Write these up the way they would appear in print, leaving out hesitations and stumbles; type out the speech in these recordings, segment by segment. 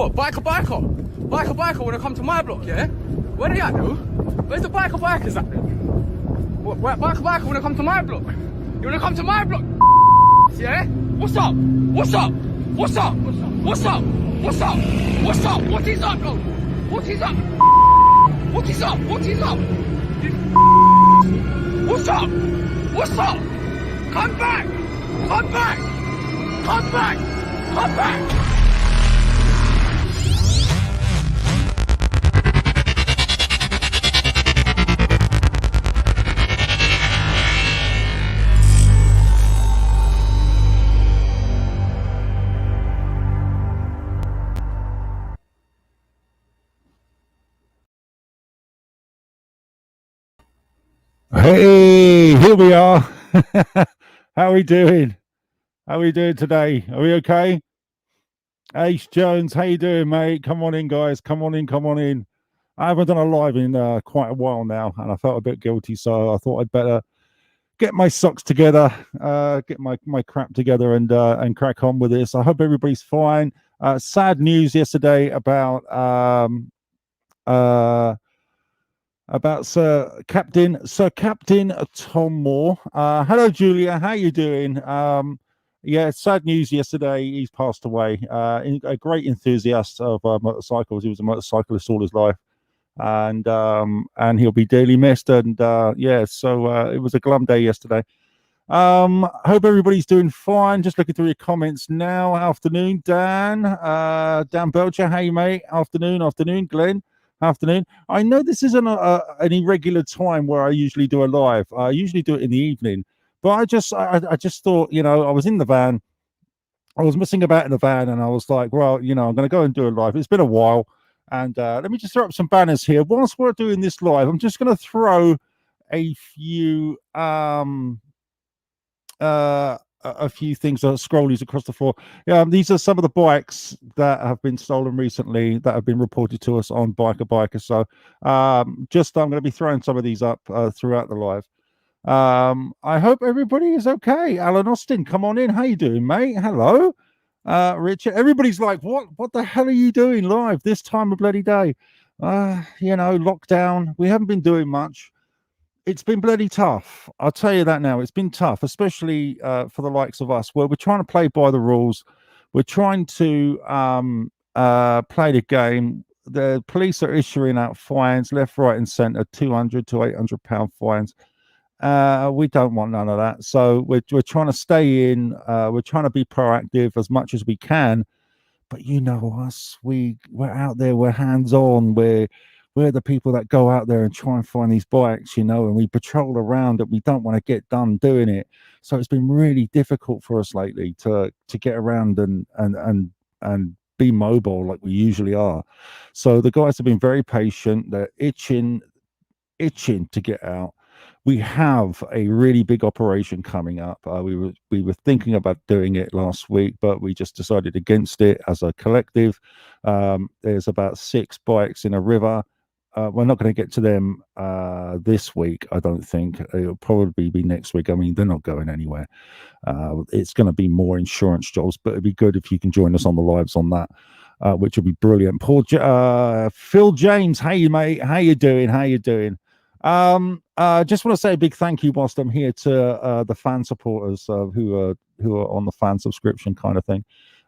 what? Biker wanna come to my block, yeah? Where they at though? Where's the bikers at then? What, biker wanna come to my block? You wanna come to my block? Yeah? What's up? What's up? What's up? What's up? What's up? What's up? What is up, bro? What is up? What is up? What is up? What's up? What's up? Come back! Come back! Come back! Come back! Hey, here we are. How are we doing? How are we doing today? Are we okay? Ace Jones, how you doing, mate? Come on in, guys. Come on in. I haven't done a live in quite a while now, and I felt a bit guilty, so I thought I'd better get my socks together, get my crap together, and crack on with this. I hope everybody's fine. Sad news yesterday about Sir Captain Tom Moore. Hello, Julia. How you doing? Yeah, sad news yesterday. He's passed away. A great enthusiast of motorcycles. He was a motorcyclist all his life, and he'll be dearly missed. And yeah, so it was a glum day yesterday. Hope everybody's doing fine. Just looking through your comments now. Afternoon, Dan. Dan Belcher. Hey, mate. Afternoon, Glenn. Afternoon. I know this isn't an irregular time where I usually do a live. I usually do it in the evening, but I just thought, I was in the van. I was messing about in the van, and I was like, well, I'm going to go and do a live. It's been a while, and let me just throw up some banners here. Whilst we're doing this live, I'm just going to throw a few things, scrollies across the floor. These are some of the bikes that have been stolen recently that have been reported to us on Biker. So I'm going to be throwing some of these up throughout the live. I hope everybody is okay. Alan Austin, come on in. How you doing, mate? Hello. Richard, everybody's like, what the hell are you doing live this time of bloody day? Lockdown. We haven't been doing much. It's been bloody tough. I'll tell you that now. It's been tough, especially for the likes of us, where we're trying to play by the rules. We're trying to play the game. The police are issuing out fines left, right, and centre, £200 to £800 fines. We don't want none of that. So we're trying to stay in. We're trying to be proactive as much as we can. But you know us. We're out there. We're hands on. We're the people that go out there and try and find these bikes, and we patrol around it. We don't want to get done doing it. So it's been really difficult for us lately to get around and be mobile like we usually are. So the guys have been very patient. They're itching to get out. We have a really big operation coming up. We were thinking about doing it last week, but we just decided against it as a collective. There's about 6 bikes in a river. We're not going to get to them this week, I don't think. It'll probably be next week. I mean, they're not going anywhere. It's going to be more insurance jobs, but it'd be good if you can join us on the lives on that, which would be brilliant. Phil James, hey, mate. How you doing? Just want to say a big thank you whilst I'm here to the fan supporters who are on the fan subscription kind of thing.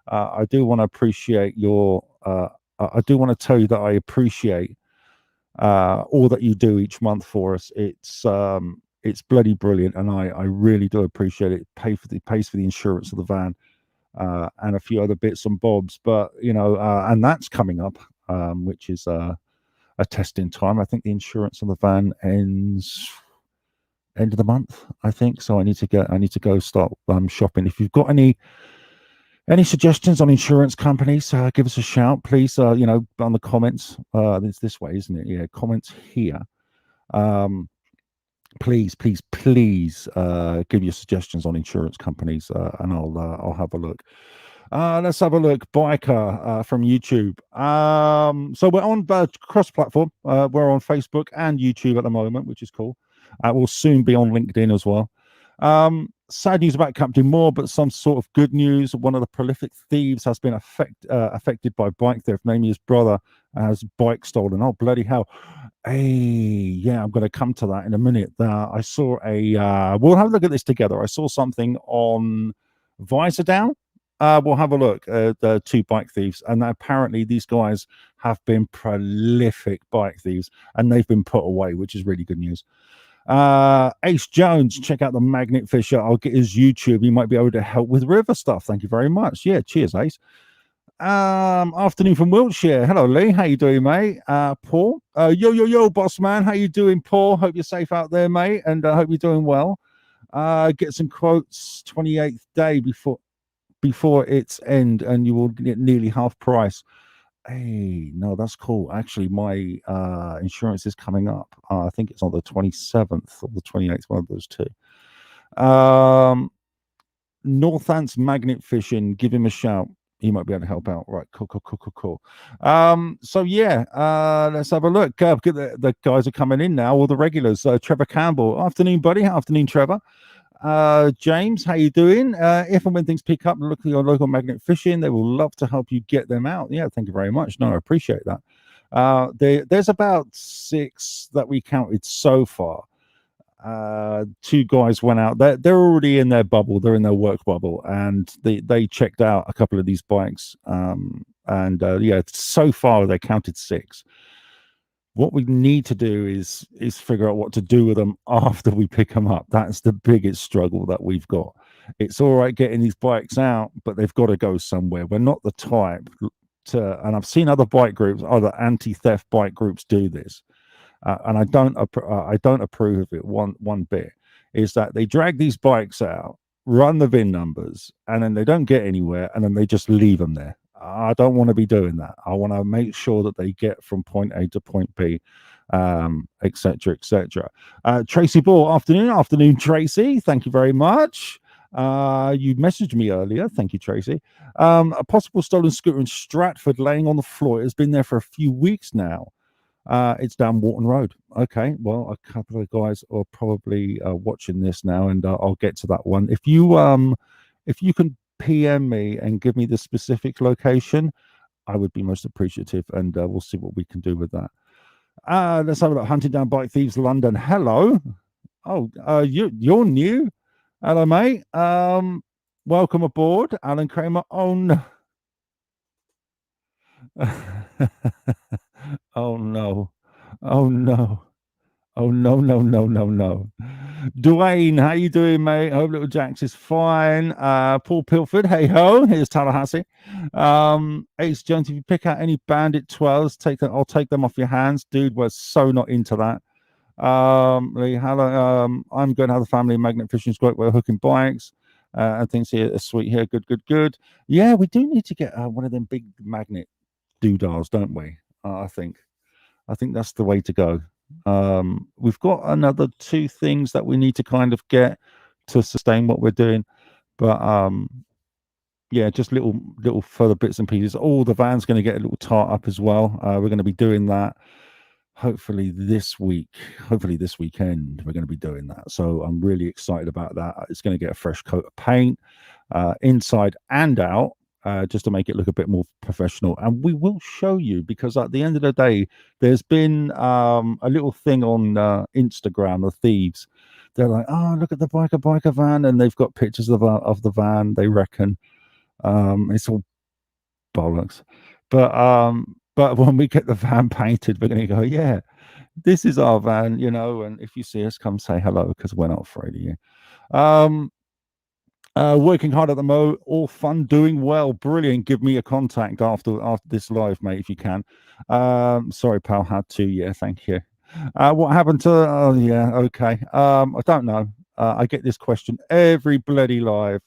I do want to appreciate your. I do want to tell you that I appreciate all that you do each month for us. It's bloody brilliant, and I really do appreciate it. It pays for the insurance of the van and a few other bits and bobs, but and that's coming up, which is a testing time. I think the insurance on the van ends end of the month, I think. So I need to go start shopping. If you've got any suggestions on insurance companies, give us a shout, please. On the comments. It's this way, isn't it? Yeah, comments here. Please give your suggestions on insurance companies, and I'll have a look. Let's have a look. Biker from YouTube. So we're on cross-platform. We're on Facebook and YouTube at the moment, which is cool. We'll soon be on LinkedIn as well. sad news about Captain Moore, but some sort of good news. One of the prolific thieves has been affected by bike theft, namely his brother has bike stolen. Oh, bloody hell. Hey, yeah, I'm going to come to that in a minute. I saw we'll have a look at this together. I saw something on Visor Down. We'll have a look at the two bike thieves, and apparently these guys have been prolific bike thieves, and they've been put away, which is really good news. Ace Jones, check out the Magnet Fisher. I'll get his YouTube. He might be able to help with river stuff. Thank you very much. Yeah, cheers, Ace. Afternoon from Wiltshire. Hello, Lee. How you doing, mate? Paul. Yo, boss man. How you doing, Paul? Hope you're safe out there, mate, and I hope you're doing well. Get some quotes. 28th day before its end, and you will get nearly half price. Hey, no, that's cool. Actually, my insurance is coming up. I think it's on the 27th or the 28th, one of those two. Northants Magnet Fishing, give him a shout. He might be able to help out. Right, cool. So yeah, let's have a look. The guys are coming in now, all the regulars. Trevor Campbell, afternoon, buddy. Afternoon, Trevor. James, how you doing? If and when things pick up, look at your local Magnet Fishing. They will love to help you get them out. Yeah, thank you very much. No, I appreciate that. There's about 6 that we counted so far. 2 guys went out. They're already in their bubble. They're in their work bubble, and they checked out a couple of these bikes. Yeah, so far they counted 6. What we need to do is figure out what to do with them after we pick them up. That's the biggest struggle that we've got. It's all right getting these bikes out, but they've got to go somewhere. We're not the type to, and I've seen other bike groups, other anti-theft bike groups do this, and I don't approve of it one bit. Is that they drag these bikes out, run the VIN numbers, and then they don't get anywhere, and then they just leave them there. I don't want to be doing that. I want to make sure that they get from point A to point B, etc. Tracy Ball, afternoon, Tracy. Thank you very much. You messaged me earlier. Thank you, Tracy. A possible stolen scooter in Stratford laying on the floor. It has been there for a few weeks now. It's down Wharton Road. Okay, well, a couple of guys are probably watching this now, and I'll get to that one. If you can PM me and give me the specific location, I would be most appreciative, and we'll see what we can do with that. Let's have a look. Hunting Down Bike Thieves London. Hello. Oh, you're new. Hello, mate. Welcome aboard, Alan Kramer. Oh no. Oh no. No. Dwayne, how you doing, mate? Hope little Jax is fine. Paul Pilford, hey ho, here's Tallahassee. Ace Jones, if you pick out any Bandit 12s, I'll take them off your hands. Dude, we're so not into that. Lee, hello. I'm going to have the family Magnet Fishing Squad. We're hooking bikes. And things here are sweet here. Good. Yeah, we do need to get one of them big magnet doodahs, don't we? I think that's the way to go. We've got another 2 things that we need to kind of get to sustain what we're doing, but yeah, just little further bits and pieces. The van's going to get a little tart up as well. We're going to be doing that hopefully this weekend. We're going to be doing that, so I'm really excited about that. It's going to get a fresh coat of paint inside and out, just to make it look a bit more professional, and we will show you, because at the end of the day, there's been a little thing on Instagram of thieves. They're like, oh, look at the biker van, and they've got pictures of the van. They reckon it's all bollocks, but when we get the van painted, we're going to go, yeah, this is our van, and if you see us, come say hello, because we're not afraid of you. Working hard at the mo, all fun, doing well, brilliant. Give me a contact after this live, mate, if you can. Sorry, pal, had to. Yeah, thank you. What happened to? Oh, yeah, okay. I don't know. I get this question every bloody live.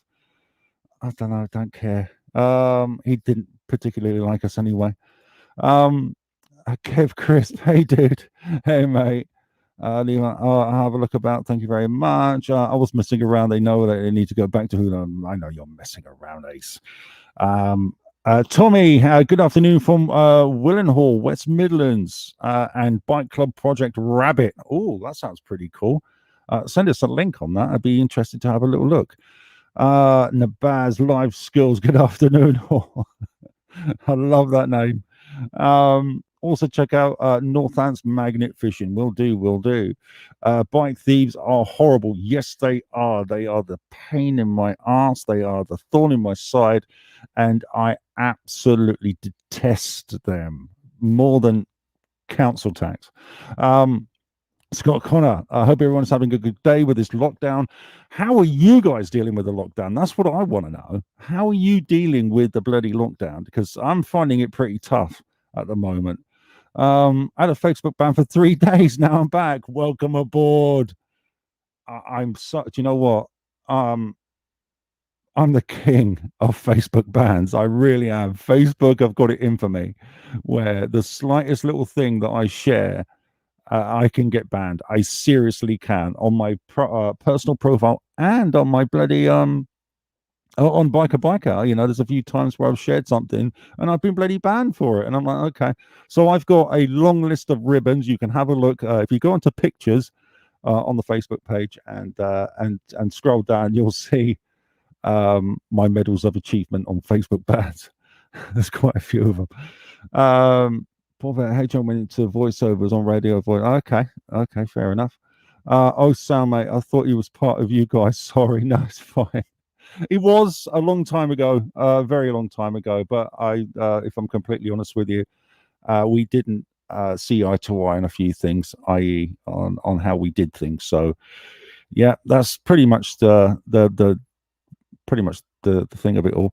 I don't know. Don't care. He didn't particularly like us anyway. Kev Crisp, hey dude, hey mate. I'll have a look about. Thank you very much. I was messing around. They know that they need to go back to who. I know you're messing around, Ace. Tommy, good afternoon from Willenhall, West Midlands, and Bike Club Project Rabbit. Oh, that sounds pretty cool. Send us a link on that. I'd be interested to have a little look. Nabaz Live Skills. Good afternoon. I love that name. Also check out Northants Magnet Fishing. Will do. Bike thieves are horrible. Yes, they are. They are the pain in my ass. They are the thorn in my side, and I absolutely detest them more than council tax. Scott Connor, I hope everyone's having a good day with this lockdown. How are you guys dealing with the lockdown? That's what I want to know. How are you dealing with the bloody lockdown? Because I'm finding it pretty tough at the moment. I had a Facebook ban for 3 days. Now I'm back. Welcome aboard. I'm such, you know what? I'm the king of Facebook bans. I really am. Facebook, I've got it in for me, where the slightest little thing that I share, I can get banned. I seriously can, on my personal profile and on my bloody on Biker. You know, there's a few times where I've shared something and I've been bloody banned for it, and I'm like, okay. So I've got a long list of ribbons. You can have a look if you go into pictures on the Facebook page and scroll down. You'll see my medals of achievement on Facebook bans. There's quite a few of them. Paul Hey John went into voiceovers on radio voice. Okay, fair enough. Oh Sam, mate, I thought he was part of you guys. Sorry, no, it's fine. It was a long time ago, very long time ago. But if I'm completely honest with you, we didn't see eye to eye on a few things, i.e., on how we did things. So, yeah, that's pretty much the thing of it all.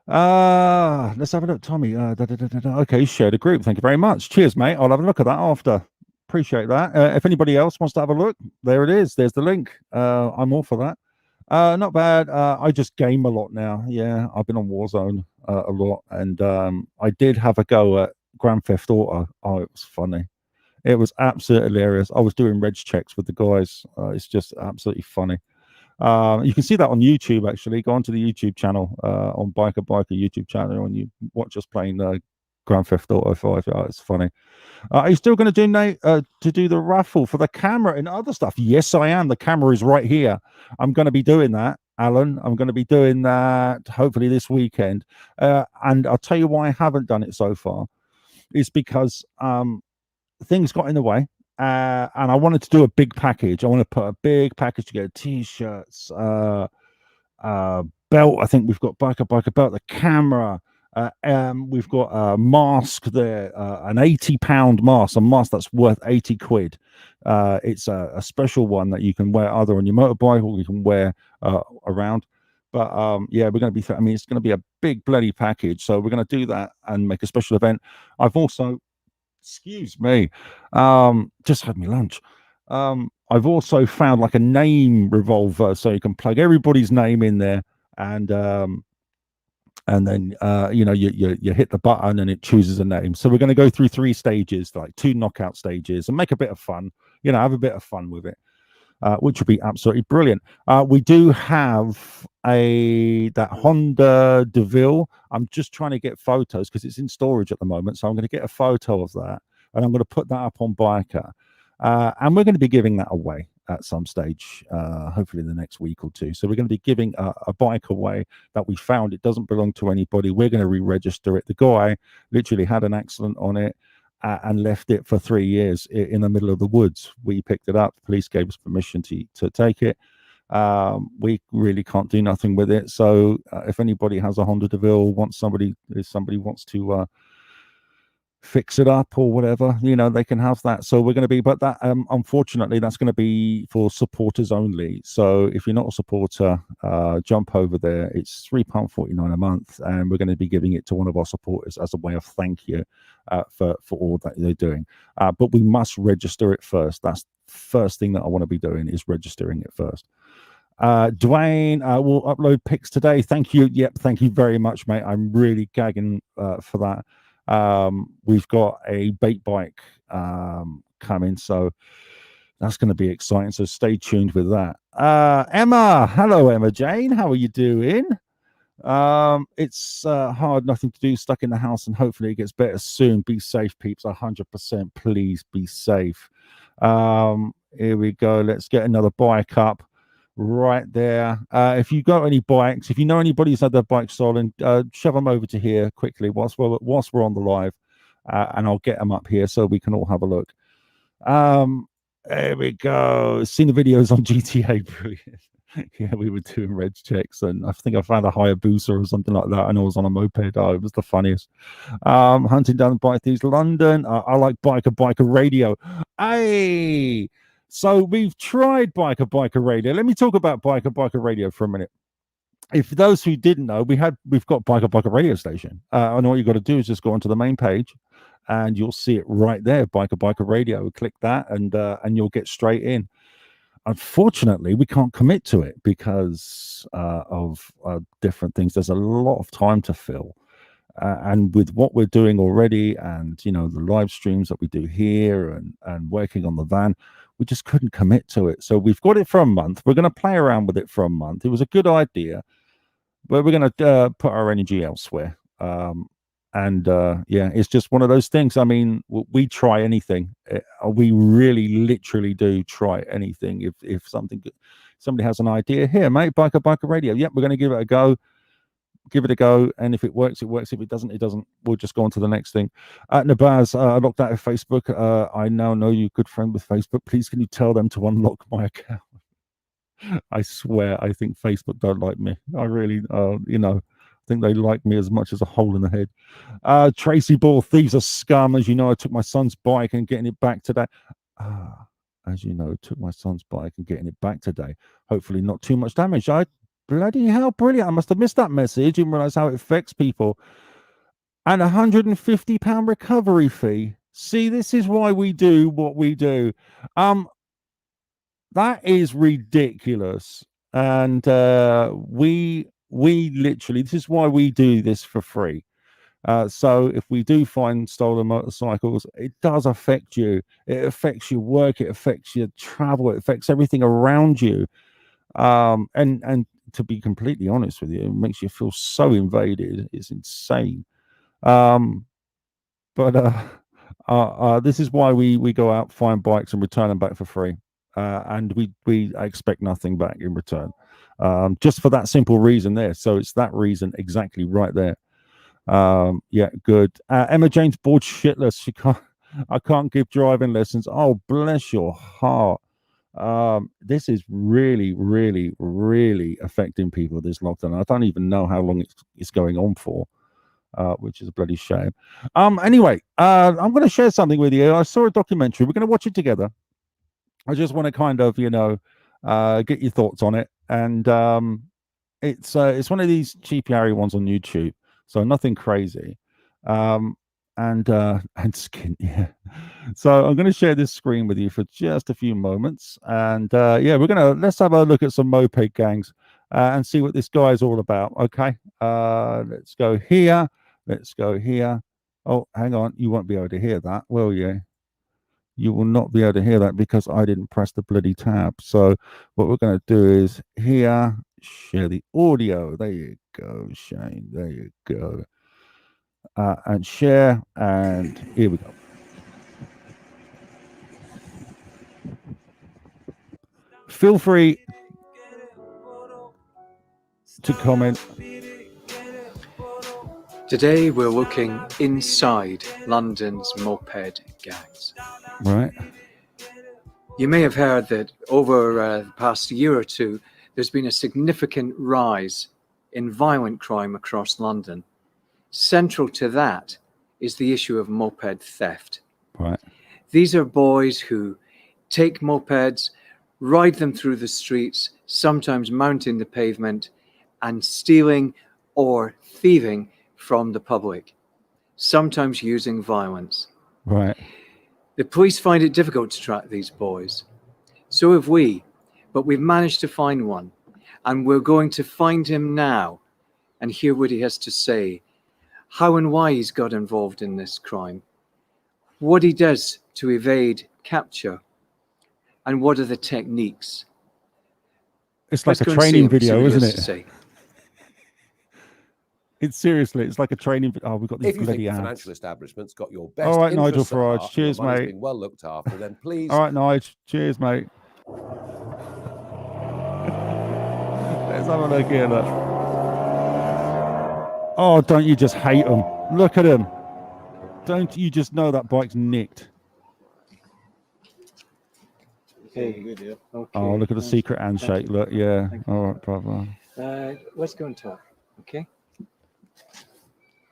Let's have a look, Tommy. Okay, shared a group. Thank you very much. Cheers, mate. I'll have a look at that after. Appreciate that. If anybody else wants to have a look, there it is. There's the link. I'm all for that. Not bad. I just game a lot now. Yeah, I've been on Warzone a lot, and I did have a go at Grand Theft Auto. Oh, it was funny. It was absolutely hilarious. I was doing reg checks with the guys. It's just absolutely funny. You can see that on YouTube, actually. Go onto the YouTube channel, on Biker YouTube channel, and you watch us playing Grand Theft Auto 5. Oh, it's funny. Are you still going to do the raffle for the camera and other stuff? Yes, I am. The camera is right here. I'm going to be doing that, Alan. I'm going to be doing that hopefully this weekend. And I'll tell you why I haven't done it so far. It's because things got in the way. And I wanted to do a big package. I want to put a big package together: t-shirts, belt. I think we've got biker belt, the camera. We've got a mask there, an 80-pound mask, a mask that's worth 80 quid. It's a special one that you can wear either on your motorbike or you can wear around. But yeah, we're going to be. I mean, it's going to be a big bloody package. So we're going to do that and make a special event. I've also. Excuse me. Just had me lunch. I've also found like a name revolver, so you can plug everybody's name in there, and then you hit the button and it chooses a name. So we're going to go through 3 stages, like 2 knockout stages, and make a bit of fun. Have a bit of fun with it, which would be absolutely brilliant. We do have that Honda DeVille. I'm just trying to get photos because it's in storage at the moment. So I'm going to get a photo of that and I'm going to put that up on Biker. And we're going to be giving that away at some stage, hopefully in the next week or 2. So we're going to be giving a bike away that we found. It doesn't belong to anybody. We're going to re-register it. The guy literally had an accident on it. And left it for 3 years in the middle of the woods. We picked it up. The police gave us permission to take it. We really can't do nothing with it. So if anybody has a Honda DeVille, if somebody wants to fix it up or whatever, they can have that. So we're going to be, but that unfortunately that's going to be for supporters only. So if you're not a supporter, jump over there. It's £3.49 a month, and we're going to be giving it to one of our supporters as a way of thank you for all that they're doing. But we must register it first. That's the first thing that I want to be doing, is registering it first. Dwayne will upload pics today. Thank you. Yep, thank you very much, mate. I'm really gagging for that. We've got a bait bike coming, so that's going to be exciting. So stay tuned with that. Emma, hello, Emma Jane. How are you doing? It's hard, nothing to do, stuck in the house, and hopefully it gets better soon. Be safe, peeps. 100%. Please be safe. Here we go. Let's get another bike up right there. If you got any bikes, if you know anybody who's had their bike stolen, shove them over to here quickly whilst we're on the live, and I'll get them up here so we can all have a look. There we go. Seen the videos on GTA. Brilliant. Yeah, we were doing reg checks, and I think I found a Hayabusa or something like that, and I was on a moped. Oh, it was the funniest. Hunting down the bike thieves, London. I like biker radio. Hey, so we've tried biker radio. Let me talk about biker radio for a minute. If those who didn't know, we've got biker radio station, and all you got to do is just go onto the main page, and you'll see it right there, biker radio. Click that, and you'll get straight in. Unfortunately, we can't commit to it because of different things. There's a lot of time to fill, and with what we're doing already, and the live streams that we do here, and working on the van, we just couldn't commit to it. So we've got it for a month. We're going to play around with it for a month. It was a good idea, but we're going to put our energy elsewhere. Yeah, it's just one of those things. I mean, we try anything. We really literally do try anything. If somebody has an idea, here, mate, biker radio, yep, we're going to give it a go. And if it works, it works. If it doesn't, it doesn't. We'll just go on to the next thing. Nabaz, I locked out of Facebook. I now know you're a good friend with Facebook. Please, can you tell them to unlock my account? I swear, I think Facebook don't like me. I really, I think they like me as much as a hole in the head. Tracy Ball, thieves are scum. As you know, I took my son's bike and getting it back today. As you know, took my son's bike and getting it back today. Hopefully not too much damage. Bloody hell, brilliant. I must have missed that message. Didn't realize how it affects people. And £150 recovery fee. See, this is why we do what we do. That is ridiculous. And we literally, this is why we do this for free. So if we do find stolen motorcycles, it does affect you. It affects your work. It affects your travel. It affects everything around you. And to be completely honest with you, it makes you feel so invaded. It's insane. This is why we go out, find bikes, and return them back for free. And we expect nothing back in return. Just for that simple reason there. So it's that reason exactly right there. Yeah, good. Emma Jane's bored shitless. I can't give driving lessons. Oh, bless your heart. This is really, really, really affecting people, this lockdown. I don't even know how long it's going on for, which is a bloody shame. Anyway, I'm going to share something with you. I saw a documentary. We're going to watch it together. I just want to kind of, get your thoughts on it. And it's one of these cheapy Harry ones on YouTube, so nothing crazy. And skin, yeah. So I'm going to share this screen with you for just a few moments, and yeah, let's have a look at some moped gangs and see what this guy is all about. Okay, let's go here. Let's go here. Oh, hang on, you won't be able to hear that, will you? You will not be able to hear that because I didn't press the bloody tab. So what we're going to do is here, share the audio. There you go, Shane. There you go. And share, and here we go. Feel free to comment. Today we're looking inside London's moped gangs. Right. You may have heard that over the past year or two, there's been a significant rise in violent crime across London. Central to that is the issue of moped theft. Right. These are boys who take mopeds, ride them through the streets, sometimes mounting the pavement, and stealing or thieving from the public, sometimes using violence. Right. The police find it difficult to track these boys. So have we, but we've managed to find one, and we're going to find him now and hear what he has to say, how and why he's got involved in this crime, what he does to evade capture, and what are the techniques. It's like a training video, isn't it? It's seriously, it's like a training. Oh, we've got these If you think bloody the ads. financial establishment's got your All best right, Nigel interests at Farage. heart and your Cheers, money's mate. being well looked after, then please. All right, Nigel. Cheers, mate. Let's have a look here. Look. Oh, don't you just hate him? Look at him. Don't you just know that bike's nicked? Okay. Okay. Oh, look at the secret handshake. Look, yeah. All right, brother. Let's go and talk. Okay.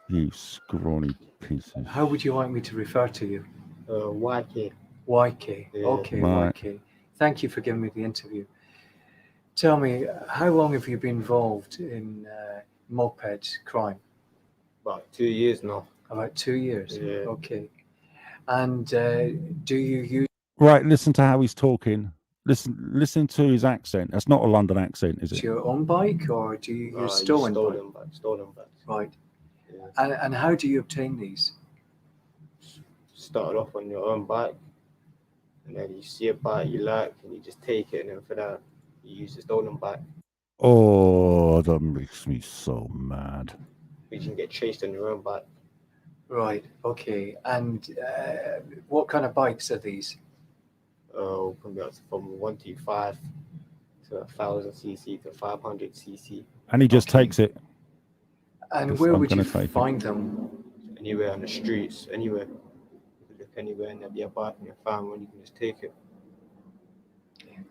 You scrawny piece of. How would you like me to refer to you? YK. YK. Yeah. Okay, Right. YK. Thank you for giving me the interview. Tell me, how long have you been involved in moped crime? About 2 years now. About 2 years. Yeah. Okay. And do you use Right, listen to how he's talking. Listen to his accent. That's not a London accent, is it? your own bike, or do you use I stolen bike? Stolen bikes. Right. Yeah. And how do you obtain these? Started off on your own bike, and then you see a bike you like, and you just take it, and then for that, you use the stolen bike, Oh, that makes me so mad. which you can get chased on your own bike. Right. Okay. And what kind of bikes are these? Can be up to from 125 to 1000cc to 500cc. And he just Okay. takes it. And Yes, where I'm would you gonna take it. find them? Anywhere on the streets, anywhere. You can look anywhere, and there'll be a bike in your farm when you can just take it.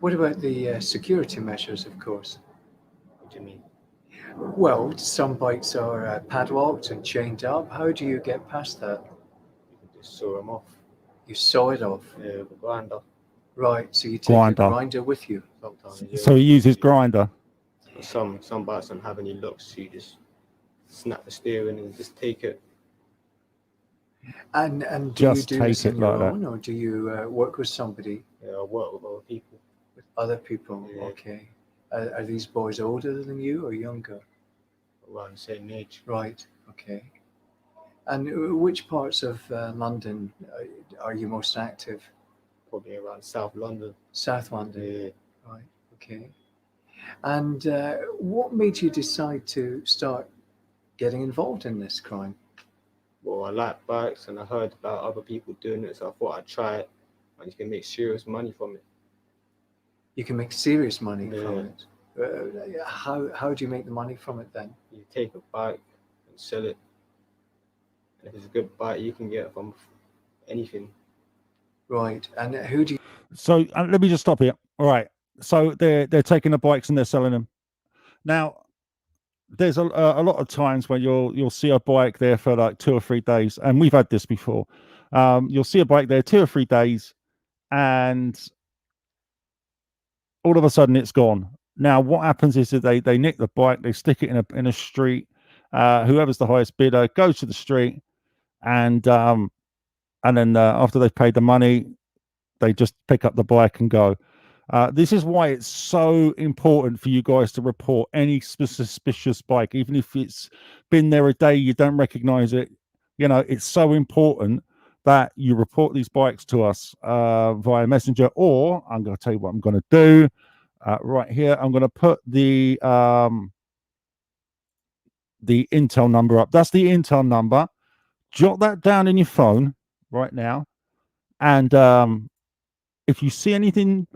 What about the security measures, of course? What do you mean? Well, some bikes are padlocked and chained up. How do you get past that? You can just saw them off. You saw it off. The grinder. Right. So you take Grinder. a grinder with you. Sometimes. Yeah. So he uses grinder. Some bikes don't have any locks, so you just snap the steering and just take it. And do you Just do take this it on your like that. own, or do you work with somebody, I work with other people. with other people? Yeah. Okay. Are these boys older than you or younger? Around the same age. Right. Okay. And which parts of London are you most active? Probably around South London. South London. Yeah. Right. Okay. And what made you decide to start getting involved in this crime? Well, I like bikes and I heard about other people doing it, so I thought I'd try it and you can make serious money from it. You can make serious money from Yeah. it. How do you make the money from it then? You take a bike and sell it. And if it's a good bike, you can get it from anything. Right. And who do you So let me just stop here. All right. So they're taking the bikes and they're selling them. Now, there's a lot of times when you'll see a bike there for like 2 or 3 days, and we've had this before. You'll see a bike there 2 or 3 days, and all of a sudden it's gone. Now, what happens is that they nick the bike, they stick it in a street. Whoever's the highest bidder goes to the street, and then after they've paid the money, they just pick up the bike and go. This is why it's so important for you guys to report any suspicious bike, even if it's been there a day, you don't recognize it. You know, it's so important that you report these bikes to us via messenger, or I'm going to tell you what I'm going to do right here. I'm going to put the Intel number up. That's the Intel number. Jot that down in your phone right now. And if you see anything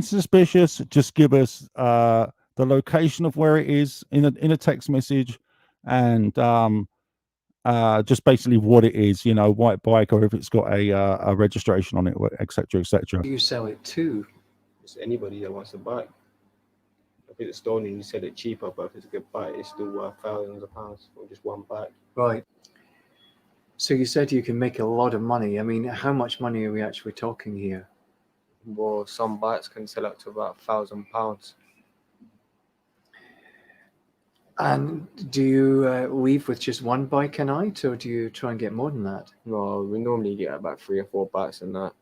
suspicious, just give us the location of where it is in a text message, and just basically what it is, you know, white bike, or if it's got a registration on it, etc., etc. do you sell it to? It's anybody that wants a bike. If it's stolen, you sell it cheaper, but if it's a good bike, it's still worth thousands of pounds for just one bike. Right. So you said you can make a lot of money. I mean, how much money are we actually talking here? Well, some bikes can sell up to about £1,000. And do you leave with just one bike a night, or do you try and get more than that? No, we normally get about 3 or 4 bikes a night.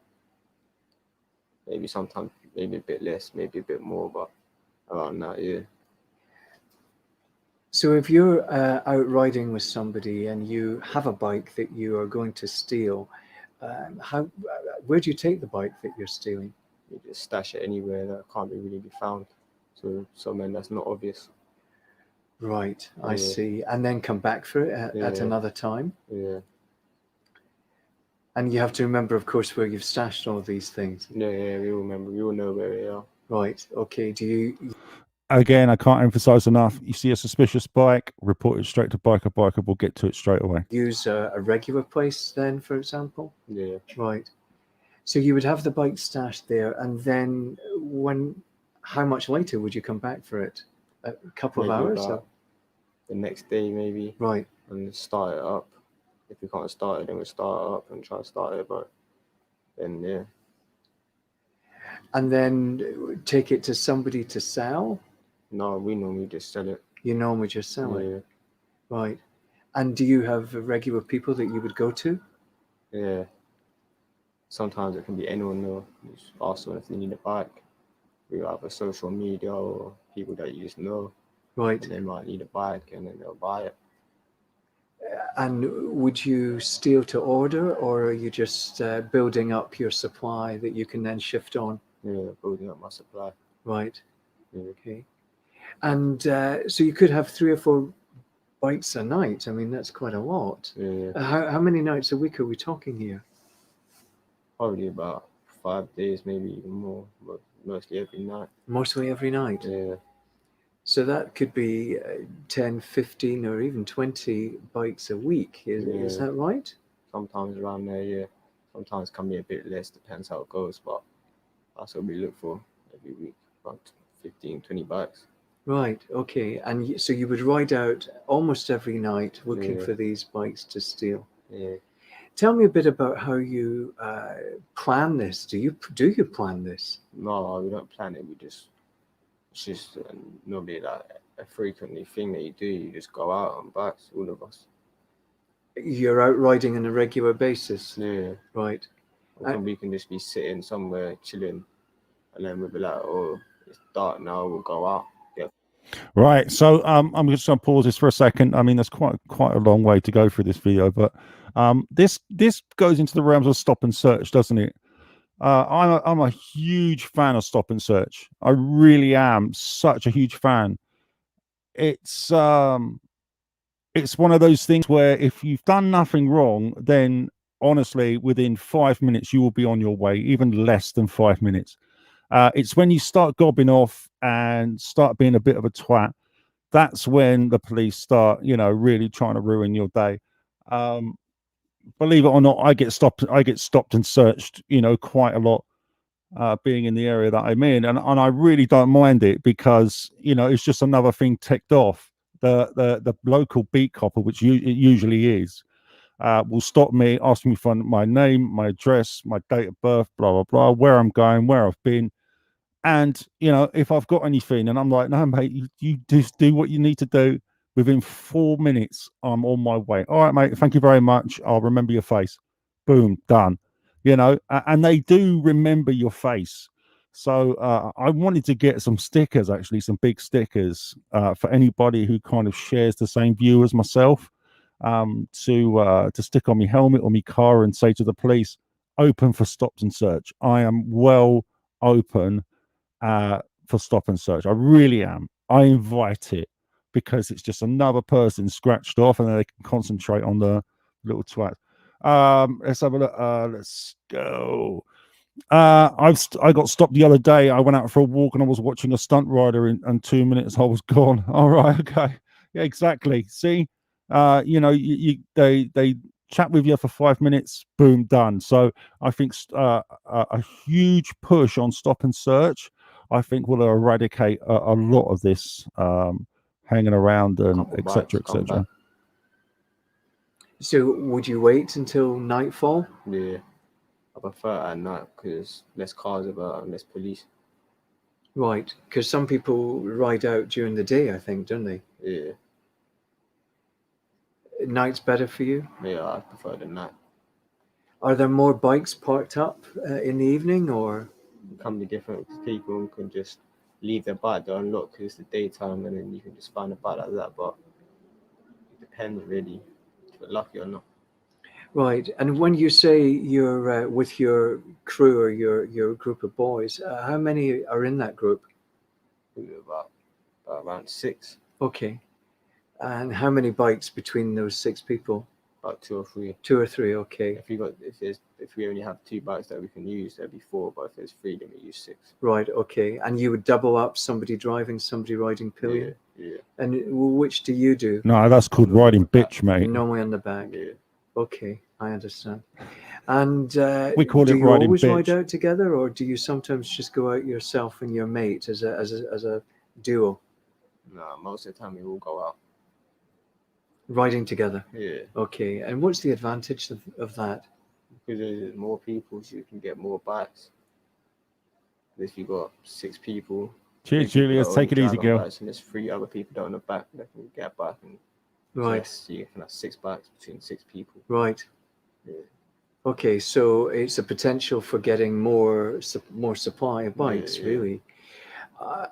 Maybe sometimes, maybe a bit less, maybe a bit more, but around that, yeah. So if you're out riding with somebody and you have a bike that you are going to steal, where do you take the bike that you're stealing? You just stash it anywhere that can't really be found. So somewhere that's not obvious. Right, I Yeah. see. And then come back for it at Yeah. another time. Yeah. And you have to remember, of course, where you've stashed all these things. Yeah, we all remember. We all know where they are. Right. Okay. Do you? Again, I can't emphasize enough. You see a suspicious bike, report it straight to biker. Biker will get to it straight away. Use a regular place then, for example? Yeah. Right. So you would have the bike stashed there, and then how much later would you come back for it? A couple of Maybe hours? about the next day, maybe, Right. and start it up. If we can't start it, then we start it up and try to start it. But then, yeah. And then take it to somebody to sell? No, we normally just sell it. You normally just sell it? Yeah. Right. And do you have regular people that you would go to? Yeah. Sometimes it can be anyone though. Just ask them if they need a bike. We have a social media or people that you just know. Right. And they might need a bike and then they'll buy it. And would you steal to order, or are you just building up your supply that you can then shift on? Yeah, building up my supply. Right. Yeah. Okay. And so you could have 3 or 4 bikes a night. I mean, that's quite a lot. Yeah. How many nights a week are we talking here? Probably about 5 days, maybe even more, but mostly every night. Mostly every night. Yeah. So that could be 10, 15, or even 20 bikes a week. Is Yeah. that right? Sometimes around there, yeah. Sometimes can be a bit less, depends how it goes, but that's what we look for every week, about 15, 20 bikes. Right. Okay. And so you would ride out almost every night looking Yeah. for these bikes to steal. Yeah. Tell me a bit about how you plan this. Do you plan this? No, we don't plan it. It's just normally like a frequently thing that you do. You just go out on bikes, all of us. You're out riding on a regular basis. Yeah. Right. Or we can just be sitting somewhere chilling, and then we'll be like, "Oh, it's dark now. We'll go out." Yeah. Right. So I'm just going to pause this for a second. I mean, there's quite a long way to go through this video, but this goes into the realms of stop and search, doesn't it? I'm a huge fan of stop and search. I really am such a huge fan. It's one of those things where if you've done nothing wrong, then honestly, within 5 minutes you will be on your way, even less than 5 minutes. It's when you start gobbing off and start being a bit of a twat, that's when the police start, really trying to ruin your day. Believe it or not, I get stopped and searched, quite a lot, being in the area that I'm in, and I really don't mind it because it's just another thing ticked off. The local beat copper, which it usually is, will stop me, ask me for my name, my address, my date of birth, blah blah blah, where I'm going, where I've been. And if I've got anything, and I'm like, no, mate, you just do what you need to do. Within 4 minutes, I'm on my way. All right, mate. Thank you very much. I'll remember your face. Boom, done. And they do remember your face. So I wanted to get some stickers, actually, some big stickers for anybody who kind of shares the same view as myself, to stick on my helmet or my car and say to the police, "Open for stops and search." I am well open for stop and search. I really am. I invite it because it's just another person scratched off, and then they can concentrate on the little twat. Let's have a look. Let's go. I got stopped the other day. I went out for a walk and I was watching a stunt rider, and 2 minutes I was gone. All right, okay, yeah, exactly. See, they chat with you for 5 minutes, boom, done. So I think a huge push on stop and search, I think, will eradicate a lot of this hanging around and etc. etc. So would you wait until nightfall? Yeah. I prefer at night because less cars about and less police. Right, because some people ride out during the day, I think, don't they? Yeah. Night's better for you? Yeah, I prefer the night. Are there more bikes parked up in the evening, or? It can be different. People can just leave their bike there unlocked because it's the daytime, and then you can just find a bike like that. But it depends really if you're lucky or not. Right. And when you say you're with your crew or your group of boys, how many are in that group? About around 6. Okay. And how many bikes between those 6 people? About 2 or 3. 2 or 3, okay. If we only have 2 bikes that we can use, that'd be 4. But if there's 3, then we use 6. Right, okay. And you would double up, somebody driving, somebody riding pillion? Yeah. And which do you do? No, that's called I'm not riding on the back. bitch, mate. Normally on the back. Yeah. Okay, I understand. And We call do it you riding always ride bitch. out together, or do you sometimes just go out yourself and your mate as a duo, Nah, most of the time we all go out. riding together? Yeah. Okay, and what's the advantage of that? Because there's more people, so you can get more bikes. If you got 6 people, Cheers, 3 people Julius. that Take it only easy, drive on girl. bikes, and there's 3 other people that on the back that can get a bike. And Right, so you can have 6 bikes between 6 people. right. Yeah. Okay, so it's a potential for getting more supply of bikes, Yeah. really.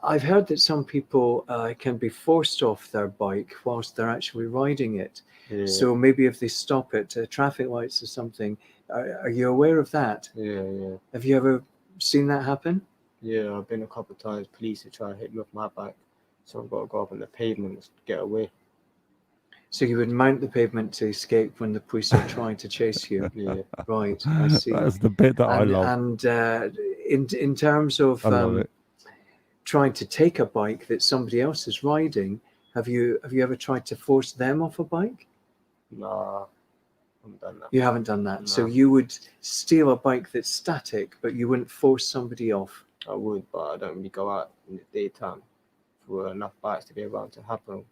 I've heard that some people can be forced off their bike whilst they're actually riding it. Yeah. So maybe if they stop at traffic lights or something, are you aware of that? Yeah. Have you ever seen that happen? Yeah, I've been a couple of times. Police have tried to hit me off my bike, so I've got to go up on the pavement to get away. So you would mount the pavement to escape when the police are trying to chase you. Yeah. Right, I see. That's the bit that I love. And in terms of I love it. trying to take a bike that somebody else is riding, have you ever tried to force them off a bike? Nah, I haven't done that. You haven't done that. So No. you would steal a bike that's static, but you wouldn't force somebody off. I would, but I don't really go out in the daytime for enough bikes to be around to happen.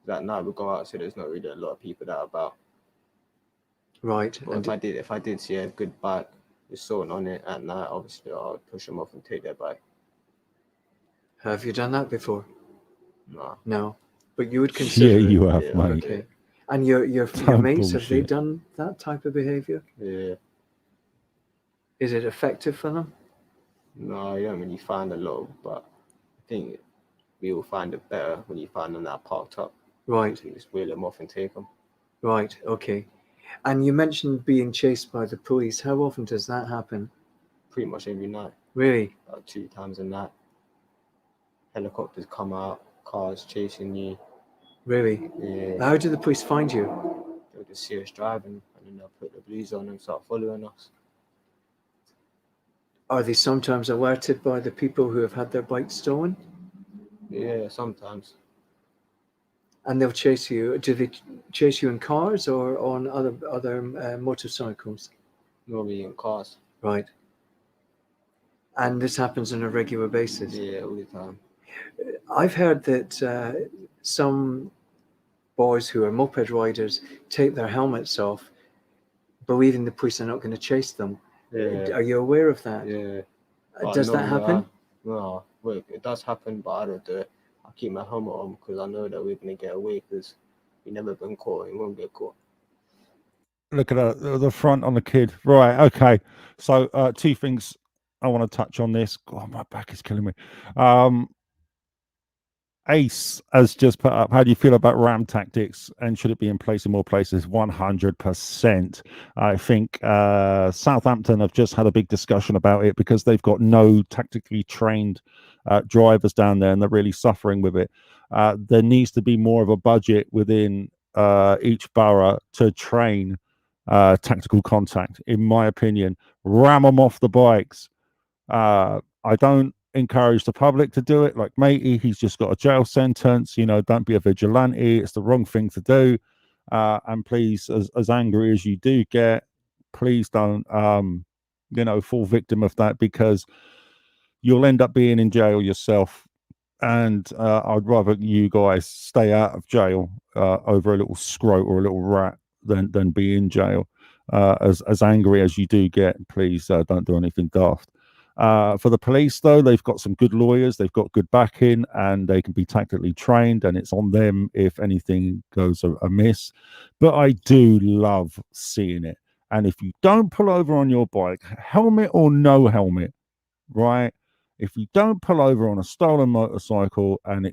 That night we go out, so there's not really a lot of people that are about. Right. But And if I did see a good bike with someone on it at night, obviously I would push them off and take their bike. have you done that before? Nah. No. But you would consider Yeah, it. you have, Yeah, mate. Okay. And your Don't mates, have they bullshit. done that type of behavior? Yeah. Is it effective for them? No, you don't really find a lot, but I think we will find it better when you find them that are parked up. Right. You can just wheel them off and take them. Right. Okay. And you mentioned being chased by the police. How often does that happen? Pretty much every night, Really? about 2 times a night. Helicopters come out, cars chasing you. Really? Yeah. How do the police find you? They'll just see us driving, and then they'll put the blues on and start following us. Are they sometimes alerted by the people who have had their bikes stolen? Yeah, sometimes. And they'll chase you. Do they chase you in cars or on other motorcycles? Normally in cars. Right. And this happens on a regular basis. Yeah, all the time. I've heard that some boys who are moped riders take their helmets off, believing the police are not going to chase them. Yeah. Are you aware of that? Yeah. Does that happen? No, wait, it does happen, but I don't do it. I keep my helmet on because I know that we're going to get away because we've never been caught and won't get caught. Look at the front on the kid. Right. Okay. So 2 things I want to touch on this. God, my back is killing me. Ace has just put up, how do you feel about RAM tactics and should it be in place in more places? 100%. I think Southampton have just had a big discussion about it because they've got no tactically trained drivers down there and they're really suffering with it. There needs to be more of a budget within each borough to train tactical contact, in my opinion. Ram them off the bikes. I don't encourage the public to do it. Like matey, he's just got a jail sentence. Don't be a vigilante. It's the wrong thing to do. And please, as angry as you do get, please don't fall victim of that because you'll end up being in jail yourself. And I'd rather you guys stay out of jail over a little scrote or a little rat than be in jail. As angry as you do get, please don't do anything daft. For the police, though, they've got some good lawyers, they've got good backing, and they can be tactically trained, and it's on them if anything goes amiss. But I do love seeing it. And if you don't pull over on your bike, helmet or no helmet, right? If you don't pull over on a stolen motorcycle and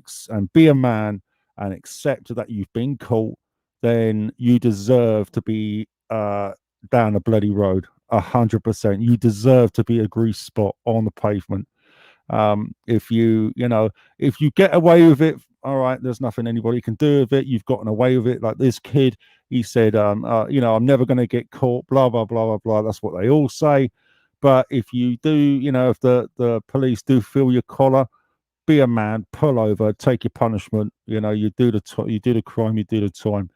be a man and accept that you've been caught, then you deserve to be down a bloody road. 100%. You deserve to be a grease spot on the pavement. If you get away with it all right, there's nothing anybody can do with it. You've gotten away with it. Like this kid, he said, you know, I'm never going to get caught, blah, blah, blah, blah, blah. That's what they all say. But if you do, you know, if the police do feel your collar, be a man, pull over, take your punishment. You know, you do the crime, you do the time.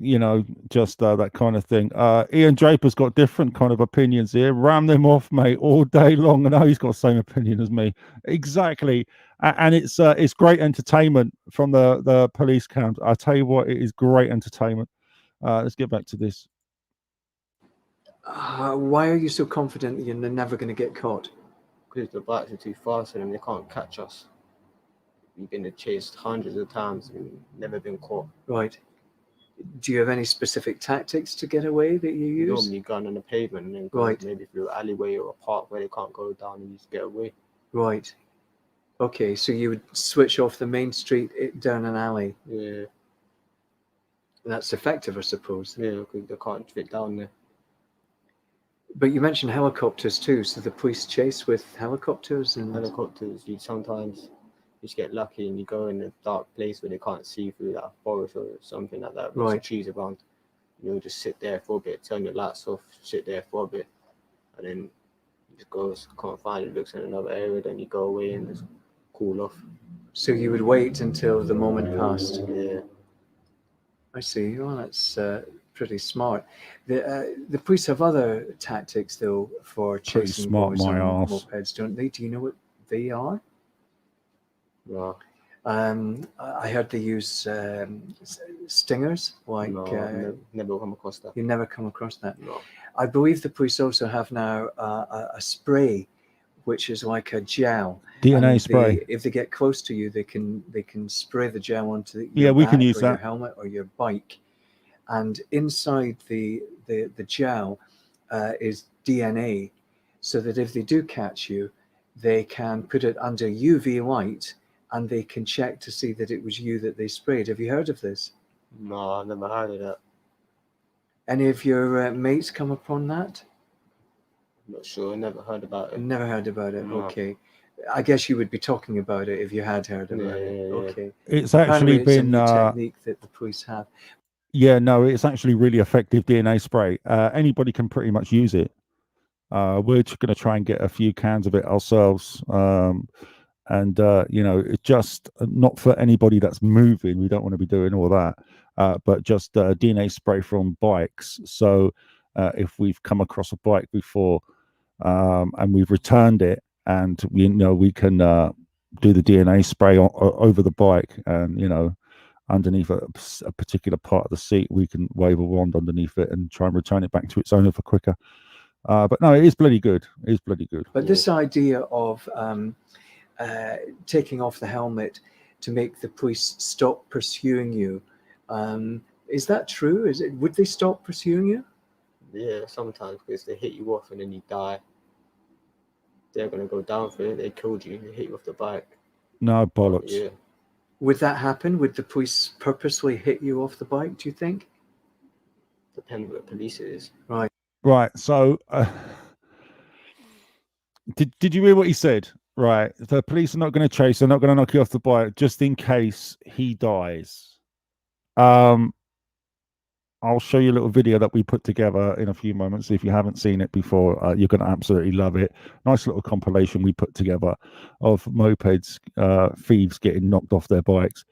You know, just that kind of thing. Ian Draper's got different kind of opinions here. Ram them off, mate, all day long. I know he's got the same opinion as me. Exactly, and it's great entertainment from the police cams. I tell you what, it is great entertainment. Let's get back to this. Why are you so confident that you're never going to get caught? Because the bikes are too fast for them, they can't catch us. We've been chased hundreds of times and never been caught. Right. Do you have any specific tactics to get away that you use? Normally gun on the pavement and then go maybe through an alleyway or a park where they can't go down and just get away. Right. Okay, so you would switch off the main street down an alley. Yeah. That's effective, I suppose. Yeah, because they can't fit down there. But you mentioned helicopters too, so the police chase with helicopters and helicopters. You sometimes just get lucky and you go in a dark place where they can't see through that forest or something like that. There's trees around. You'll just sit there for a bit, turn your lights off, sit there for a bit, and then you just go, can't find it, looks in another area, then you go away and just cool off. So you would wait until the moment passed? Yeah. I see. Well, that's pretty smart. The police have other tactics though for chasing boys on mopeds, don't they? Do you know what they are? No. I heard they use stingers. Like no, never come across that. You never come across that? No. I believe the police also have now a spray, which is like a gel. DNA spray. If they get close to you, they can spray the gel onto we can use that. your helmet or your bike. And inside the gel is DNA, so that if they do catch you, they can put it under UV light and they can check to see that it was you that they sprayed. Have you heard of this? No, I've never heard of that. Any of your mates come upon that? I'm not sure. Never heard about it. Never heard about it. No. Okay. I guess you would be talking about it if you had heard about it. Yeah. Okay. It's actually been a technique that the police have. Yeah, no, it's actually really effective DNA spray. Anybody can pretty much use it. We're just going to try and get a few cans of it ourselves. And you know, it's just not for anybody that's moving. We don't want to be doing all that. But just DNA spray from bikes. So if we've come across a bike before and we've returned it, and we know we can do the DNA spray over the bike, and you know, underneath a particular part of the seat, we can wave a wand underneath it and try and return it back to its owner for quicker. But no, it is bloody good. It is bloody good. But this idea of taking off the helmet to make the police stop pursuing you, is that true? Would they stop pursuing you? Yeah, sometimes, because they hit you off and then you die. They're going to go down for it. They killed you. They hit you off the bike. No bollocks. Yeah. Would that happen? Would the police purposely hit you off the bike, do you think? Depends what the police it is. Right. So, did you hear what he said? Right. The police are not going to chase. They're not going to knock you off the bike just in case he dies. I'll show you a little video that we put together in a few moments. If you haven't seen it before, you're going to absolutely love it. Nice little compilation we put together of mopeds, thieves getting knocked off their bikes.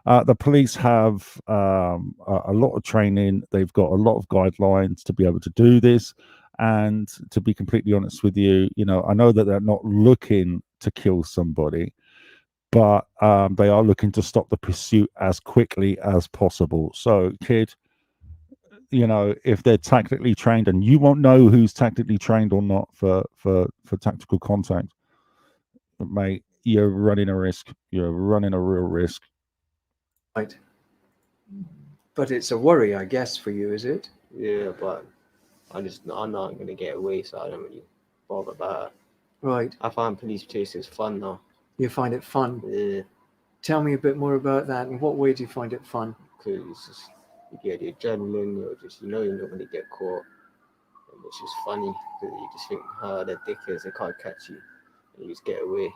The police have a lot of training. They've got a lot of guidelines to be able to do this. And to be completely honest with you, you know, I know that they're not looking to kill somebody, but they are looking to stop the pursuit as quickly as possible. So, kid, you know, if they're tactically trained, and you won't know who's tactically trained or not for tactical contact, mate, you're running a risk. You're running a real risk. Right. But it's a worry, I guess, for you, is it? Yeah, but I'm not going to get away, so I don't really bother about it. Right. I find police chases fun now. You find it fun? Yeah. Tell me a bit more about that. In what way do you find it fun? Because you get the adrenaline, or just, you know, you're not going to get caught. And it's just funny, because you just think, they're dickheads, they can't catch you. And you just get away.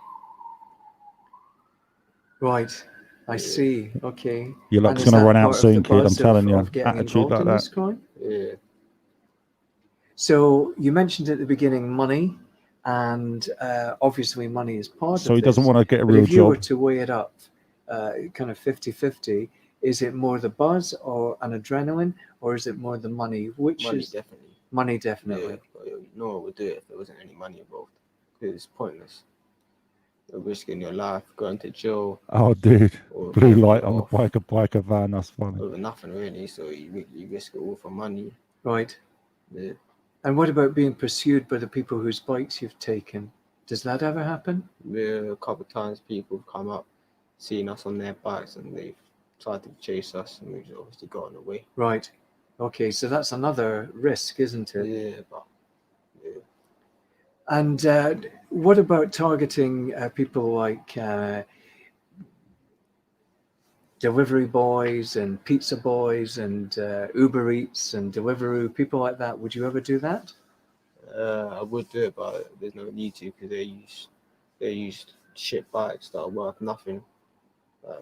Right. I see. Okay. Your And luck's is going to that run out part of the soon, kid. I'm buzz telling you. of getting Attitude involved like in that. this crime? Yeah. So you mentioned at the beginning money, and obviously money is part So of he doesn't this. want to get a But real if you were job. to weigh it up, kind of 50-50, is it more the buzz or an adrenaline, or is it more the money? Which Money, is definitely. money, definitely. Yeah, but no one would do it if there wasn't any money involved. Because it's pointless. You're risking your life, going to jail, Oh, dude. or Blue getting light put on the off biker van. That's funny. over nothing really. So you risk it all for money. Right. Yeah. And what about being pursued by the people whose bikes you've taken? Does that ever happen? We're a couple of times people have come up, seen us on their bikes, and they've tried to chase us, and we've obviously gotten away. Right. Okay, so that's another risk, isn't it? Yeah, but yeah. And what about targeting people like delivery boys and pizza boys and Uber Eats and Deliveroo, people like that? Would you ever do that? I would do it, but there's no need to because they use shit bikes that are worth nothing,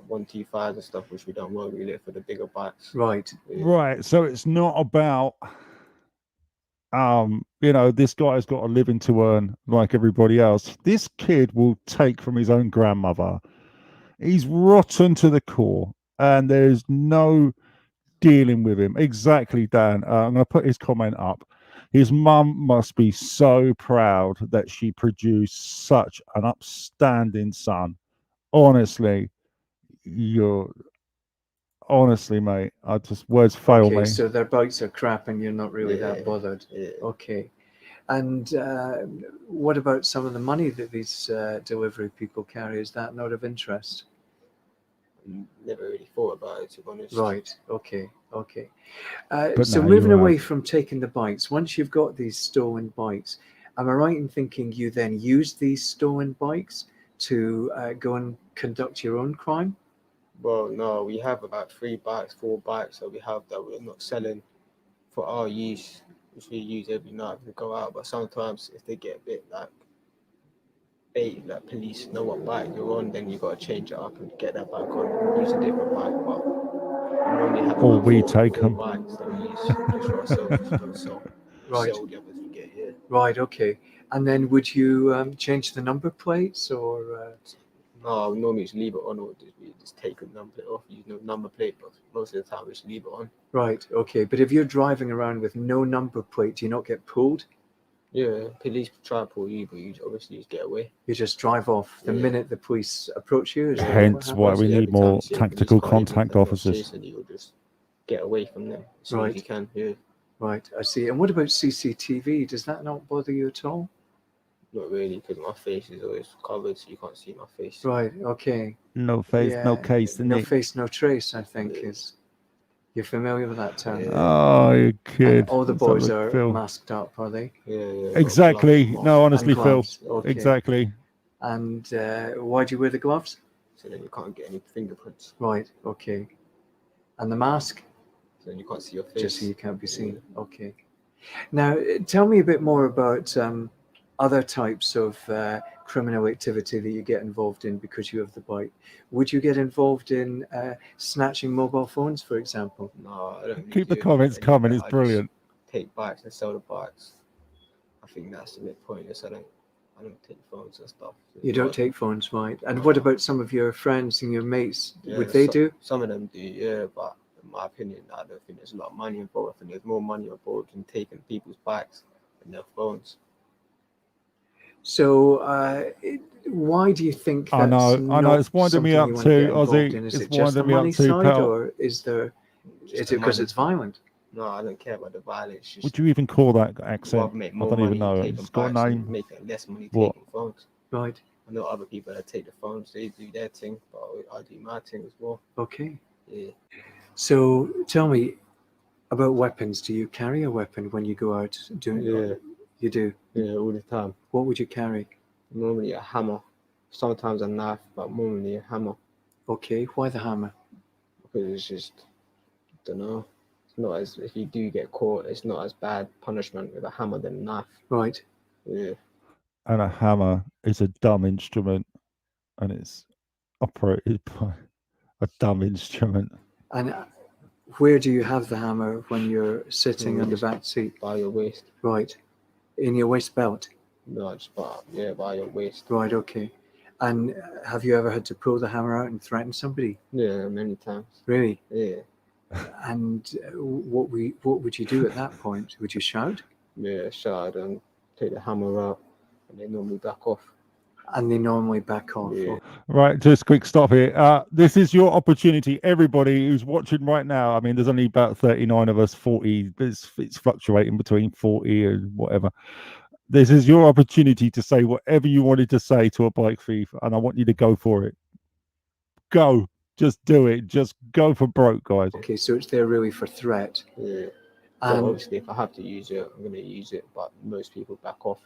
125 and stuff, which we don't want. We live for the bigger bikes. Right. Yeah. Right. So it's not about, this guy's got a living to earn like everybody else. This kid will take from his own grandmother. He's rotten to the core, and there's no dealing with him. Exactly, Dan. I'm going to put his comment up. His mum must be so proud that she produced such an upstanding son. Honestly, honestly, mate, I just words fail Okay, me. so their bikes are crap and you're not really Yeah. that bothered. Yeah. Okay. And what about some of the money that these delivery people carry? Is that not of interest? Never really thought about it, to be honest. Right. Okay. Okay. But So now moving you away have. from taking the bikes, once you've got these stolen bikes, am I right in thinking you then use these stolen bikes to go and conduct your own crime? Well, no, we have about 4 bikes that we have that we're not selling for our use, which we use every night to go out. But sometimes if they get a bit like bait, like police know what bike you're on, then you got to change it up and get that bike on, use a different bike. But we normally have Or about we four, take four them. bikes that we use just for ourselves. We don't sell, Right. sell the others we get here. Right. Okay. And then would you change the number plates or? No, we normally just leave it on, or we just take a number plate off, use no number plate, but most of the time we just leave it on. Right. Okay. But if you're driving around with no number plate, do you not get pulled? Yeah, police try to pull you, but you obviously just get away. You just drive off the Yeah. minute the police approach you? Is that what Hence why happens? we Obviously, need every time more you see a police tactical car, even if contact they're not officers. chasing you, you'll just get away from them as soon as you can. Yeah, Right. I see. And what about CCTV? Does that not bother you at all? not really, because my face is always covered, so you can't see my face. Right. Okay. No face, no Yeah, case, No innit? face, no trace, I think Yeah. is. You're familiar with that term? Yeah. Oh, you kid. And all the Let's have a boys look, are Phil. masked up, are they? Yeah. Exactly. No, honestly, And Phil. gloves. Okay. Exactly. And why do you wear the gloves? So then you can't get any fingerprints. Right. Okay. And the mask? So then you can't see your face. Just so you can't be seen. Okay. Now, tell me a bit more about other types of criminal activity that you get involved in because you have the bike. Would you get involved in snatching mobile phones, for example? No, I don't really Keep the do comments any of coming. that. It's I just brilliant. take bikes and sell the bikes. I think that's a bit pointless. I don't take phones and stuff. You don't take phones, right? And what about some of your friends and your mates? Yeah, Would they do? Some of them do, yeah, but in my opinion, I don't think there's a lot of money involved. I think there's more money involved in taking people's bikes than their phones. So, why do you think that's I know. It's winding me something up you want to get too, involved Ozzy. in? Is It's it just the winding me money up too, side, pal. or is it because it's violent? No, I don't care about the violence. Just Would you even call that rather accent? make I more don't money even know. taking It's got a bikes and name. make less money What? taking phones. Right. I know other people that take the phones, they do their thing, but I do my thing as well. Okay. Yeah. So, tell me about weapons. Do you carry a weapon when you go out doing? Yeah. You do. Yeah, all the time. What would you carry? Normally a hammer, sometimes a knife, but normally a hammer. Okay. Why the hammer? Because it's just, don't know. It's not as, if you do get caught, it's not as bad punishment with a hammer than a knife. Right. Yeah. And a hammer is a dumb instrument, and it's operated by a dumb instrument. And where do you have the hammer when you're sitting on the back seat? By your waist. Right. In your waist belt? No, just by your waist. Right, okay. And have you ever had to pull the hammer out and threaten somebody? Yeah, many times. Really? Yeah. And what would you do at that point? Would you shout? Yeah, shout and take the hammer out, and they normally back off. And they normally back off. Yeah. Right, just quick stop here. This is your opportunity, everybody who's watching right now. I mean, there's only about 39 of us, 40. It's fluctuating between 40 and whatever. This is your opportunity to say whatever you wanted to say to a bike thief, and I want you to go for it. Go. Just do it. Just go for broke, guys. Okay, so it's there really for threat. Yeah. And So obviously, if I have to use it, I'm going to use it, but most people back off.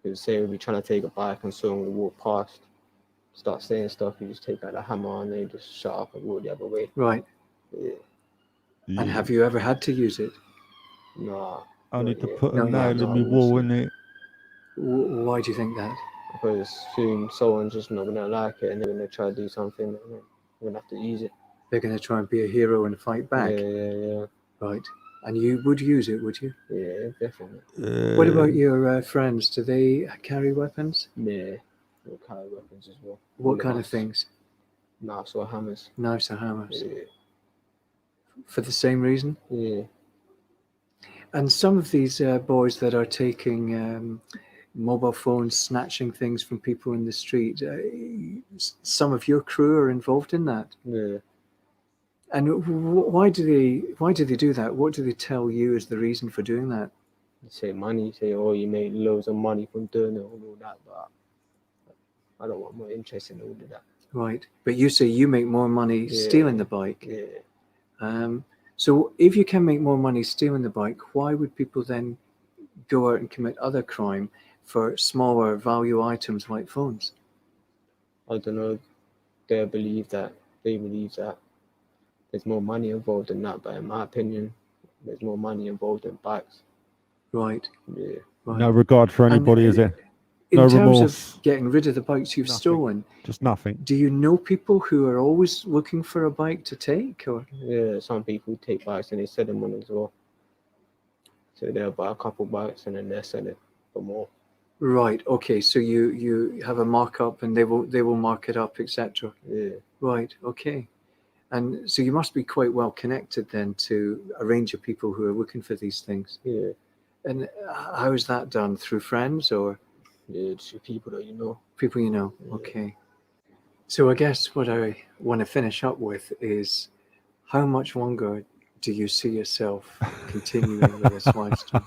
Because say we're trying to take a bike and someone will walk past, start saying stuff, you just take out the hammer and they just shut up and walk the other way. right. Yeah. And have you ever had to use it? Nah. I need to Yeah. put a No, nail in no, my wall, innit? Why do you think that? Because soon someone's just not going to like it and they're going to try to do something and then we're going to have to use it. They're going to try and be a hero and fight back. Yeah. Right. And you would use it, would you? Yeah, definitely. What about your friends? Do they carry weapons? Yeah. We'll carry weapons as well. What All kind of us. things? Knives or hammers. Knives or hammers? Yeah. For the same reason? Yeah. And some of these boys that are taking mobile phones, snatching things from people in the street, some of your crew are involved in that. Yeah. And why do they do that? What do they tell you is the reason for doing that? You say money, you say, oh, you made loads of money from doing it and all that, but I don't want more interest in all of that. Right. But you say you make more money Yeah. stealing the bike. Yeah. So if you can make more money stealing the bike, why would people then go out and commit other crime for smaller value items like phones? I don't know. They believe that there's more money involved in that, but in my opinion, there's more money involved in bikes. Right. Yeah. Right. No regard for anybody, is there? In No terms remorse. of getting rid of the bikes you've Nothing. stolen, Just nothing. do you know people who are always looking for a bike to take? Or Yeah, some people take bikes and they sell them on as well. So they'll buy a couple bikes and then they'll sell it for more. right, okay, so you have a markup and they will mark it up, etc. Yeah. Right, okay. And so you must be quite well connected then to a range of people who are looking for these things. Yeah. And how is that done? Through friends or Yeah, just people that you know. people you know? Yeah. Okay. So I guess what I want to finish up with is, how much longer do you see yourself continuing with this lifestyle?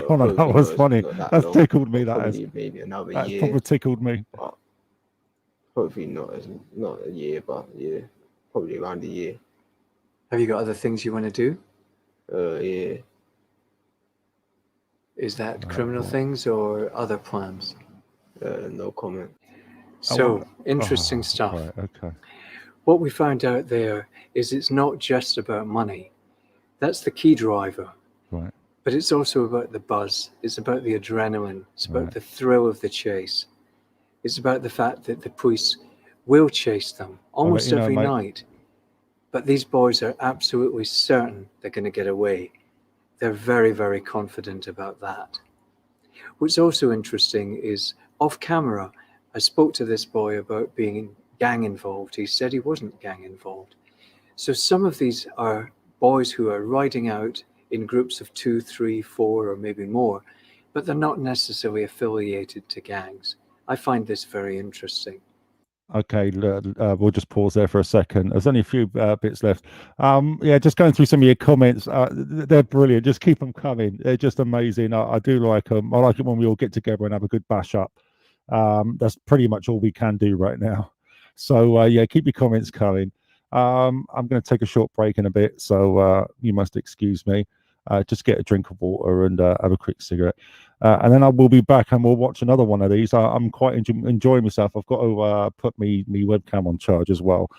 Connor, that Hopefully was not- funny. not that That's long. tickled me. That has. Probably maybe another That's year. probably tickled me. But hopefully not a year, but yeah, probably around a year. Have you got other things you want to do? Yeah. Is that criminal things or other plans? No comment. So, interesting Oh, stuff. Right, okay. What we found out there is it's not just about money. That's the key driver. Right. But it's also about the buzz. It's about the adrenaline. It's about Right. the thrill of the chase. It's about the fact that the police will chase them almost you know, every mate. night. But these boys are absolutely certain they're going to get away. They're very, very confident about that. What's also interesting is, off camera, I spoke to this boy about being gang involved. He said he wasn't gang involved. So some of these are boys who are riding out in groups of 2, 3, 4, or maybe more, but they're not necessarily affiliated to gangs. I find this very interesting. Okay, we'll just pause there for a second. There's only a few bits left. Yeah, just going through some of your comments. They're brilliant. Just keep them coming. They're just amazing. I do like them. I like it when we all get together and have a good bash up. That's pretty much all we can do right now. So yeah, keep your comments coming. I'm going to take a short break in a bit, so you must excuse me. Just get a drink of water and have a quick cigarette. And then I will be back and we'll watch another one of these. I'm quite enjoying myself. I've got to put me webcam on charge as well.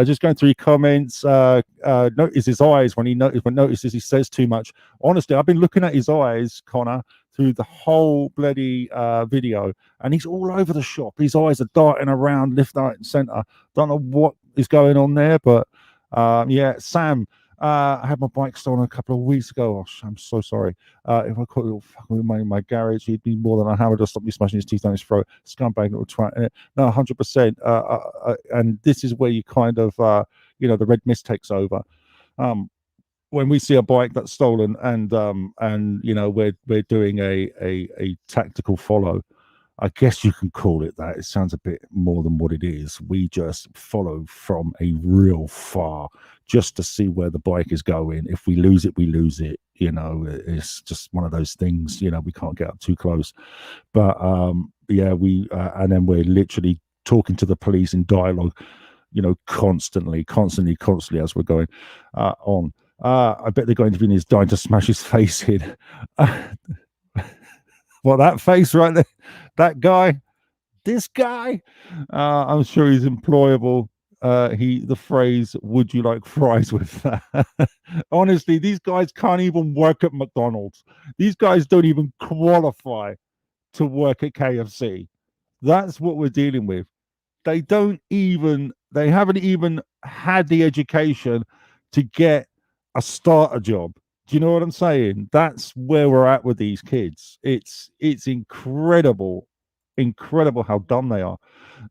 Just going through your comments. Notice his eyes when notices he says too much. Honestly, I've been looking at his eyes, Connor, through the whole bloody video, and he's all over the shop. His eyes are darting around left, right, and center. Don't know what is going on there, but yeah, Sam. I had my bike stolen a couple of weeks ago. Oh, I'm so sorry. If I caught you fucking in my garage, he'd be more than a hammer to stop me smashing his teeth down his throat. Scumbag little twat. No, 100%. And this is where you kind of, the red mist takes over. When we see a bike that's stolen and we're doing a tactical follow, I guess you can call it that. It sounds a bit more than what it is. We just follow from a real far just to see where the bike is going. If we lose it, we lose it. It's just one of those things, we can't get up too close. But yeah, and then we're literally talking to the police in dialogue, constantly as we're going on. I bet they're going to be dying to smash his face in. Well, that face right there, that guy, this guy, I'm sure he's employable. The phrase, would you like fries with that? Honestly, these guys can't even work at McDonald's. These guys don't even qualify to work at KFC. That's what we're dealing with. They haven't even had the education to get a starter job. Do you know what I'm saying? That's where we're at with these kids. It's incredible how dumb they are.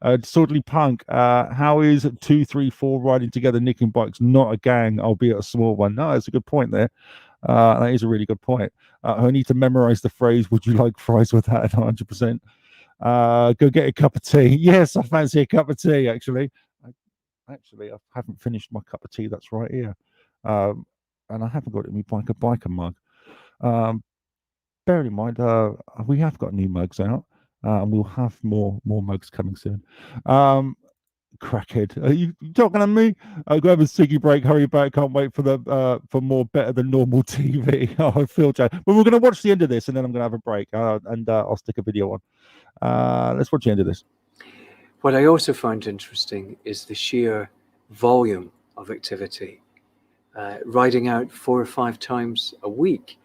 Swordly Punk, how is 2, 3, 4 riding together, nicking bikes not a gang, albeit a small one? No, it's a good point there. That is a really good point. I need to memorize the phrase, would you like fries with that? 100%. Go get a cup of tea. Yes, I fancy a cup of tea, actually. I haven't finished my cup of tea. That's right here. And I haven't got it in my biker mug. Bear in mind, we have got new mugs out, and we'll have more mugs coming soon. Crackhead, are you talking to me? Go have a ciggy break, hurry back, can't wait for more better than normal TV. Oh, Phil J. Well, we're going to watch the end of this, and then I'm going to have a break, and I'll stick a video on. Let's watch the end of this. What I also found interesting is the sheer volume of activity. Riding out 4 or 5 times a week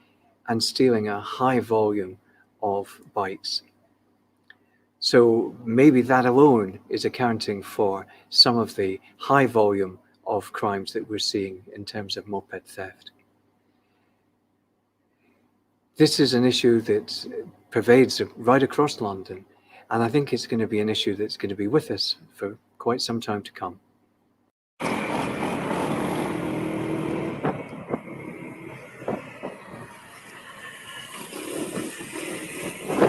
and stealing a high volume of bikes. So maybe that alone is accounting for some of the high volume of crimes that we're seeing in terms of moped theft. This is an issue that pervades right across London, and I think it's going to be an issue that's going to be with us for quite some time to come.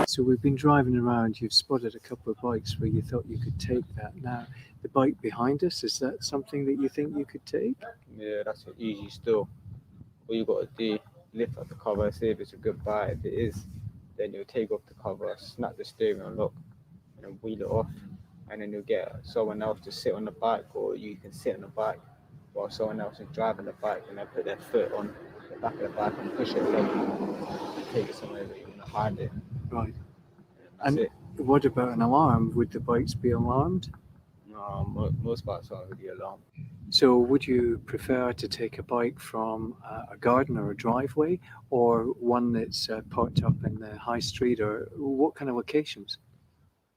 So we've been driving around, you've spotted a couple of bikes where you thought you could take that. Now, the bike behind us, is that something that you think you could take? Yeah, that's an easy still. All you got to do, lift up the cover, see if it's a good bike. If it is, then you'll take off the cover, snap the steering unlock, and then wheel it off. And then you'll get someone else to sit on the bike, or you can sit on the bike while someone else is driving the bike, and then put their foot on the back of the bike and push it and take it somewhere that you want to hide it. Right. And what about an alarm? Would the bikes be alarmed? No, most bikes aren't really alarmed. So would you prefer to take a bike from a garden or a driveway, or one that's parked up in the high street, or what kind of locations?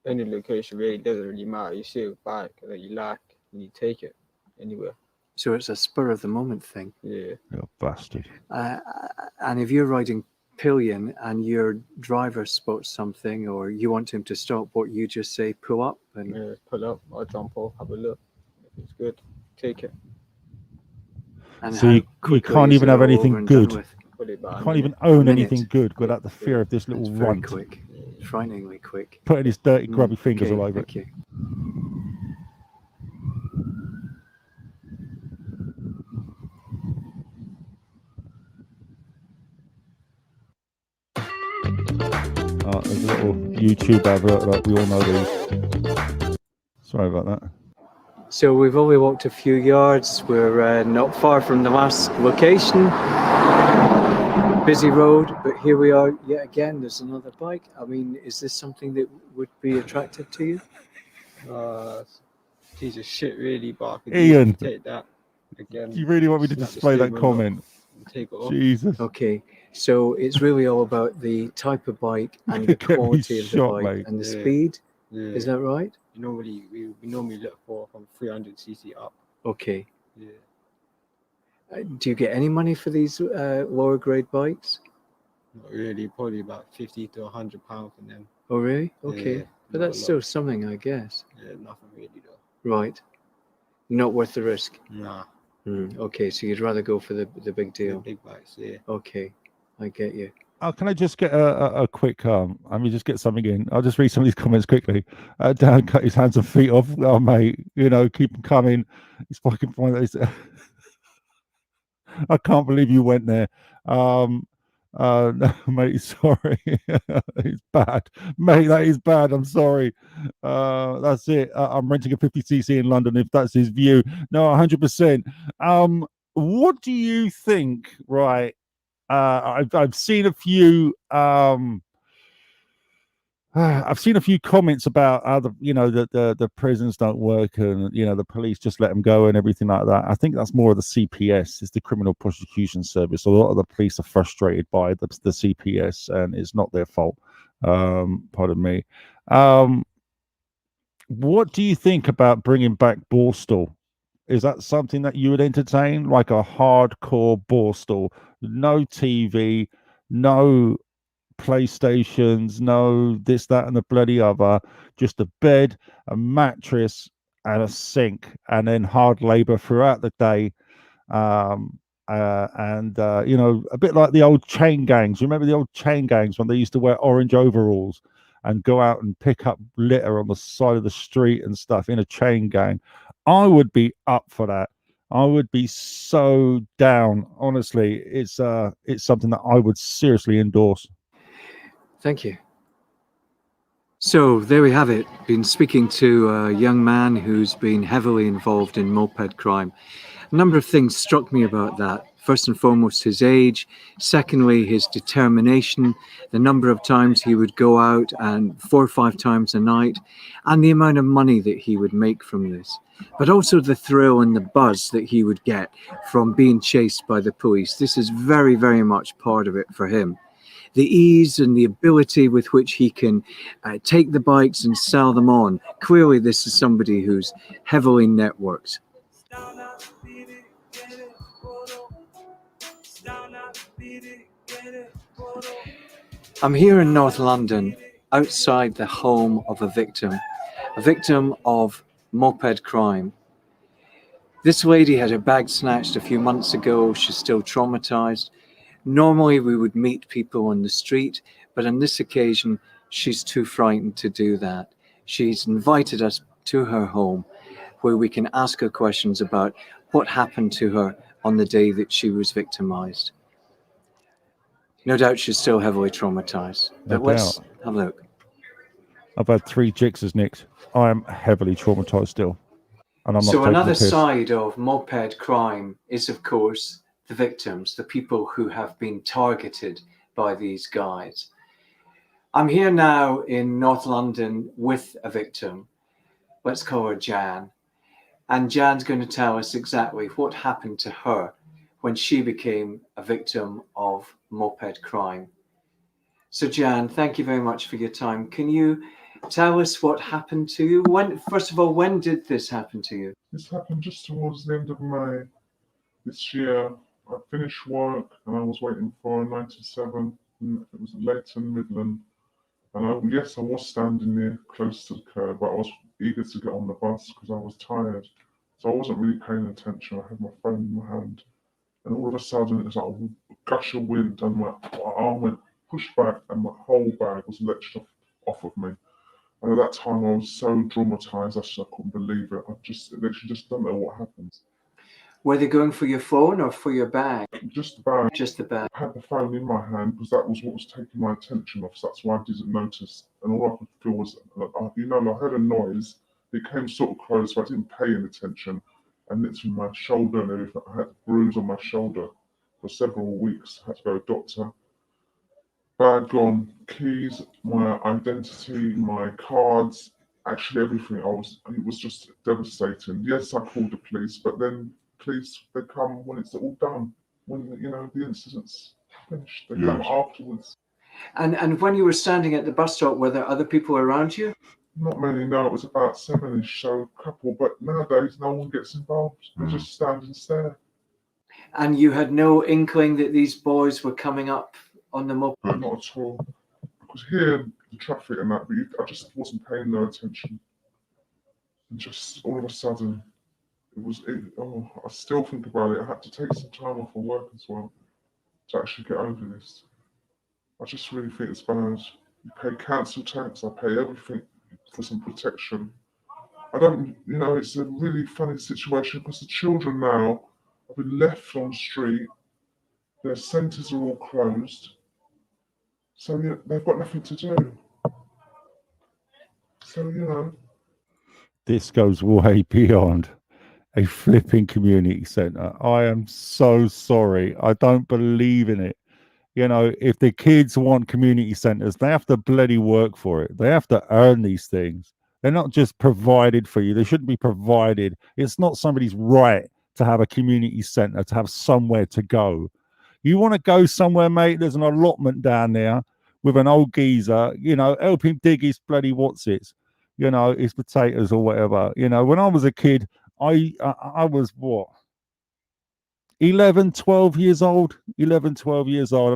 Any location really doesn't really matter. You see a bike that you like and you take it anywhere. So it's a spur of the moment thing. Yeah. You're a bastard. And if you're riding pillion and your driver spots something, or you want him to stop, what you just say, pull up? And Yeah, pull up, I'll jump off, have a look. If it's good, take it. and So how you quickly can't is even it have all anything over and done good. with? Put it back. You can't even own minute. anything good without the fear of this little It's very runt quick, frighteningly quick. putting his dirty, grubby fingers Okay, all over it. thank you. There's a little YouTube advert that we all know these. Sorry about that. So we've only walked a few yards. We're not far from the last location. Busy road, but here we are yet again. There's another bike. I mean, is this something that would be attractive to you? Piece of shit really, but I could Ian. take that again. Do you really want me to Snap the display that steering wheel comment? and take it off. Jesus. Okay, so it's really all about the type of bike and the Get me quality of the shot, bike mate. and the Yeah. speed. Yeah. Is that right? We normally look for from 300cc up. Okay. Yeah. Do you get any money for these lower grade bikes? Not really, probably about 50 to 100 pounds for them. Oh, really? Okay. Yeah, But not that's a still lot. something, I guess. Yeah, nothing really though. Right. Not worth the risk. Nah, Okay, so you'd rather go for the big the deal. big bikes, yeah. Okay, I get you. Oh, can I just get a quick let me just get something in. I'll just read some of these comments quickly. Dan cut his hands and feet off. Oh mate, you know, keep them coming. He's fucking fine. I can't believe you went there. No, mate, sorry. It's bad. Mate, that is bad. I'm sorry. That's it. I'm renting a 50cc in London if that's his view. No, 100%. What do you think, right? I've seen a few I've seen a few comments about how the prisons don't work and the police just let them go and everything like that. I think that's more of the CPS, it's the Criminal Prosecution Service. A lot of the police are frustrated by the CPS and it's not their fault. Pardon me. What do you think about bringing back Borstal? Is that something that you would entertain, like a hardcore Borstal? No TV, no PlayStations, no this, that, and the bloody other. Just a bed, a mattress, and a sink, and then hard labor throughout the day. A bit like the old chain gangs. Remember the old chain gangs when they used to wear orange overalls and go out and pick up litter on the side of the street and stuff in a chain gang? I would be up for that. I would be so down. Honestly, it's something that I would seriously endorse. Thank you. So there we have it. Been speaking to a young man who's been heavily involved in moped crime. A number of things struck me about that. First and foremost, his age. Secondly, his determination, the number of times he would go out and 4 or 5 times a night, and the amount of money that he would make from this. But also the thrill and the buzz that he would get from being chased by the police. This is very, very much part of it for him. The ease and the ability with which he can take the bikes and sell them on. Clearly, this is somebody who's heavily networked. I'm here in North London, outside the home of a victim of moped crime. This lady had her bag snatched a few months ago. She's still traumatized. Normally we would meet people on the street, but on this occasion, she's too frightened to do that. She's invited us to her home where we can ask her questions about what happened to her on the day that she was victimized. No doubt she's still heavily traumatized, but let's have a look. I've had 3 jixers nicked. I am heavily traumatized still. And I'm not So taking another the piss. side of moped crime is, of course, the victims, the people who have been targeted by these guys. I'm here now in North London with a victim. Let's call her Jan. And Jan's going to tell us exactly what happened to her when she became a victim of moped crime. So Jan, thank you very much for your time. Can you tell us what happened to you? First of all, when did this happen to you? This happened just towards the end of May this year. I finished work and I was waiting for a 97. And it was Leighton Midland. And I was standing near close to the curb, but I was eager to get on the bus because I was tired. So I wasn't really paying attention. I had my phone in my hand. And all of a sudden, it was like a gush of wind, and my arm went pushed back, and my whole bag was lurched off of me. And at that time, I was so traumatized, I couldn't believe it. I literally just don't know what happened. Were they going for your phone or for your bag? Just the bag. Just the bag. I had the phone in my hand because that was what was taking my attention off. So that's why I didn't notice. And all I could feel was, I heard a noise. It came sort of close, so I didn't pay any attention. And literally my shoulder and everything, I had a bruise on my shoulder for several weeks. I had to go to a doctor. Bag gone, keys, my identity, my cards, actually everything. It was just devastating. Yes, I called the police, but then police, they come when it's all done. when the incidents finished. They Yes. came afterwards. And when you were standing at the bus stop, were there other people around you? Not many, no, it was about 7-ish, so a couple, but nowadays no one gets involved. They just stand and stare. And you had no inkling that these boys were coming up on the moped? Not at all. Because here, the traffic and that, but I just wasn't paying no attention. And just all of a sudden, I still think about it. I had to take some time off of work as well to actually get over this. I just really think it's bad. You pay council tax, I pay everything for some protection. I don't, it's a really funny situation because the children now have been left on the street. Their centres are all closed. So they've got nothing to do. So, This goes way beyond a flipping community centre. I am so sorry. I don't believe in it. If the kids want community centres, they have to bloody work for it. They have to earn these things. They're not just provided for you. They shouldn't be provided. It's not somebody's right to have a community centre, to have somewhere to go. You want to go somewhere, mate? There's an allotment down there with an old geezer, help him dig his bloody his potatoes or whatever. When I was a kid, I was what? 11, 12 years old, and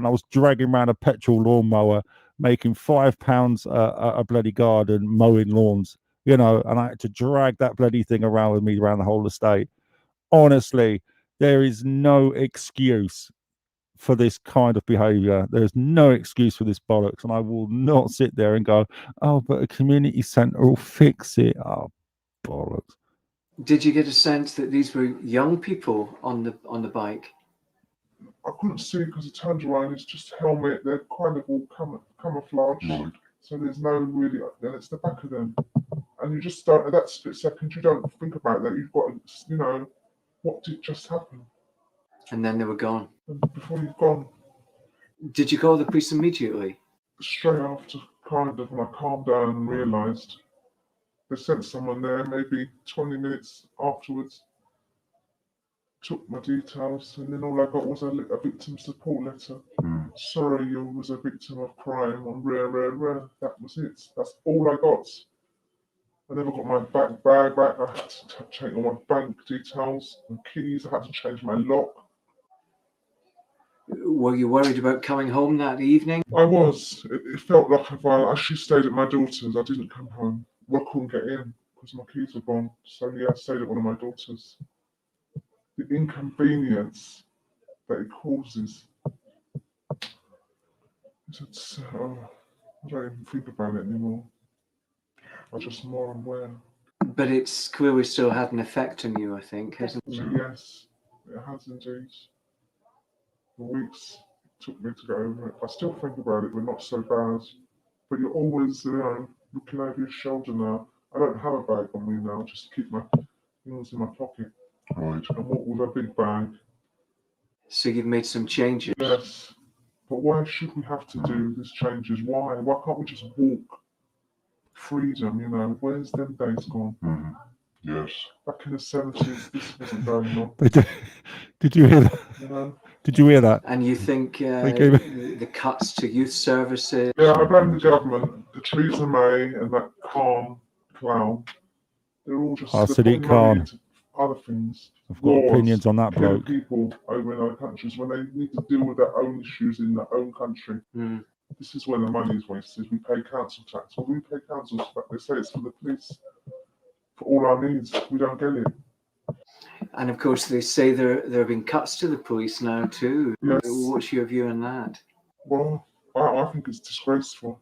I was dragging around a petrol lawnmower, making £5 a bloody garden, mowing lawns, and I had to drag that bloody thing around with me around the whole estate. Honestly, there is no excuse for this kind of behavior. There's no excuse for this bollocks, and I will not sit there and go, oh, but a community centre will fix it. Oh, bollocks. Did you get a sense that these were young people on the bike? I couldn't see because it turned around. It's just helmet. They're kind of all camouflaged. Right. So there's no really. Then it's the back of them, and you just don't. At that split second, you don't think about that. You've got, what did just happen? And then they were gone. And before you've gone. Did you call the police immediately? Straight after, kind of, when I calmed down and realised they sent someone there, maybe 20 minutes afterwards. Took my details, and then all I got was a victim support letter. Sorry, you was a victim of crime on rare. That was it. That's all I got. I never got my bag back. I had to change all my bank details and keys. I had to change my lock. Were you worried about coming home that evening? I was. It felt like if I actually stayed at my daughter's, I didn't come home. I couldn't get in because my keys were gone. So yeah, I stayed at one of my daughter's. The inconvenience that it causes. I don't even think about it anymore. I'm just more aware. But it's clearly still had an effect on you, I think, hasn't it? Yes, it has indeed. The weeks it took me to get over it. I still think about it, but not so bad. But you're always, looking over your shoulder now. I don't have a bag on me now, just keep my things in my pocket. Right. And walk with a big bag. So you've made some changes? Yes. But why should we have to do these changes? Why? Why can't we just walk? Freedom, where's them days gone? Yes. Back in the 70s, this wasn't going on. Did you hear that? Did you hear that? And you think the cuts to youth services? Yeah, I blame the government. The Theresa May and that Khan clown. They're all just Sadiq Khan. Other things. I've got opinions on that bloke. People over in other countries when they need to deal with their own issues in their own country. This is where the money is wasted. We pay council tax. Well, we pay council tax. They say it's for the police. For all our needs, we don't get it. And of course, they say there have been cuts to the police now too. Yes. What's your view on that? Well, I think it's disgraceful.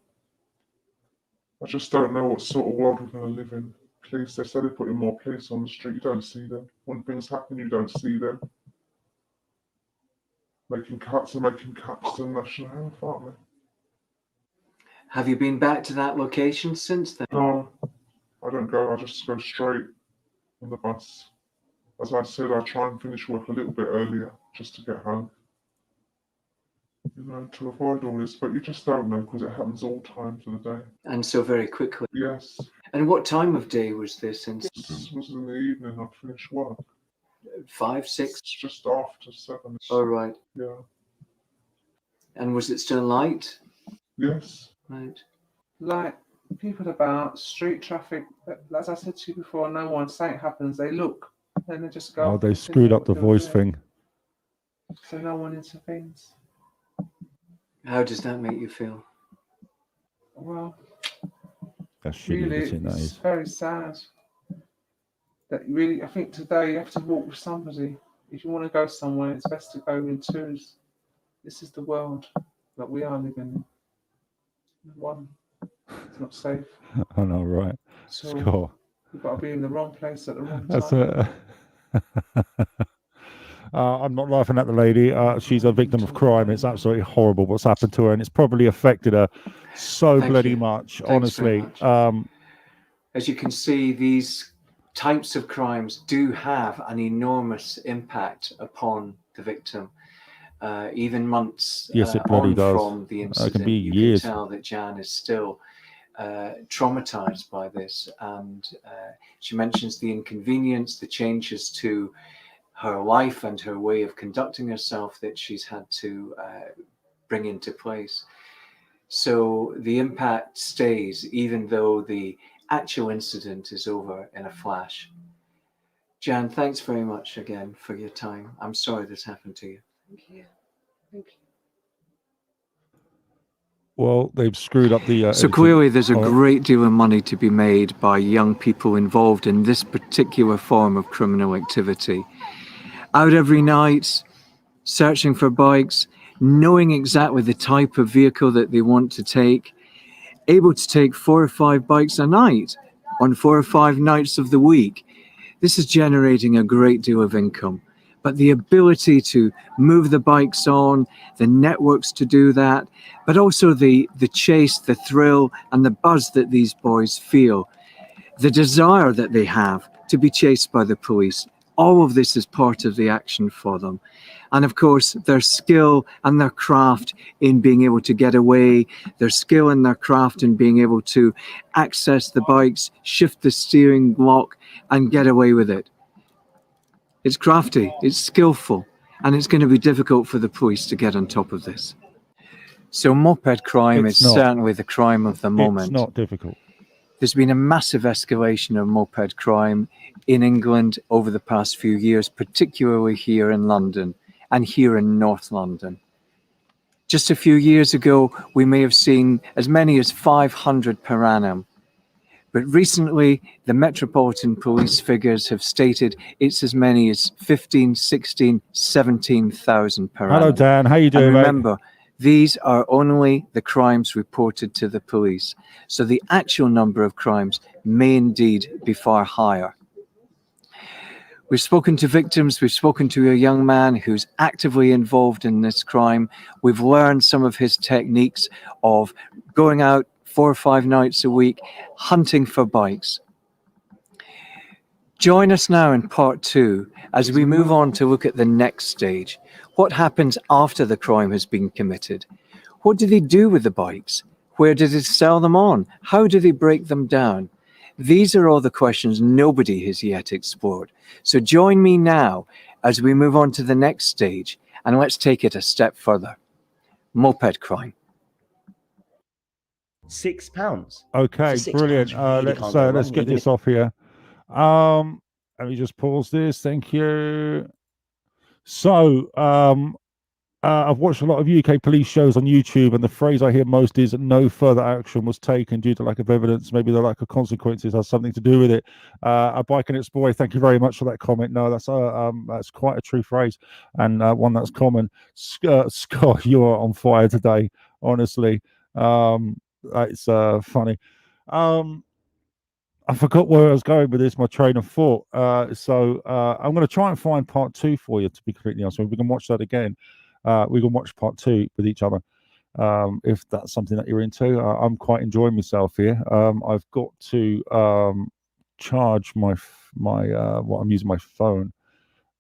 I just don't know what sort of world we're going to live in. Police, they say they're putting more police on the street. You don't see them. When things happen, you don't see them. Making cuts to national health, aren't they? Have you been back to that location since then? No, I don't go. I just go straight on the bus. As I said, I try and finish work a little bit earlier just to get home. To avoid all this, but you just don't know because it happens all times of the day. And so very quickly. Yes. And what time of day was this incident? This was in the evening. I'd finished work. 5, It's 6? just after 7. Oh, right. Yeah. And was it still light? Yes. Right. Like people about street traffic, as I said to you before, no one, something happens, they look, and they just go. Oh, they continue screwed up what the they were voice doing. thing. So no one intervenes. How does that make you feel? Well, That's shitty really, editing, that it's is. very sad. That really, I think today you have to walk with somebody. If you want to go somewhere, it's best to go in twos. This is the world that we are living in. One, it's not safe. I know, right? So Scott. you've got to be in the wrong place at the wrong That's time. I'm not laughing at the lady. She's a victim of crime. It's absolutely horrible what's happened to her, and it's probably affected her so Thank bloody you. much. Thanks very Honestly, much. As you can see, these types of crimes do have an enormous impact upon the victim. Even months yes, it bloody on does. from the incident, It can be you years. can tell that Jan is still traumatized by this, and she mentions the inconvenience, the changes to her life and her way of conducting herself that she's had to bring into place. So the impact stays, even though the actual incident is over in a flash. Jan, thanks very much again for your time. I'm sorry this happened to you. Thank you. Thank you. Well, they've screwed up the. So editing. clearly there's a Oh, great deal of money to be made by young people involved in this particular form of criminal activity. Out every night, searching for bikes, knowing exactly the type of vehicle that they want to take, able to take 4 or 5 bikes a night on 4 or 5 nights of the week. This is generating a great deal of income. But the ability to move the bikes on, the networks to do that, but also the chase, the thrill, and the buzz that these boys feel, the desire that they have to be chased by the police, all of this is part of the action for them. And of course, their skill and their craft in being able to get away, their skill and their craft in being able to access the bikes, shift the steering lock, and get away with it. It's crafty, it's skillful, and it's going to be difficult for the police to get on top of this. So moped crime It's is not. certainly the crime of the moment. It's not difficult. There's been a massive escalation of moped crime in England over the past few years, particularly here in London and here in North London. Just a few years ago, we may have seen as many as 500 per annum. But recently, the Metropolitan Police figures have stated it's as many as 15, 16, 17,000 per annum. Hello, Dan. How you doing, And mate? remember, these are only the crimes reported to the police. So the actual number of crimes may indeed be far higher. We've spoken to victims, we've spoken to a young man who's actively involved in this crime. We've learned some of his techniques of going out 4 or 5 nights a week, hunting for bikes. Join us now in part 2 as we move on to look at the next stage. What happens after the crime has been committed? What do they do with the bikes? Where do they sell them on? How do they break them down? These are all the questions nobody has yet explored. So join me now as we move on to the next stage, and let's take it a step further. Moped crime. £6. Okay, For £6, brilliant. you really Let's can't go let's wrong, get even this off here. Let me just pause this. Thank you. So, I've watched a lot of UK police shows on YouTube, and the phrase I hear most is "no further action was taken due to lack of evidence." Maybe the lack of consequences has something to do with it. A bike and its boy. Thank you very much for that comment. No, that's quite a true phrase, and one that's common. Scott, you are on fire today. Honestly, it's funny. I forgot where I was going with this, my train of thought. So I'm going to try and find part 2 for you, to be completely honest. We can watch that again. We can watch part 2 with each other if that's something that you're into. I'm quite enjoying myself here. I've got to charge my what I'm using my phone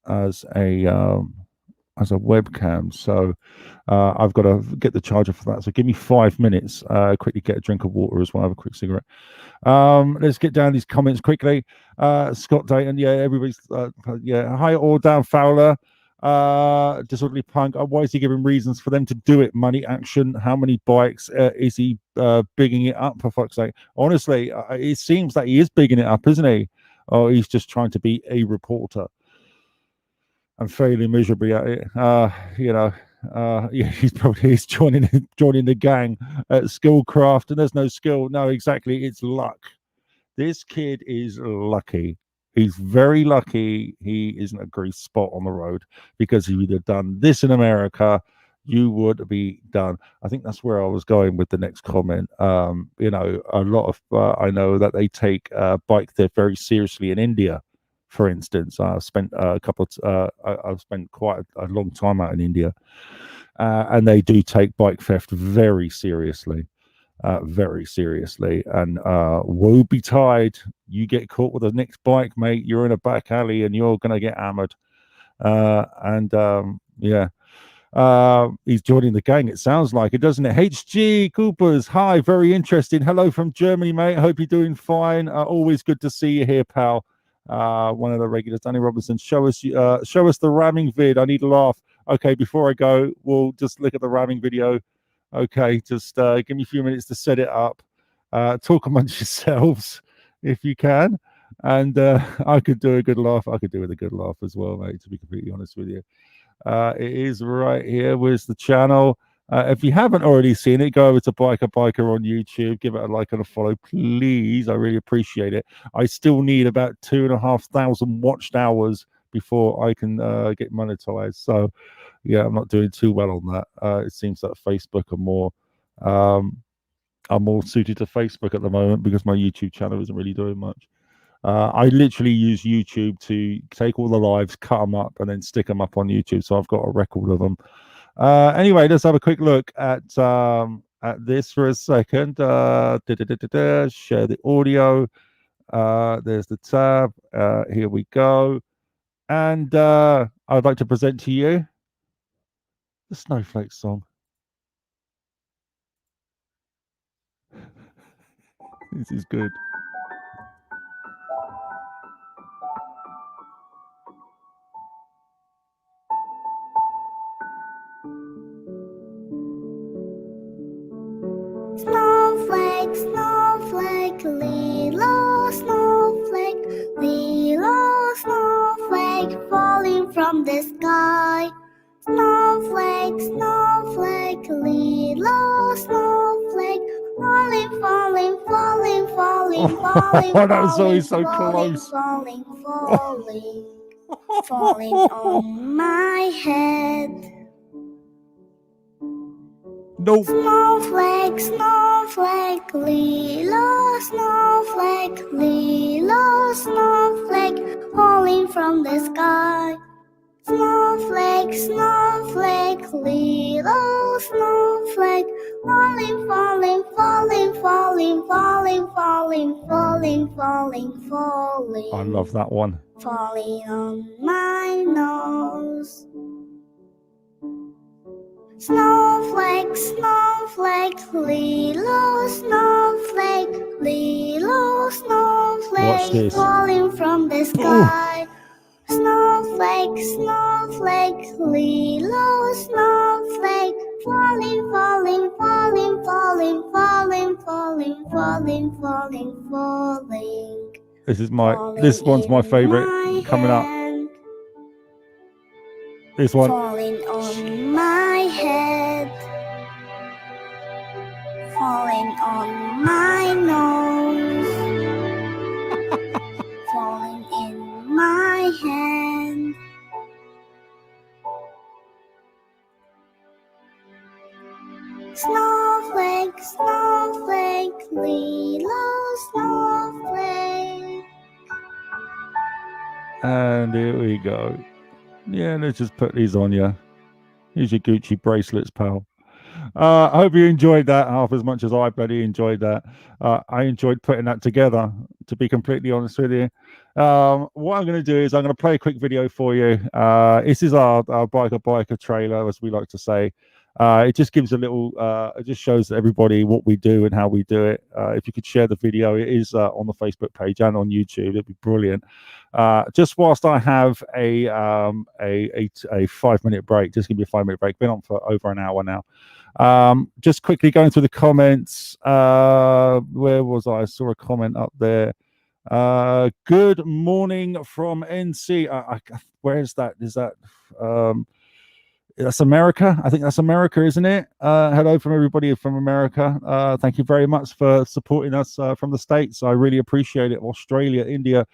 as a as a webcam. So I've got to get the charger for that. So give me 5 minutes. Quickly get a drink of water as well. Have a quick cigarette. Let's get down these comments quickly. Scott Dayton, yeah, everybody's yeah. Hi, all down Fowler. Disorderly Punk. Why is he giving reasons for them to do it? Money, action. How many bikes is he bigging it up, for fuck's sake? Honestly, it seems that he is bigging it up, isn't he? Or he's just trying to be a reporter and failing miserably at it. You know, yeah, he's joining the gang at Skillcraft, and there's no skill. No, exactly, it's luck. This kid is lucky. He's very lucky he isn't a grease spot on the road, because if you'd have done this in America, you would be done. I think that's where I was going with the next comment. You know, a lot of I know that they take bike theft very seriously in India. For instance, I've spent I've spent quite a long time out in India, and they do take bike theft very seriously. And woe betide, you get caught with the next bike, mate, you're in a back alley and you're gonna get hammered. Yeah, he's joining the gang, it sounds like it, doesn't it? HG Coopers, hi, very interesting. Hello from Germany, mate. Hope you're doing fine. Always good to see you here, pal. One of the regulars, Danny Robinson, show us the ramming vid. I need a laugh. Okay, before I go, we'll just look at the ramming video. Okay, just give me a few minutes to set it up. Talk amongst yourselves if you can. And I could do a good laugh. I could do with a good laugh as well, mate, to be completely honest with you. It is right here. Where's the channel? If you haven't already seen it, go over to Biker on YouTube. Give it a like and a follow, please. I really appreciate it. I still need about 2,500 watched hours before I can get monetized. So, yeah, I'm not doing too well on that. It seems that Facebook are more suited to Facebook at the moment, because my YouTube channel isn't really doing much. I literally use YouTube to take all the lives, cut them up, and then stick them up on YouTube. So I've got a record of them. Anyway, let's have a quick look at this for a second. Share the audio. There's the tab. Here we go. And I'd like to present to you the Snowflake song. This is good. Snowflake, snowflake, little snowflake, little snowflake falling from the sky. Snowflake, snowflake, little snowflake, falling, falling, falling, falling, falling, Oh, that was always so falling, close. falling, falling, falling on my head. Nope. Snowflake, snowflake, little snowflake, little snowflake, falling from the sky. Snowflake, snowflake, little snowflake, falling, falling, falling, falling, falling, falling, falling, falling, falling. I love that one. Falling on my nose. Snowflake, snowflake, little snowflake, little Watch snowflake, this. falling from the sky. Snowflake, snowflake, little snowflake, falling, falling, falling, falling, falling, falling, falling, falling, falling. This one's my favorite coming up. This one. Falling on my head, falling on my nose, falling in my hand. Snowflake, snowflake, little snowflake. And here we go. Yeah, let's just put these on you. Here's your Gucci bracelets, pal. I hope you enjoyed that half as much as I bloody enjoyed that. I enjoyed putting that together. to be completely honest with you. What I'm going to do is I'm going to play a quick video for you. This is our biker trailer, as we like to say. It just gives a little, it just shows everybody what we do and how we do it. If you could share the video, it is on the Facebook page and on YouTube. It'd be brilliant. Just whilst I have a 5-minute break, just give me a 5-minute break. Been on for over an hour now. Just quickly going through the comments. Where was I saw a comment up there. Good morning from NC. Where is that? Is that that's America? I think that's America, isn't it? Hello from everybody from America. Thank you very much for supporting us from the States. I really appreciate it. Australia, India,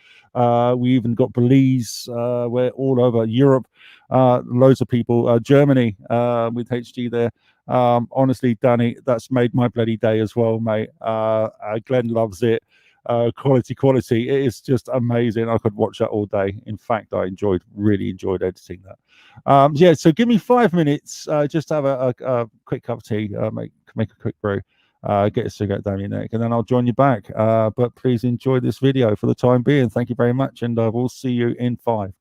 we even got Belize. We're all over Europe. Loads of people. Germany with HG there. Honestly, Danny, that's made my bloody day as well, mate. Glenn loves it. Quality. It is just amazing. I could watch that all day. In fact, I really enjoyed editing that. Yeah, so give me 5 minutes. Just have a quick cup of tea. Make a quick brew. Get a cigarette down your neck, and then I'll join you back. But please enjoy this video for the time being. Thank you very much, and we'll see you in 5.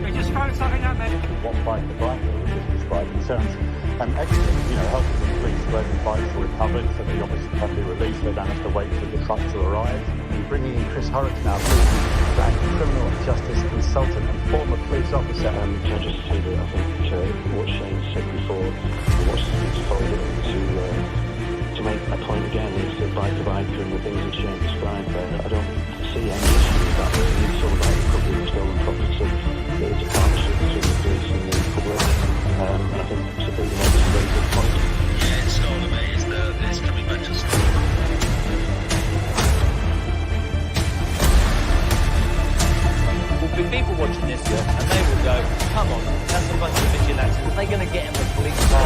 We're just throwing something at me. One bike to bike, business bike concerns, and actually, helping the police where the bikes were recovered, so they obviously can be released. They don't have to wait for the truck to arrive. We're bringing in Chris Horrocks now, criminal justice consultant and former police officer. Can I just say that I think what Shane said before, what's told to make a point again is the bike to biker and the things that Shane described there. I don't see any issue with that. It's all about recovery of stolen property. It's a partnership between the police and the public. And I think Sabine makes a very good point. Yeah, it's stolen, mate. It's coming back to school. Will be people watching this, and they will go, come on, that's a bunch of vigilantes. Are they going to get in the police? No.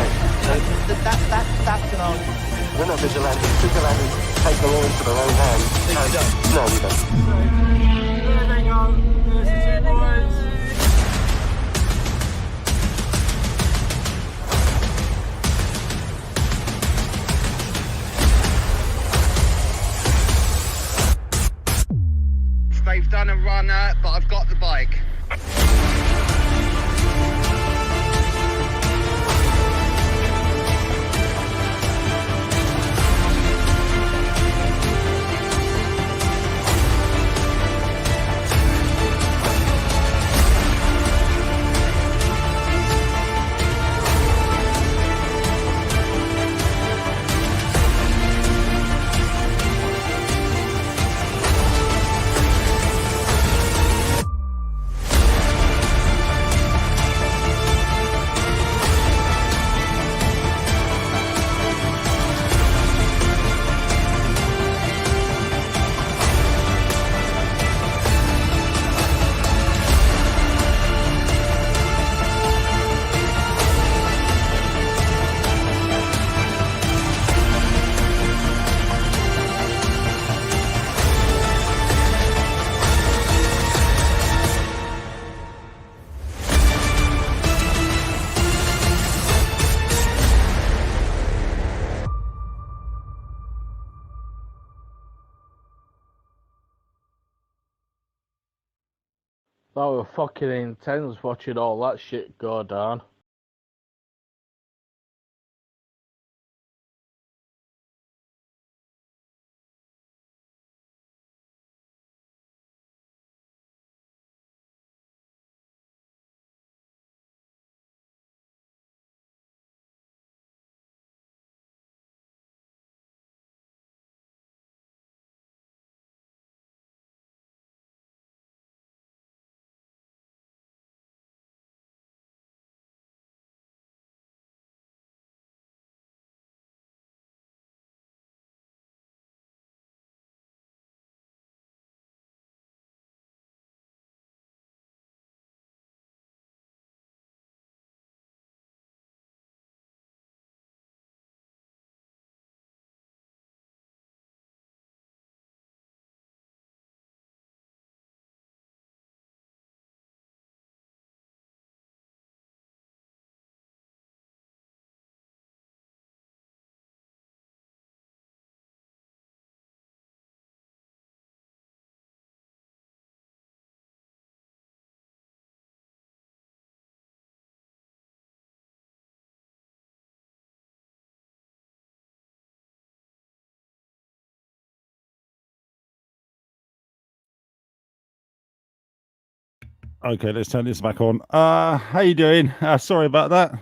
That's an argument. We're not vigilantes. Vigilantes take the law into their own hands. No, we don't. There they go. There's the 2 boys. They've done a runner, but I've got the bike. That was fucking intense watching all that shit go down. Okay, let's turn this back on. How you doing? Sorry about that.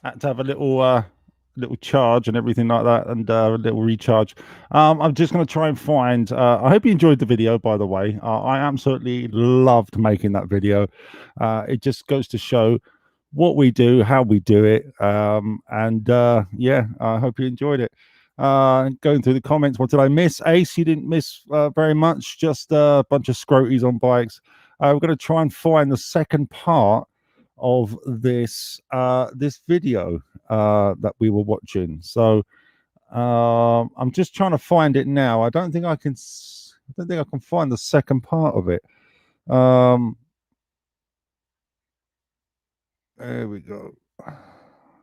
Had to have a little charge and everything like that, and a little recharge. I'm just going to try and find. I hope you enjoyed the video, by the way. I absolutely loved making that video. It just goes to show what we do, how we do it, and yeah, I hope you enjoyed it. Going through the comments, what did I miss? Ace, you didn't miss very much, just a bunch of scroties on bikes. We're going to try and find the second part of this this video that we were watching. So I'm just trying to find it now. I don't think I can find the second part of it. There we go.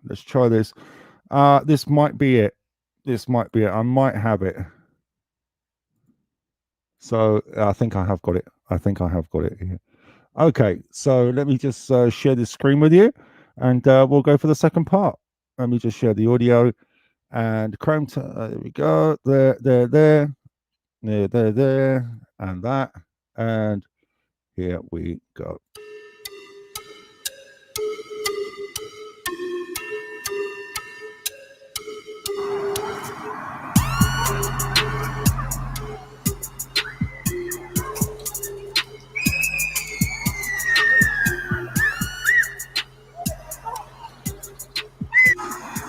Let's try this. This might be it. This might be it. I might have it. So I think I have got it. I think I have got it here. Okay, so let me just share this screen with you, and we'll go for the second part. Let me just share the audio and Chrome. There we go. There, and that, and here we go.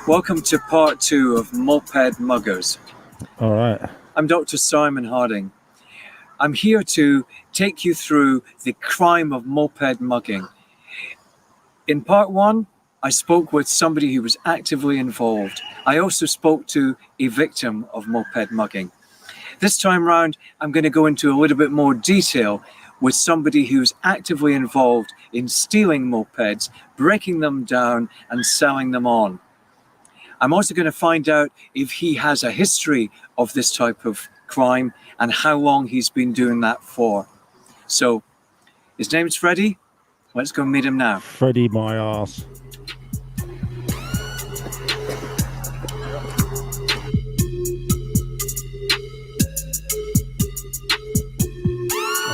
Welcome to part 2 of Moped Muggers. All right. I'm Dr. Simon Harding. I'm here to take you through the crime of moped mugging. In part 1, I spoke with somebody who was actively involved. I also spoke to a victim of moped mugging. This time round, I'm going to go into a little bit more detail with somebody who's actively involved in stealing mopeds, breaking them down and selling them on. I'm also going to find out if he has a history of this type of crime and how long he's been doing that for. So, his name's Freddie. Let's go meet him now. Freddie, my ass.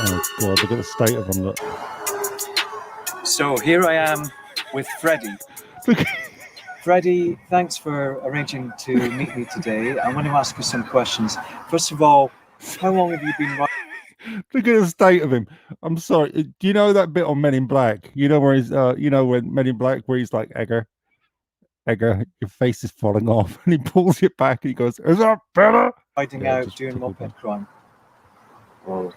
Oh God, look at the state of them. Look. So here I am with Freddie. Freddie, thanks for arranging to meet me today. I want to ask you some questions. First of all, how long have you been riding? Look at the state of him. I'm sorry. Do you know that bit on Men in Black? You know where he's, you know, when Men in Black, where he's like, Edgar, your face is falling off, and he pulls it back, and he goes, "Is that better?" Riding out, doing moped crime. Well,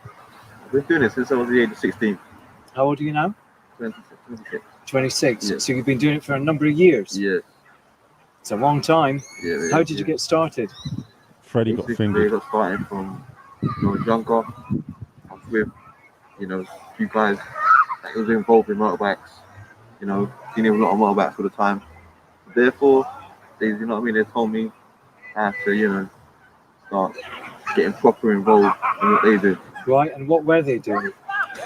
I've been doing it since I was the age of 16. How old are you now? 26. 26. Yeah. So you've been doing it for a number of years. Yeah. It's a long time. Yeah. How did you get started? Freddie got Basically, fingered. I got started from when I was younger. I was with, you know, a few guys that was involved in motorbikes. You know, dealing with a lot of motorbikes all the time. Therefore, they, you know what I mean, they told me how to, you know, start getting proper involved in what they do. Right, and what were they doing?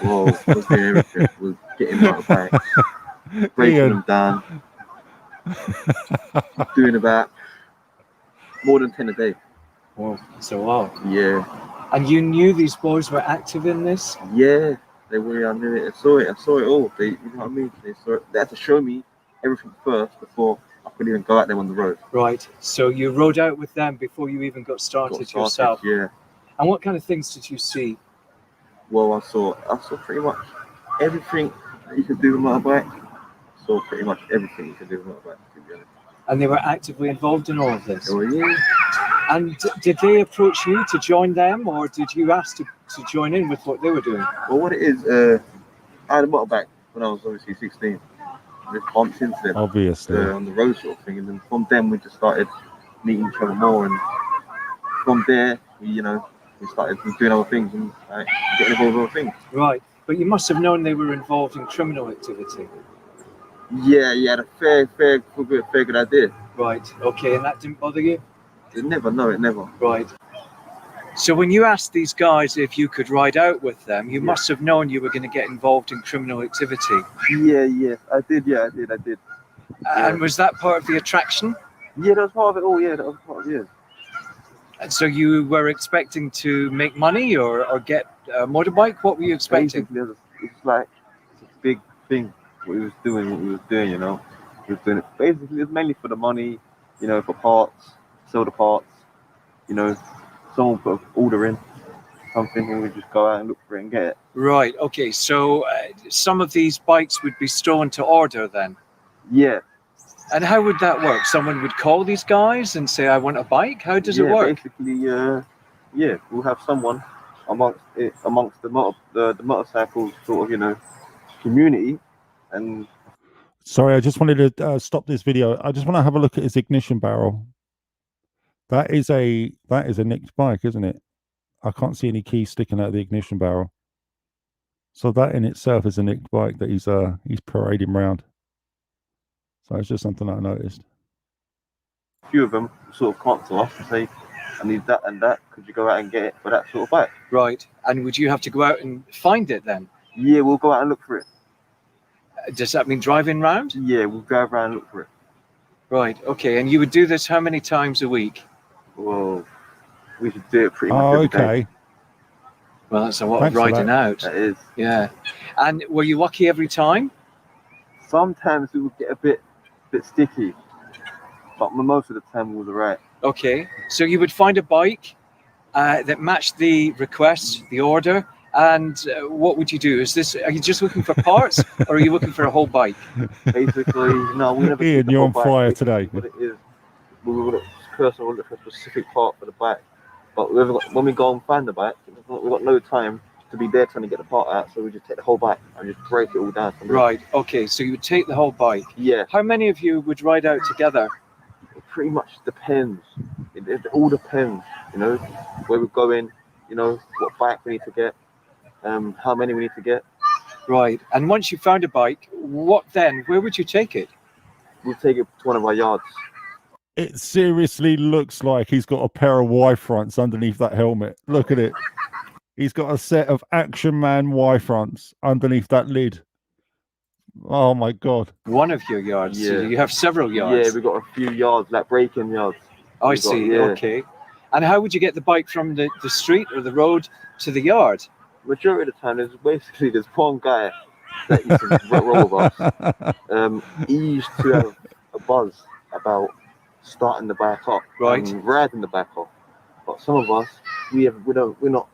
Well, I was doing everything. Was getting motorbikes, breaking them down, doing about more than 10 a day. Well, it's a lot. Yeah. And you knew these boys were active in this? Yeah, they were. I knew it. I saw it all. They, you know what I mean? They had to show me everything first before I could even go out there on the road. Right. So you rode out with them before you even got started yourself? Yeah. And what kind of things did you see? Well, I saw pretty much everything that you could do with a motorbike. I saw pretty much everything you could do with a motorbike, to be honest. And they were actively involved in all of this? Oh, yeah. And did they approach you to join them, or did you ask to join in with what they were doing? Well, what it is, I had a motorbike when I was obviously 16. We bumped into them. Obviously. On the road sort of thing. And then from them, we just started meeting each other more. And from there, we started doing other things and getting involved with other things. Right. But you must have known they were involved in criminal activity. Yeah, you had a fair good idea. Right. Okay. And that didn't bother you? It never. Right. So when you asked these guys if you could ride out with them, you must have known you were going to get involved in criminal activity. Yeah, I did. Yeah, I did. And was that part of the attraction? Yeah, that was part of it all. Yeah, that was part of it. And so you were expecting to make money or get a motorbike? What were you expecting? Basically, it's like big thing. What we was doing, you know. We was doing it basically. It's mainly for the money, you know, for parts, sell the parts. You know, someone put an order in something, and we just go out and look for it and get it. Right. Okay. So some of these bikes would be stolen to order then. Yeah. And how would that work? Someone would call these guys and say, "I want a bike." How does it work? Basically, yeah, we'll have someone amongst the motorcycle sort of, you know, community, and Sorry, I just wanted to stop this video. I just want to have a look at his ignition barrel. That is a nicked bike, isn't it? I can't see any keys sticking out of the ignition barrel. So that in itself is a nicked bike that he's parading around. So it's just something I noticed. a few of them sort of come up to us and say, "I need that and that. Could you go out and get it for that sort of bike?" Right. And would you have to go out and find it then? Yeah, we'll go out and look for it. Does that mean driving round? Yeah, we'll drive around and look for it. Right. Okay. And you would do this how many times a week? Well, we should do it pretty much every day. Okay. Well, that's a lot Thanks of for riding that. out. That is. Yeah. And were you lucky every time? Sometimes we would get a bit sticky, but most of the time we was alright. Okay. So you would find a bike that matched the request, the order, and what would you do? Are you just looking for parts, or are you looking for a whole bike? Basically, no, we never. Ian, the you're whole on bike. fire We today. What it is, we would look for a specific part for the bike, but when we go and find the bike, we've got no time to be there trying to get the part out, so we just take the whole bike and just break it all down. Right. Okay. So you would take the whole bike. Yeah. How many of you would ride out together? It pretty much depends. It all depends, you know, where we're going, you know, what bike we need to get, how many we need to get. Right. And once you found a bike, what then? Where would you take it? We'll take it to one of our yards. It seriously looks like he's got a pair of Y fronts underneath that helmet. Look at it. He's got a set of Action Man Y fronts underneath that lid. Oh my God. One of your yards. Yeah. So you have several yards. Yeah, we've got a few yards, like break-in yards. I We've got- see. yeah. Okay. And how would you get the bike from the street or the road to the yard? Majority of the time, there's one guy that used to roll with us. He used to have a buzz about starting the bike up, Right. and riding the bike off. But some of us, we're not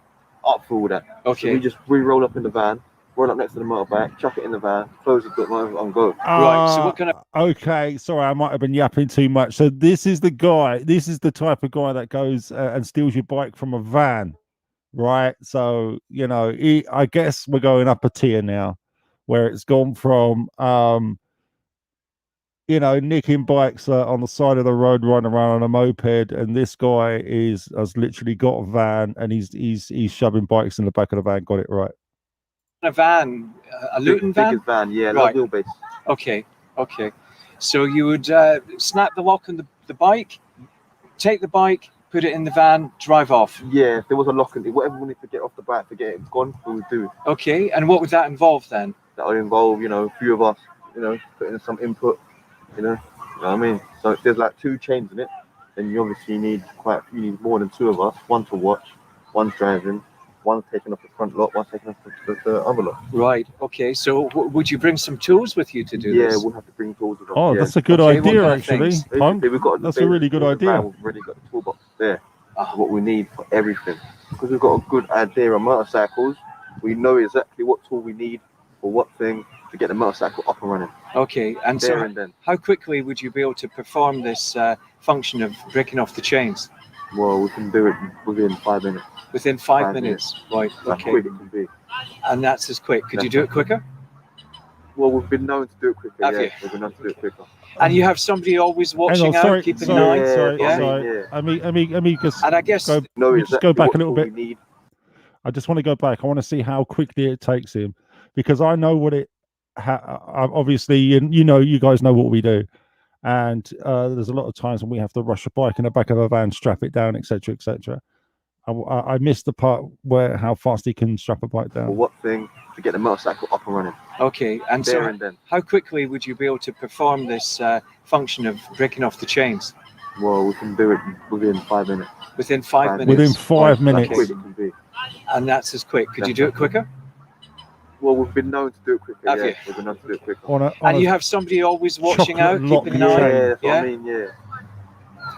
up for all that. Okay. So we roll up in the van, roll up next to the motorbike, chuck it in the van, close the door, and go. Right. So what kind of? Okay, sorry, I might have been yapping too much. So this is the guy. This is the type of guy that goes and steals your bike from a van, right? So you know, I guess we're going up a tier now, where it's gone from you know, nicking bikes on the side of the road, running around on a moped, and this guy has literally got a van, and he's shoving bikes in the back of the van. Got it right. A van, a Luton van? Biggest van, yeah, Right. low wheelbase. Okay. So you would snap the lock on the bike, take the bike, put it in the van, drive off. Yeah, if there was a lock in it, whatever we need to get off the bike to get it gone, we would do. Okay. And what would that involve then? That would involve, you know, a few of us, you know, putting in some input, you know what I mean? So if there's like 2 chains in it, then you obviously need you need more than 2 of us, one to watch, one's driving, one's taking off the front lock, one's taking off the other lock. Right. Okay. So would you bring some tools with you to do Yeah, this? we'll have to bring tools with us. Oh, yeah. that's a good Okay, what idea, kind of actually. things? Punk. We've got That's a really good idea. We've already got the toolbox there. What we need for everything, because we've got a good idea on motorcycles. We know exactly what tool we need for what thing to get the motorcycle up and running. Okay. And There so and then. how quickly would you be able to perform this function of breaking off the chains? Well, we can do it within 5 minutes. Within 5 minutes. Right. That's Okay. quick it can be. And that's as quick. Could you do it quicker? Well, we've been known to do it quicker. Have yeah, you? we've been known to do it quicker. And you have somebody always watching out, sorry, keeping sorry, an eye. sorry, Yeah. sorry. I mean, just And I guess go, No, we just go exactly back what a little tool bit. we need. I just want to go back. I want to see how quickly it takes him, because I know what it. Obviously, you know, you guys know what we do, and there's a lot of times when we have to rush a bike in the back of a van, strap it down, etc., etc. I missed the part where how fast he can strap a bike For down. what thing to get the motorcycle up and running. Okay. And There so and then. how quickly would you be able to perform this function of breaking off the chains? Well, we can do it within 5 minutes. Within 5 minutes. Within 5 Right, minutes. That's quick it can be. And that's as quick. Could you do it quicker? Well, we've been known to do it quicker. Have yeah, you? we've been known to do it quicker. And you have somebody always watching out, chocolate keeping an lock eye. chain. Yeah, that's what I mean. Yeah.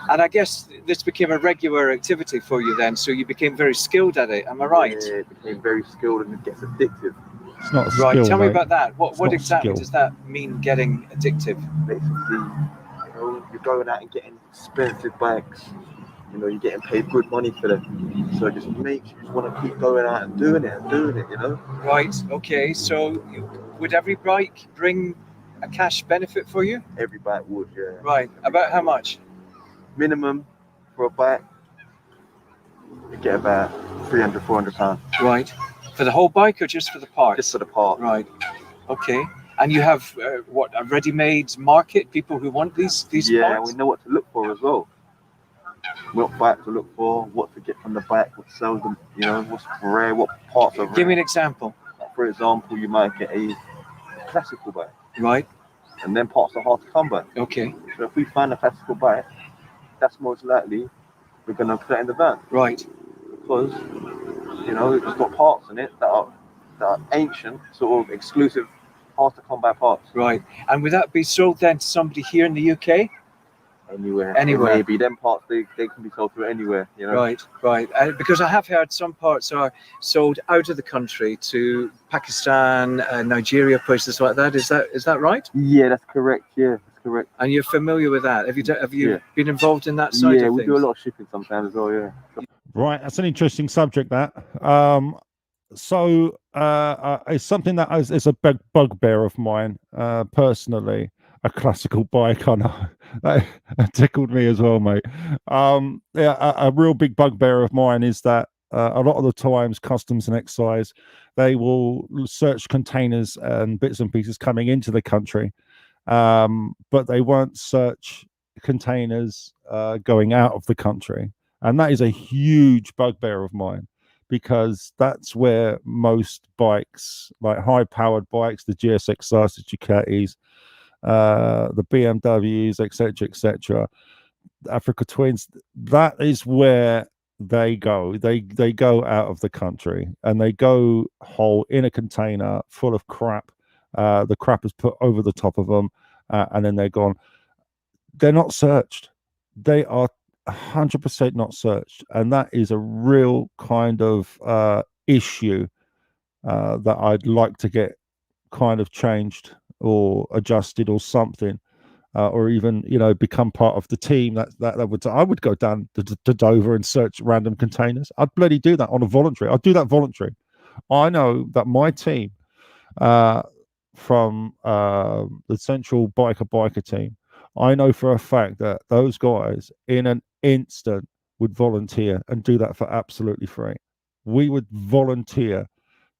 And I guess this became a regular activity for you then, so you became very skilled at it. Am I right? Yeah, it became very skilled and it gets addictive. It's not a Right. skill, Tell me mate. about that. What It's not exactly skill. does that mean? Getting addictive? Basically, you know, you're going out and getting expensive bikes. You know, you're getting paid good money for them. So it just makes you just want to keep going out and doing it, you know? Right. Okay. So would every bike bring a cash benefit for you? Every bike would, yeah. Right. About how much? Minimum for a bike, you get about £300, £400. Right. For the whole bike or just for the part? Just for the part. Right. Okay. And you have what, a ready-made market? People who want these Yeah, parts? we know what to look for as well. What bike to look for, what to get from the bike, what sells them, you know, what's rare, what parts are rare. Give me an example. Like, for example, you might get a classical bike. Right. And then parts are hard to come by. Okay. So if we find a classical bike, that's most likely we're going to put it in the van. Right. Because, you know, it's got parts in it that are ancient, sort of exclusive, hard to come by parts. Right. And would that be sold then to somebody here in the UK? Anywhere. Anywhere. Maybe them parts, they can be sold through anywhere, you know. Right. Because I have heard some parts are sold out of the country to Pakistan, Nigeria, places like that. Is that right? Yeah, that's correct. Yeah, that's correct. And you're familiar with that? Have you Yeah. been involved in that side Yeah, of we things? do a lot of shipping sometimes as well, yeah. Right, that's an interesting subject. That it's something that is a big bugbear of mine personally. A classical bike, I know that tickled me as well, mate. A real big bugbear of mine is that a lot of the times customs and excise, they will search containers and bits and pieces coming into the country, but they won't search containers going out of the country. And that is a huge bugbear of mine, because that's where most bikes, like high-powered bikes, the GSXRs, the Ducatis, the BMWs, etc., Africa Twins, that is where they go. They go out of the country and they go whole in a container full of crap. The crap is put over the top of them, and then they're gone. They're not searched. They are 100% not searched, and that is a real kind of issue that I'd like to get kind of changed or adjusted or something, or even, you know, become part of the team that would. I would go down to Dover and search random containers. I'd bloody do that on a voluntary. I'd do that voluntary. I know that my team from the Central Biker team, I know for a fact that those guys in an instant would volunteer and do that for absolutely free. We would volunteer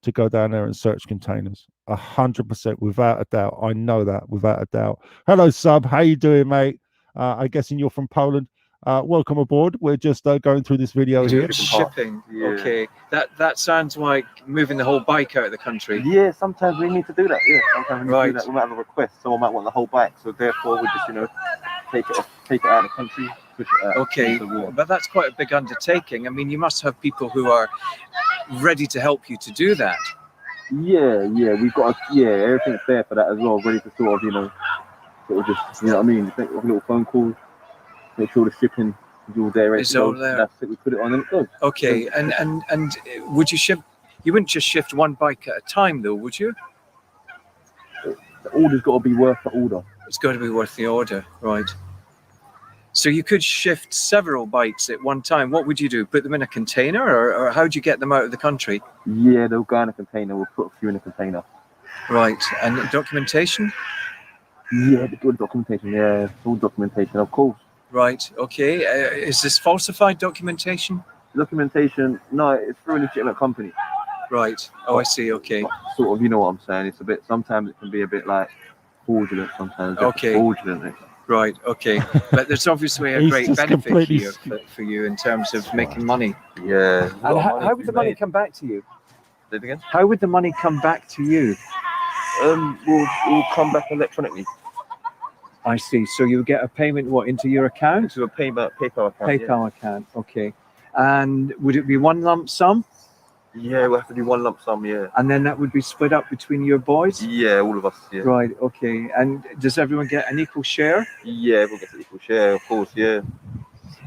to go down there and search containers, 100%, without a doubt. I know that without a doubt. Hello, Sub. How you doing, mate? I'm guessing you're from Poland. Welcome aboard. We're just going through this video here. Shipping. Yeah. Okay. That sounds like moving the whole bike out of the country. Yeah, sometimes we need to do that. Yeah, sometimes we need Right. to do that. We might have a request. Someone might want the whole bike, so therefore we just, you know, take it out of the country, push it out. Okay, into the water. but that's quite a big undertaking. I mean, you must have people who are ready to help you to do that. Yeah, we've got everything's there for that as well, ready to sort of, you know, just, you know what I mean, just make a little phone call, make sure the shipping is all there. It's all there. That's it, we put it on and it goes. Okay, and would you ship? You wouldn't just shift one bike at a time, though, would you? The order's got to be worth the order. It's got to be worth the order, right? So you could shift several bikes at one time. What would you do? Put them in a container, or how do you get them out of the country? Yeah, they'll go in a container. We'll put a few in a container. Right, and documentation? Yeah, the good documentation. Yeah, full documentation, of course. Right, okay. Is this falsified documentation? Documentation? No, it's through a legitimate company. Right. Oh, I see. Okay. Sort of, you know what I'm saying? It's a bit. Sometimes it can be a bit like fraudulent. Sometimes. Okay. Fraudulent. Right. Okay. But there's obviously a He's great just benefit completely here for you in terms of making money. Yeah. And how would the money come back to you? Say it again? How would the money come back to you? We'll come back electronically. I see. So you get a payment into your account? To a PayPal account. PayPal account. Okay. And would it be one lump sum? Yeah, we'll have to do one lump sum, yeah. And then that would be split up between your boys? Yeah, all of us, yeah. Right, okay. And does everyone get an equal share? Yeah, everyone gets an equal share, of course, yeah.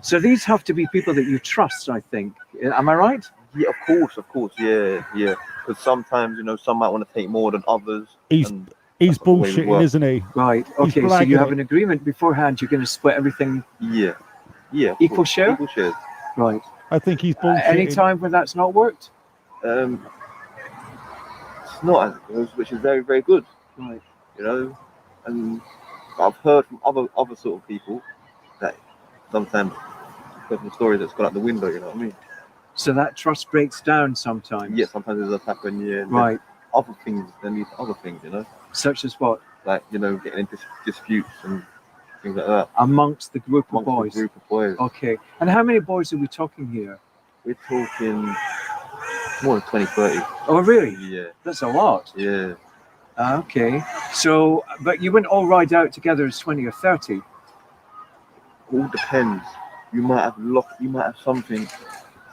So these have to be people that you trust, I think. Am I right? Yeah, of course, yeah, yeah. Because sometimes, you know, some might want to take more than others. He's bullshitting, isn't he? Right, He's okay. So you blagging have it. an agreement beforehand, you're going to split everything Yeah, yeah. equal share? Equal shares. Right. I think he's bullshitting. Any time when that's not worked? It's not as it goes, which is very, very good. Right. You know, and I've heard from other sort of people that sometimes personal stories that's gone out the window. You know what I mean? So that trust breaks down sometimes. Yeah, sometimes it does happen. Yeah. And Right. Other things, then lead to other things. You know. Such as what? Like, you know, getting into disputes and things like that. Amongst the group of boys. The group of boys. Okay. And how many boys are we talking here? We're talking more than 20, 30. Oh, really? Yeah. That's a lot. Yeah. Okay. So, but you wouldn't all ride out together as 20 or 30? All depends. You might have something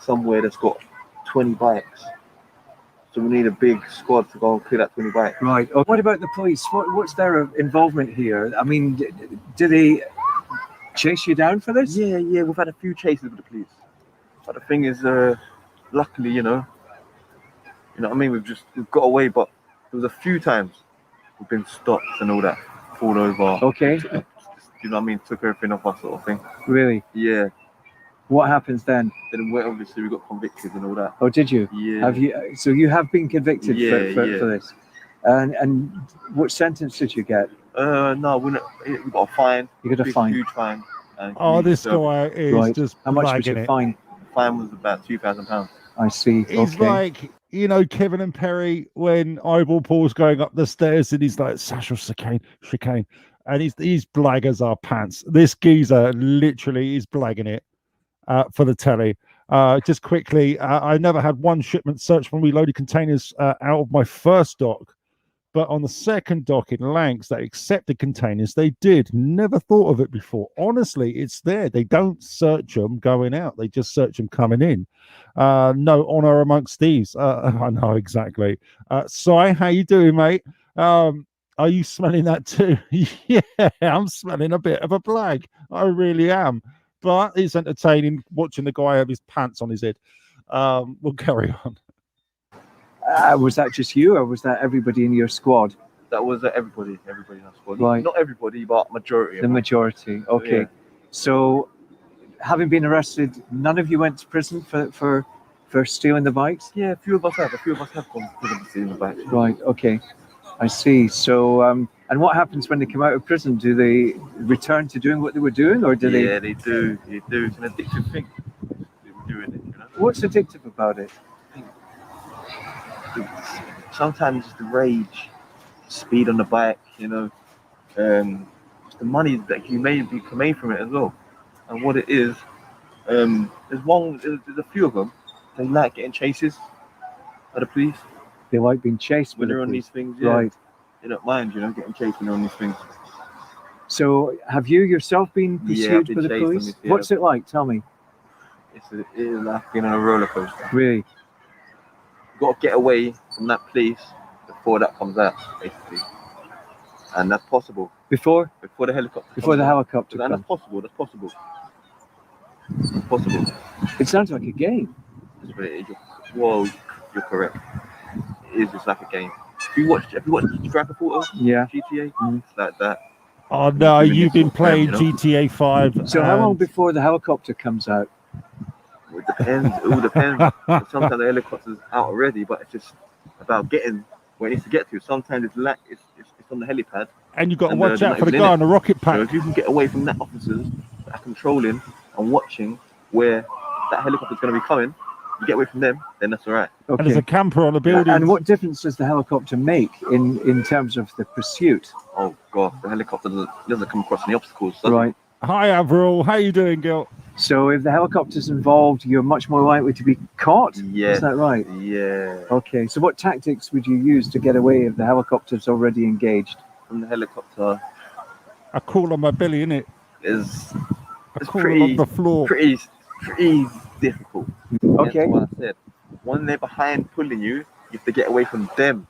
somewhere that's got 20 bikes. So we need a big squad to go and clear that 20 bikes. Right. Oh, what about the police? What's their involvement here? I mean, do they chase you down for this? Yeah, we've had a few chases with the police. But the thing is, luckily, you know what I mean? We've got away, but there was a few times we've been stopped and all that, pulled over. Okay. You know what I mean? Took everything off us, sort of thing. Really? Yeah. What happens then? Then obviously we got convicted and all that. Oh, did you? Yeah. Have you? So you have been convicted for this, and what sentence did you get? No, we got a fine. You got a fine. Huge fine. Oh, this guy is just How much was blagging your it. fine? Fine was about £2,000. I see. He's Okay. like, you know, Kevin and Perry when Eyeball Paul's going up the stairs and he's like, social chicane. And he's black as our pants. This geezer literally is blagging it for the telly. Just quickly, I never had one shipment search when we loaded containers out of my first dock. But on the second dock in Lancs that accepted containers, they did. Never thought of it before. Honestly, it's there. They don't search them going out. They just search them coming in. No honor amongst thieves. I know, exactly. Si, how you doing, mate? Are you smelling that too? Yeah, I'm smelling a bit of a blag. I really am. But it's entertaining watching the guy have his pants on his head. We'll carry on. Was that just you, or was that everybody in your squad? That was everybody in our squad. Right. Not everybody, but majority. The majority. Okay. Yeah. So, having been arrested, none of you went to prison for stealing the bikes? Yeah, a few of us have. A few of us have gone to prison for stealing the bikes. Right. Okay. I see. So, and what happens when they come out of prison? Do they return to doing what they were doing, or do they? Yeah, they do. They do. It's an addictive thing. They were doing it. You know? What's addictive about it? Sometimes it's the rage, speed on the bike, you know, it's the money that you may be made from it as well. And what it is, there's a few of them. They like getting chases by the police. They like being chased when they're on these things. Yeah. Right. They don't mind, you know, getting chased when they're on these things. So, have you yourself been Yeah, I've pursued been by the chased on police? this, yeah. What's it like? Tell me. It is like being on a roller coaster. Really? You've got to get away from that police before that comes out, basically. And that's possible. Before the helicopter. Before the helicopter And that's comes. possible. That's possible. It's possible. It sounds like a game. That's what it is. Well, you're correct. It is just like a game. Have you watched Grand Theft Auto? Yeah. GTA? It's like that. Oh no, you've been playing you know? GTA 5. So, how long before the helicopter comes out? Well, it depends. It all depends. Sometimes the helicopter's out already, but it's just about getting where it needs to get to. Sometimes it's on the helipad. And you've got to and watch they're out not for the even guy in on the rocket pack. So if you can get away from that officers that are controlling and watching where that helicopter's going to be coming, you get away from them, then that's all right. And there's a camper on the building. And what difference does the helicopter make in terms of the pursuit? Oh god, the helicopter doesn't come across any obstacles. does it? Right. Hi Avril, how you doing, Gil? So if the helicopter's involved, you're much more likely to be caught? Yes. Is that right? Yeah. Okay, so what tactics would you use to get away if the helicopter's already engaged? From the helicopter, I call on my belly, innit? it's call him on the floor. Pretty difficult. Okay. That's what I said. when they're behind pulling you, you have to get away from them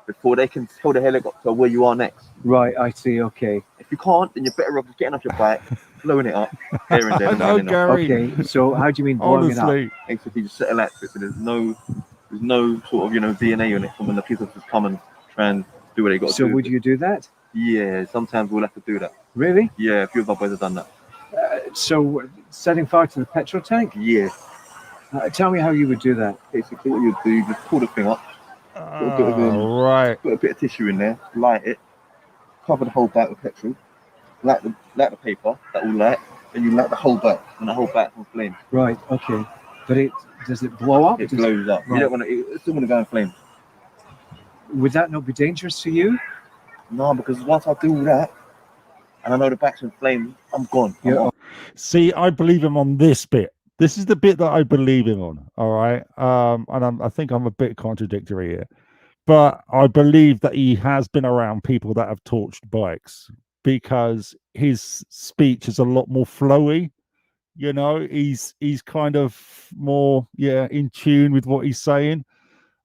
before they can tell the helicopter where you are next. Right, I see. Okay. If you can't, then you're better off just getting off your bike, blowing it up, here and there. I know, Gary. Okay, so how do you mean blowing it up? Honestly. Basically, just set a light to it, so there's no sort of, you know, DNA on it from when the people just come and try and do what they got to do. So would you do that? Yeah, sometimes we'll have to do that. Really? Yeah, a few of our boys have done that. So setting fire to the petrol tank? Yeah. Tell me how you would do that. Basically, what you do, you just pull the thing up, Right. put a bit of tissue in there, light it, cover the whole bike with petrol, light the paper, that will light, then you light the whole bike, and the whole bike will flame. Right, okay. But does it blow up? It blows up. Right. You don't want to, it's still going to go in flames. Would that not be dangerous to you? No, because once I do all that, and I know the back's in flames, I'm gone. See, I believe him on this bit. This is the bit that I believe him on. All right. And I think I'm a bit contradictory here, but I believe that he has been around people that have torched bikes because his speech is a lot more flowy. You know, he's kind of more in tune with what he's saying.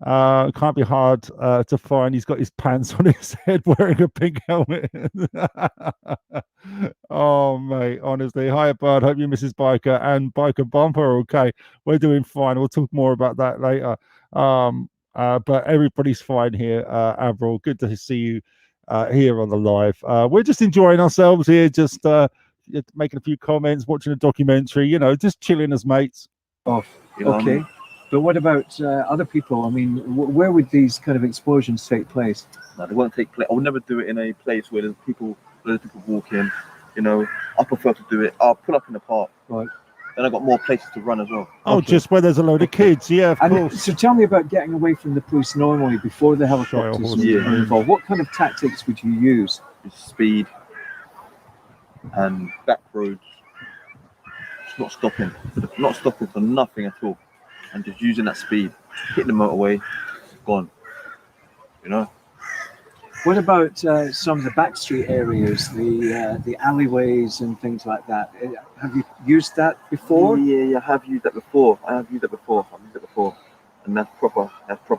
Can't be hard to find. He's got his pants on his head wearing a pink helmet. Oh, mate, honestly. Hi, Bud. Hope you Mrs. Biker and Biker Bumper. Okay, we're doing fine. We'll talk more about that later. But everybody's fine here. Avril, good to see you here on the live. We're just enjoying ourselves here, just making a few comments, watching a documentary, you know, just chilling as mates. Oh, okay. But what about other people? I mean, where would these kind of explosions take place? No, they won't take place. I would never do it in a place where there's people walking. You know, I prefer to do it. I'll pull up in the park. Right. Then I've got more places to run as well. Oh, just where there's a load of kids. Yeah, of course. So tell me about getting away from the police normally before the helicopters are involved. What kind of tactics would you use? Speed and back roads. Just not stopping for nothing at all. And just using that speed, hitting the motorway, gone. You know. What about some of the backstreet areas, the alleyways and things like that? Have you used that before? Yeah, I have used that before. And that's proper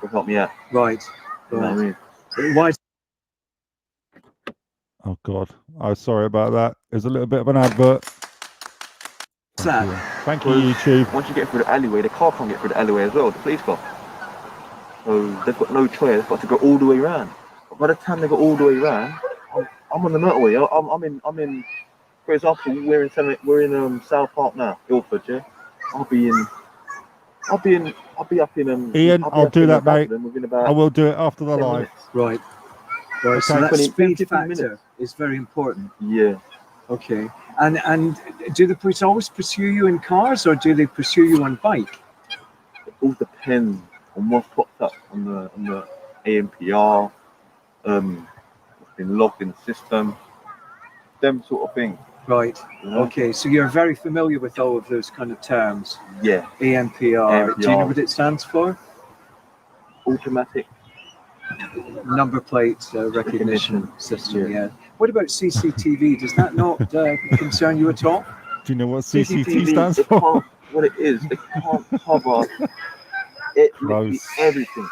helped me out. Right. You know what I mean? Why? Oh God, I'm sorry about that. There's a little bit of an advert. Thank you, YouTube. Once you get through the alleyway, the car can't get through the alleyway as well, the police car. So they've got no choice, they've got to go all the way around. But by the time they go all the way around, I'm on the motorway. I'm in. For example, we're in South Park now, Ilford. Yeah, I'll be up in Ian, I'll do that, mate. About I will do it after the live. minutes. Right. Right. So that speed factor is very important. Yeah. Okay. And do the police always pursue you in cars, or do they pursue you on bike? It all depends on what's popped up on the AMPR, what's been logged in the system, them sort of things. Right. You know? Okay. So you're very familiar with all of those kind of terms. Yeah. AMPR. Do you know what it stands for? Automatic number plate recognition system. Yeah. What about CCTV? Does that not concern you at all? Do you know what CCTV stands for? What it is, they can't cover it, everything.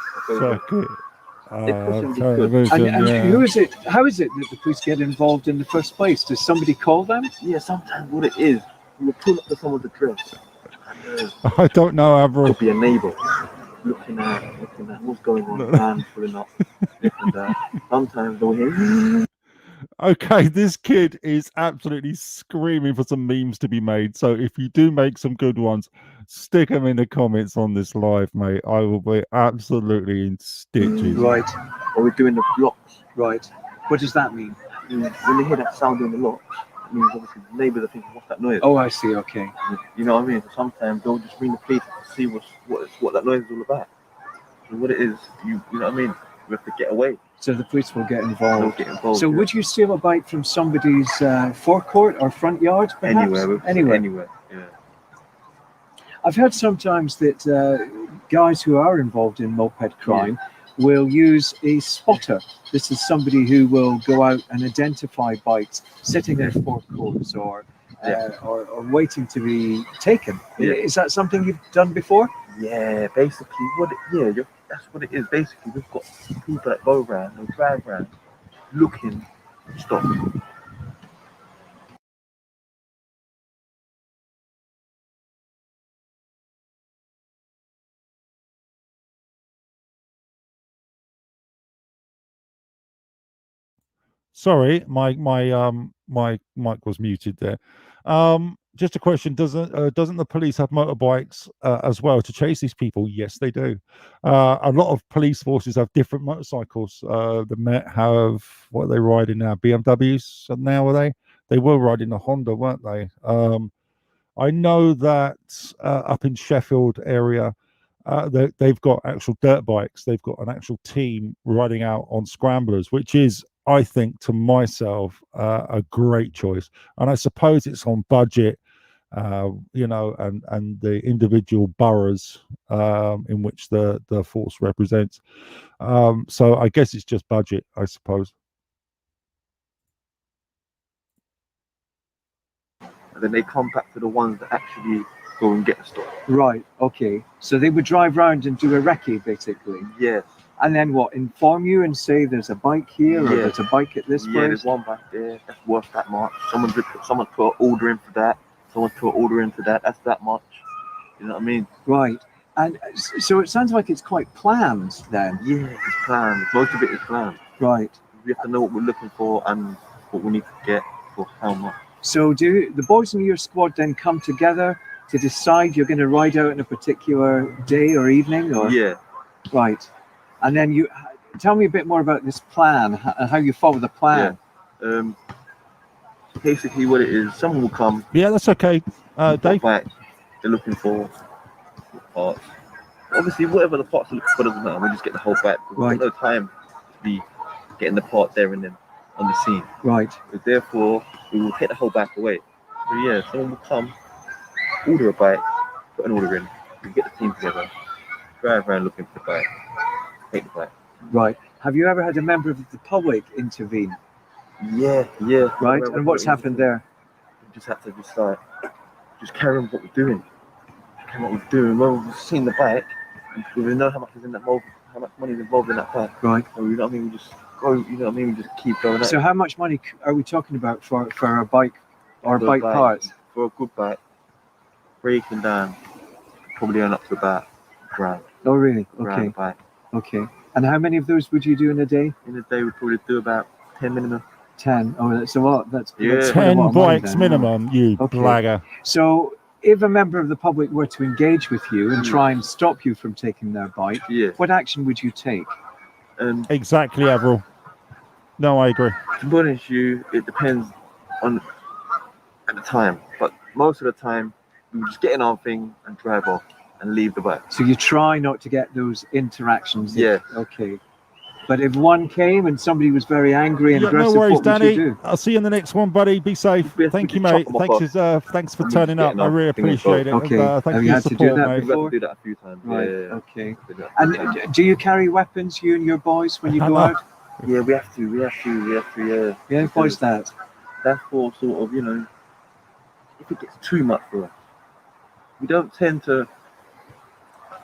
And who is it? How is it that the police get involved in the first place? Does somebody call them? Yeah, sometimes what it is, you pull up to someone's address. I don't know, Avril. Could be a neighbour looking at what's going on, man pulling up, this and that. Sometimes they'll hear. Okay, this kid is absolutely screaming for some memes to be made. So if you do make some good ones, stick them in the comments on this live, mate. I will be absolutely in stitches. Right. Or we're doing the blocks. Right. What does that mean? When they hear that sound in the lock, it means obviously the neighbours are thinking, what's that noise? Oh, I see. Okay. You know what I mean? So sometimes they'll just ring the police to see what that noise is all about. And what it is, you know what I mean? We have to get away. So the police will get involved. So would you steal a bike from somebody's forecourt or front yard, perhaps? Anywhere. Yeah. I've heard sometimes that guys who are involved in moped crime will use a spotter. This is somebody who will go out and identify bikes sitting in forecourts or waiting to be taken. Is that something you've done before? Yeah, basically, that's what it is. Basically, we've got people that go around or drive around looking to stop. Sorry, my mic was muted there. Just a question: doesn't the police have motorbikes as well to chase these people? Yes, they do. A lot of police forces have different motorcycles. The Met have what are they riding now? BMWs now are they? They were riding a Honda, weren't they? I know that up in Sheffield area, they've got actual dirt bikes. They've got an actual team riding out on scramblers, which is, I think, to myself, a great choice. And I suppose it's on budget, and the individual boroughs in which the force represents. So I guess it's just budget, I suppose. And then they come back to the ones that actually go and get the stuff. Right. Okay. So they would drive round and do a recce, basically. Yes. And then what? Inform you and say there's a bike here, or Yeah. there's a bike at this Yeah, place. there's one back there that's worth that much. Someone put an order in for that. Someone put an order in for that. That's that much. You know what I mean? Right. And so it sounds like it's quite planned then. Yeah, it's planned. Most of it is planned. Right. We have to know what we're looking for and what we need to get for how much. So do the boys in your squad then come together to decide you're going to ride out on a particular day or evening? Or? Yeah. Right. And then you tell me a bit more about this plan and how you follow the plan. Yeah. Basically what it is, someone will come. Yeah, that's okay. Dave? Back, they're looking for parts. Obviously, whatever the parts are looking for doesn't matter. We just get the whole back. We've got no time to be getting the part there and then on the scene. Right. So therefore, we will take the whole back away. So yeah, someone will come, order a bike, put an order in. We get the team together, drive around looking for the bike, take the bike. Right. Have you ever had a member of the public intervene? Yeah. Right. And what's happened there? We just have to just carry on what we're doing. When we've seen the bike, we know how much is in that mold, how much money is involved in that bike. Right. So, you know what I mean? We just go. You know what I mean? We just keep going. So how much money are we talking about for a bike or bike parts? For a good bike, breaking down, probably earn up to about £1,000. Oh really? £1,000 Okay. bike. Okay. And how many of those would you do in a day? In a day, we'd probably do about 10 minimum. 10. Oh, that's a lot. That's quite a 10 lot of money bikes then. minimum, you blagger. So if a member of the public were to engage with you and try and stop you from taking their bike, what action would you take? Exactly, Avril. No, I agree. To be honest with you, it depends on at the time, but most of the time we just get in our thing and drive off and leave the bike. So you try not to get those interactions. Yeah. Okay. But if one came and somebody was very angry and aggressive, no worries, what would Danny. you do? I'll see you in the next one, buddy. Be safe. Thank you, mate. Thanks for turning up. I really appreciate it. Okay. And, thank Have you you for had your to do support, that mate. before? We've had to do that a few times. Right. Yeah. Okay. And do you carry weapons, you and your boys, when you go out? Yeah, we have to. Yeah. Yeah. Why's that? That's for sort of, if it gets too much for us, we don't tend to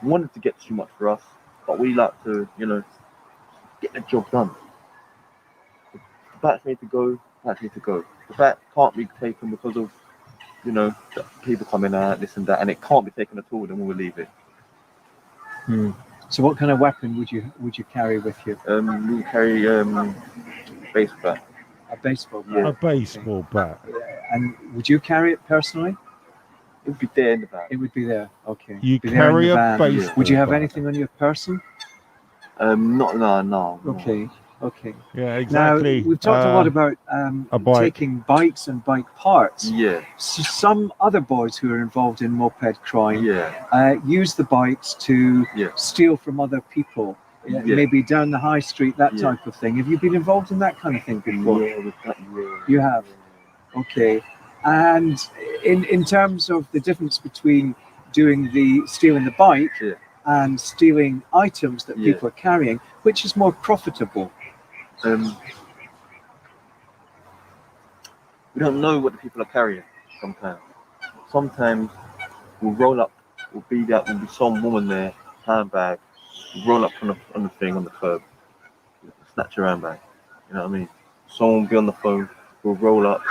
want it to get too much for us, but we like to, get the job done. The bats need to go. The bat can't be taken because of, people coming out, this and that, and it can't be taken at all. Then we will leave it. So what kind of weapon would you carry with you? We carry baseball bat. A baseball bat. Yeah. A baseball bat. And would you carry it personally? It would be there in the van. It would be there. Okay. You Be there in carry the a van. baseball Would you have bat. anything on your person? No. Okay. Yeah, exactly. Now, we've talked a lot about a bike. taking bikes and bike parts. Yeah. So some other boys who are involved in moped crime Yeah. use the bikes to Yeah. steal from other people. Yeah. Maybe down the high street, that Yeah. type of thing. Have you been involved in that kind of thing before? Yeah, with that, yeah. You have? Okay. And in terms of the difference between stealing the bike and stealing items that people are carrying, which is more profitable? We don't know what the people are carrying sometimes. Sometimes we'll roll up will be that will be some woman there, handbag, roll up on the thing on the curb, snatch your handbag. You know what I mean? Someone will be on the phone, will roll up,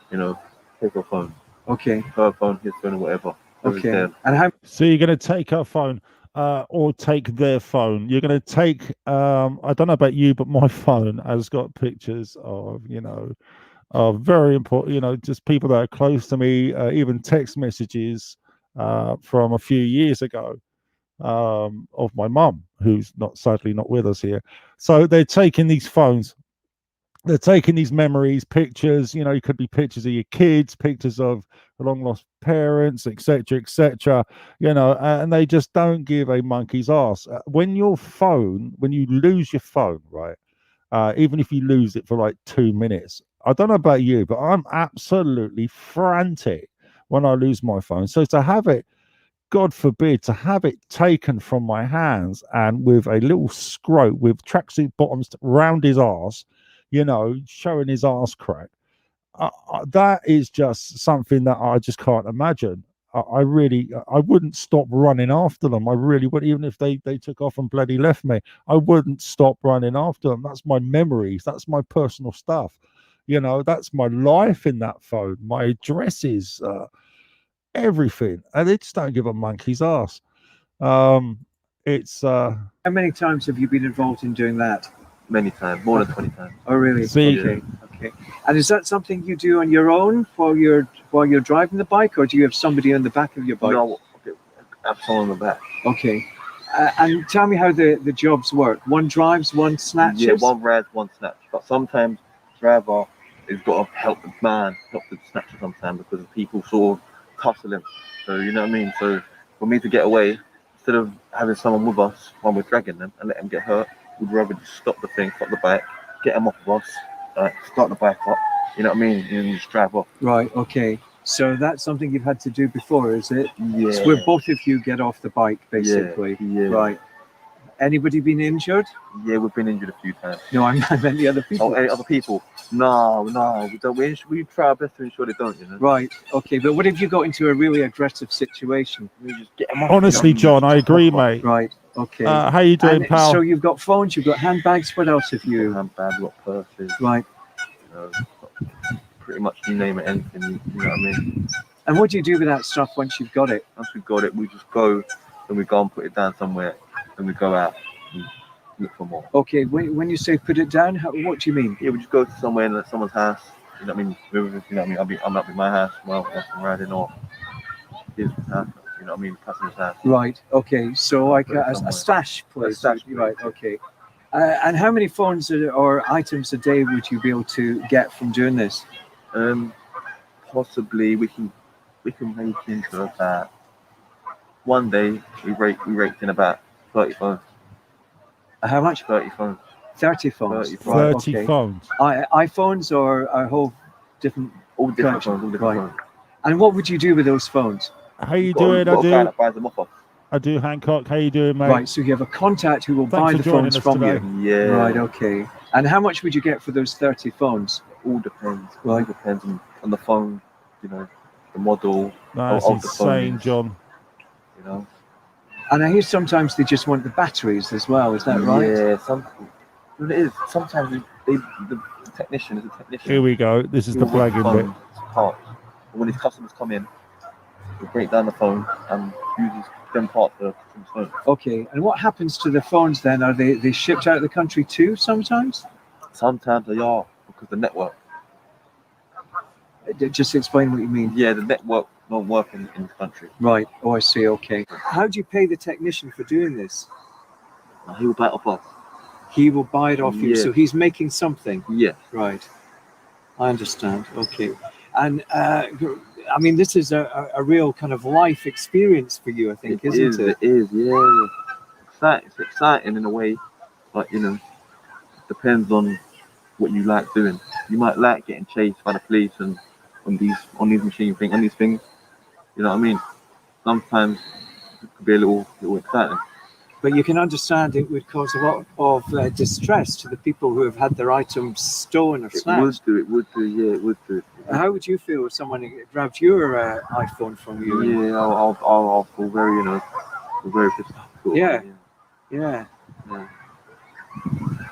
you know, take her phone. Okay. Her phone, his phone, or whatever. Okay. And how? So you're going to take her phone, or take their phone. You're going to take. I don't know about you, but my phone has got pictures of, you know, very important. You know, just people that are close to me. Even text messages from a few years ago of my mum, who's sadly not with us here. So they're taking these phones. They're taking these memories, pictures. You know, it could be pictures of your kids, pictures of long lost parents, etc., etc. You know, and they just don't give a monkey's ass. When you lose your phone, right? Even if you lose it for like 2 minutes, I don't know about you, but I'm absolutely frantic when I lose my phone. So to have it, God forbid, to have it taken from my hands and with a little scrote with tracksuit bottoms round his arse, you know, showing his arse crack, that is just something that I just can't imagine. I wouldn't stop running after them. I really would, even if they took off and bloody left me. I wouldn't stop running after them. That's my memories. That's my personal stuff. You know, that's my life in that phone. My addresses, everything, and they just don't give a monkey's ass. It's How many times have you been involved in doing that? Many times, more than 20 times. Oh, really? See, okay. And is that something you do on your own while you're driving the bike, or do you have somebody on the back of your bike? No, I have someone on the back. Okay. And tell me how the jobs work. One drives, one snatches? Yeah, one rides, one snatch. But sometimes driver has got to help the man, help the snatcher sometimes, because of people sort of tussle him. So, you know what I mean? So for me to get away, instead of having someone with us while we're dragging them and let them get hurt, we'd rather just stop the bike, get them off of us, start the bike up, you know what I mean, and just drive off. Right, okay. So that's something you've had to do before, is it? Yeah. So where both of you get off the bike, basically. Yeah. Right. Anybody been injured? Yeah, we've been injured a few times. No, I meant the other people. Oh, any other people? No, we don't. We try our best to ensure they don't, you know. Right, okay. But what if you got into a really aggressive situation? We just get them off. honestly, John, I agree, mate. Right, okay. How you doing, And pal? so you've got phones, you've got handbags. What else have you? Handbags, got purses. Right. You know, pretty much you name it, anything. You know what I mean. And what do you do with that stuff once you've got it? Once we've got it, we just go and we go and put it down somewhere, and we go out and look for more. Okay, when you say put it down, what do you mean? Yeah, we just go to somewhere in someone's house. You know what I mean? You know what I mean? I'm up in my house while I'm riding, or his house. You know what I mean? Customer's house. Right. Okay. So like a stash place. A stash place. Right. Okay. And how many phones or items a day would you be able to get from doing this? Possibly we can make into about one day we raked in about 30 phones. How much? 30 phones. 30 phones. 30 30 phones. iPhones or a whole different. All different collection? phones. All different phones. And what would you do with those phones? How you doing? I do, Hancock. How you doing, mate? Right. So you have a contact who will buy the phones from you. Yeah. Right. Okay. And how much would you get for those 30 phones? All depends. Right. All depends on the phone. You know, the model. That's of the insane, phone, John. You know. And I hear sometimes they just want the batteries as well. Is that right? Yeah. It is. Sometimes the technician is a technician. Here we go. This is the blagging bit. Parts. When his customers come in, he'll break down the phone and uses them parts for the phone. Okay. And what happens to the phones then? Are they shipped out of the country too sometimes? Sometimes they are, because the network. Just explain what you mean. Yeah, the network won't work in this country. Right. Oh, I see. Okay. How do you pay the technician for doing this? He will buy it off us. He will buy it off you. Yeah. So he's making something. Yeah. Right. I understand. Okay. And I mean, this is a real kind of life experience for you, I think, isn't it? It is, yeah. It's exciting in a way, but, you know, it depends on what you like doing. You might like getting chased by the police and on these machine things, on these things. You know what I mean? Sometimes it could be a little exciting. But you can understand it would cause a lot of distress to the people who have had their items stolen or snatched. It would do, yeah, it would do. How would you feel if someone grabbed your iPhone from you? Yeah, I'll feel very, very pissed off. Yeah.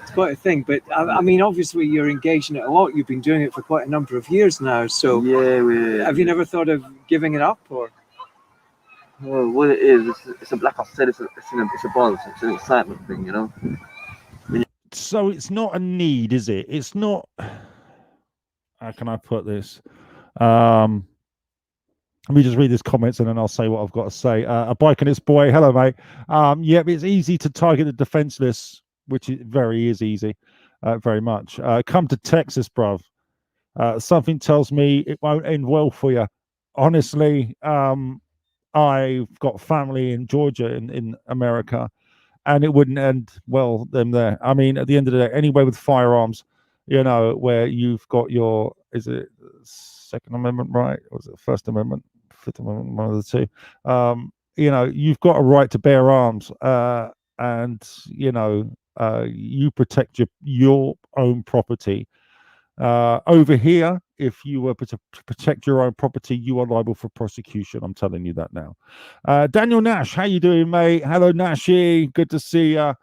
It's quite a thing, but I mean, obviously you're engaged in it a lot. You've been doing it for quite a number of years now. So have you never thought of giving it up, or? Well, what it is, it's a, like I said, it's a buzz, it's an excitement thing, you know. So it's not a need, is it? It's not. How can I put this? Let me just read these comments and then I'll say what I've got to say. A bike and its boy. Hello, mate. Yep, it's easy to target the defenseless, which is very easy, very much. Come to Texas, bruv. Something tells me it won't end well for you. Honestly, I've got family in Georgia, in America, and it wouldn't end well them there. I mean, at the end of the day, anyway, with firearms, where you've got your, is it Second Amendment right? Or was it First Amendment, Fifth Amendment, one of the two? You've got a right to bear arms, and you protect your own property. Over here, if you were to protect your own property, you are liable for prosecution. I'm telling you that now. Daniel Nash, how you doing, mate? Hello, Nashy. Good to see you.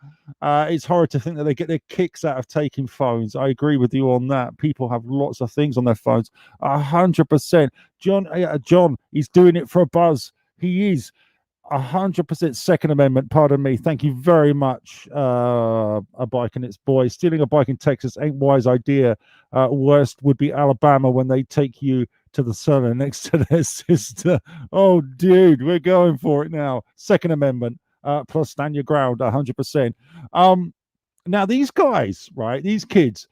It's horrid to think that they get their kicks out of taking phones. I agree with you on that. People have lots of things on their phones. 100%. John, he's doing it for a buzz. He is. 100% Second Amendment. Pardon me. Thank you very much. A bike and its boy. Stealing a bike in Texas ain't wise idea. Worst would be Alabama when they take you to the cellar next to their sister. Oh, dude, we're going for it now. Second Amendment. Plus stand your ground. 100%. Now these guys, right? These kids,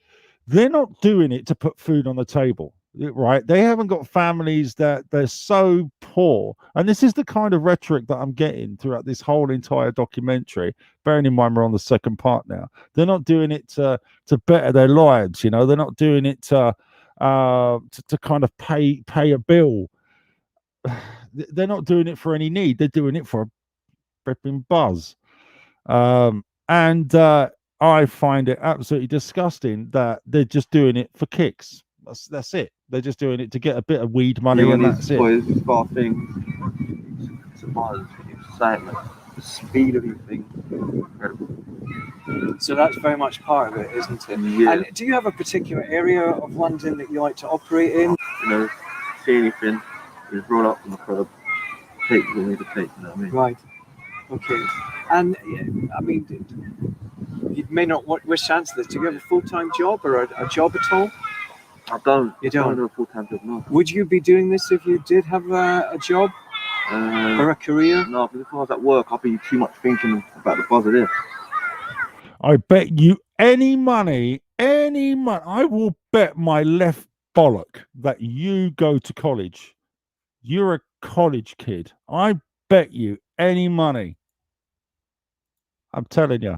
they're not doing it to put food on the table. Right, they haven't got families that they're so poor, and this is the kind of rhetoric that I'm getting throughout this whole entire documentary. Bearing in mind we're on the second part now, they're not doing it to better their lives. They're not doing it to kind of pay a bill. They're not doing it for any need. They're doing it for a ripping buzz, and I find it absolutely disgusting that they're just doing it for kicks. That's it. They're just doing it to get a bit of weed money, and that's it. It's got a thing. It's a buzz, it's excitement, the speed of everything. Incredible. So that's very much part of it, isn't it? Yeah. And do you have a particular area of London that you like to operate in? See anything, just roll up from the club, take what we need to take. You know what I mean? Right. Okay. And I mean, you may not wish to answer this. Do you have a full-time job or a job at all? I don't. You don't? I don't have a full-time job, no. Would you be doing this if you did have a job or a career? No, because if I was at work, I'd be too much thinking about the buzz of this. I bet you any money, I will bet my left bollock that you go to college. You're a college kid. I bet you any money. I'm telling you.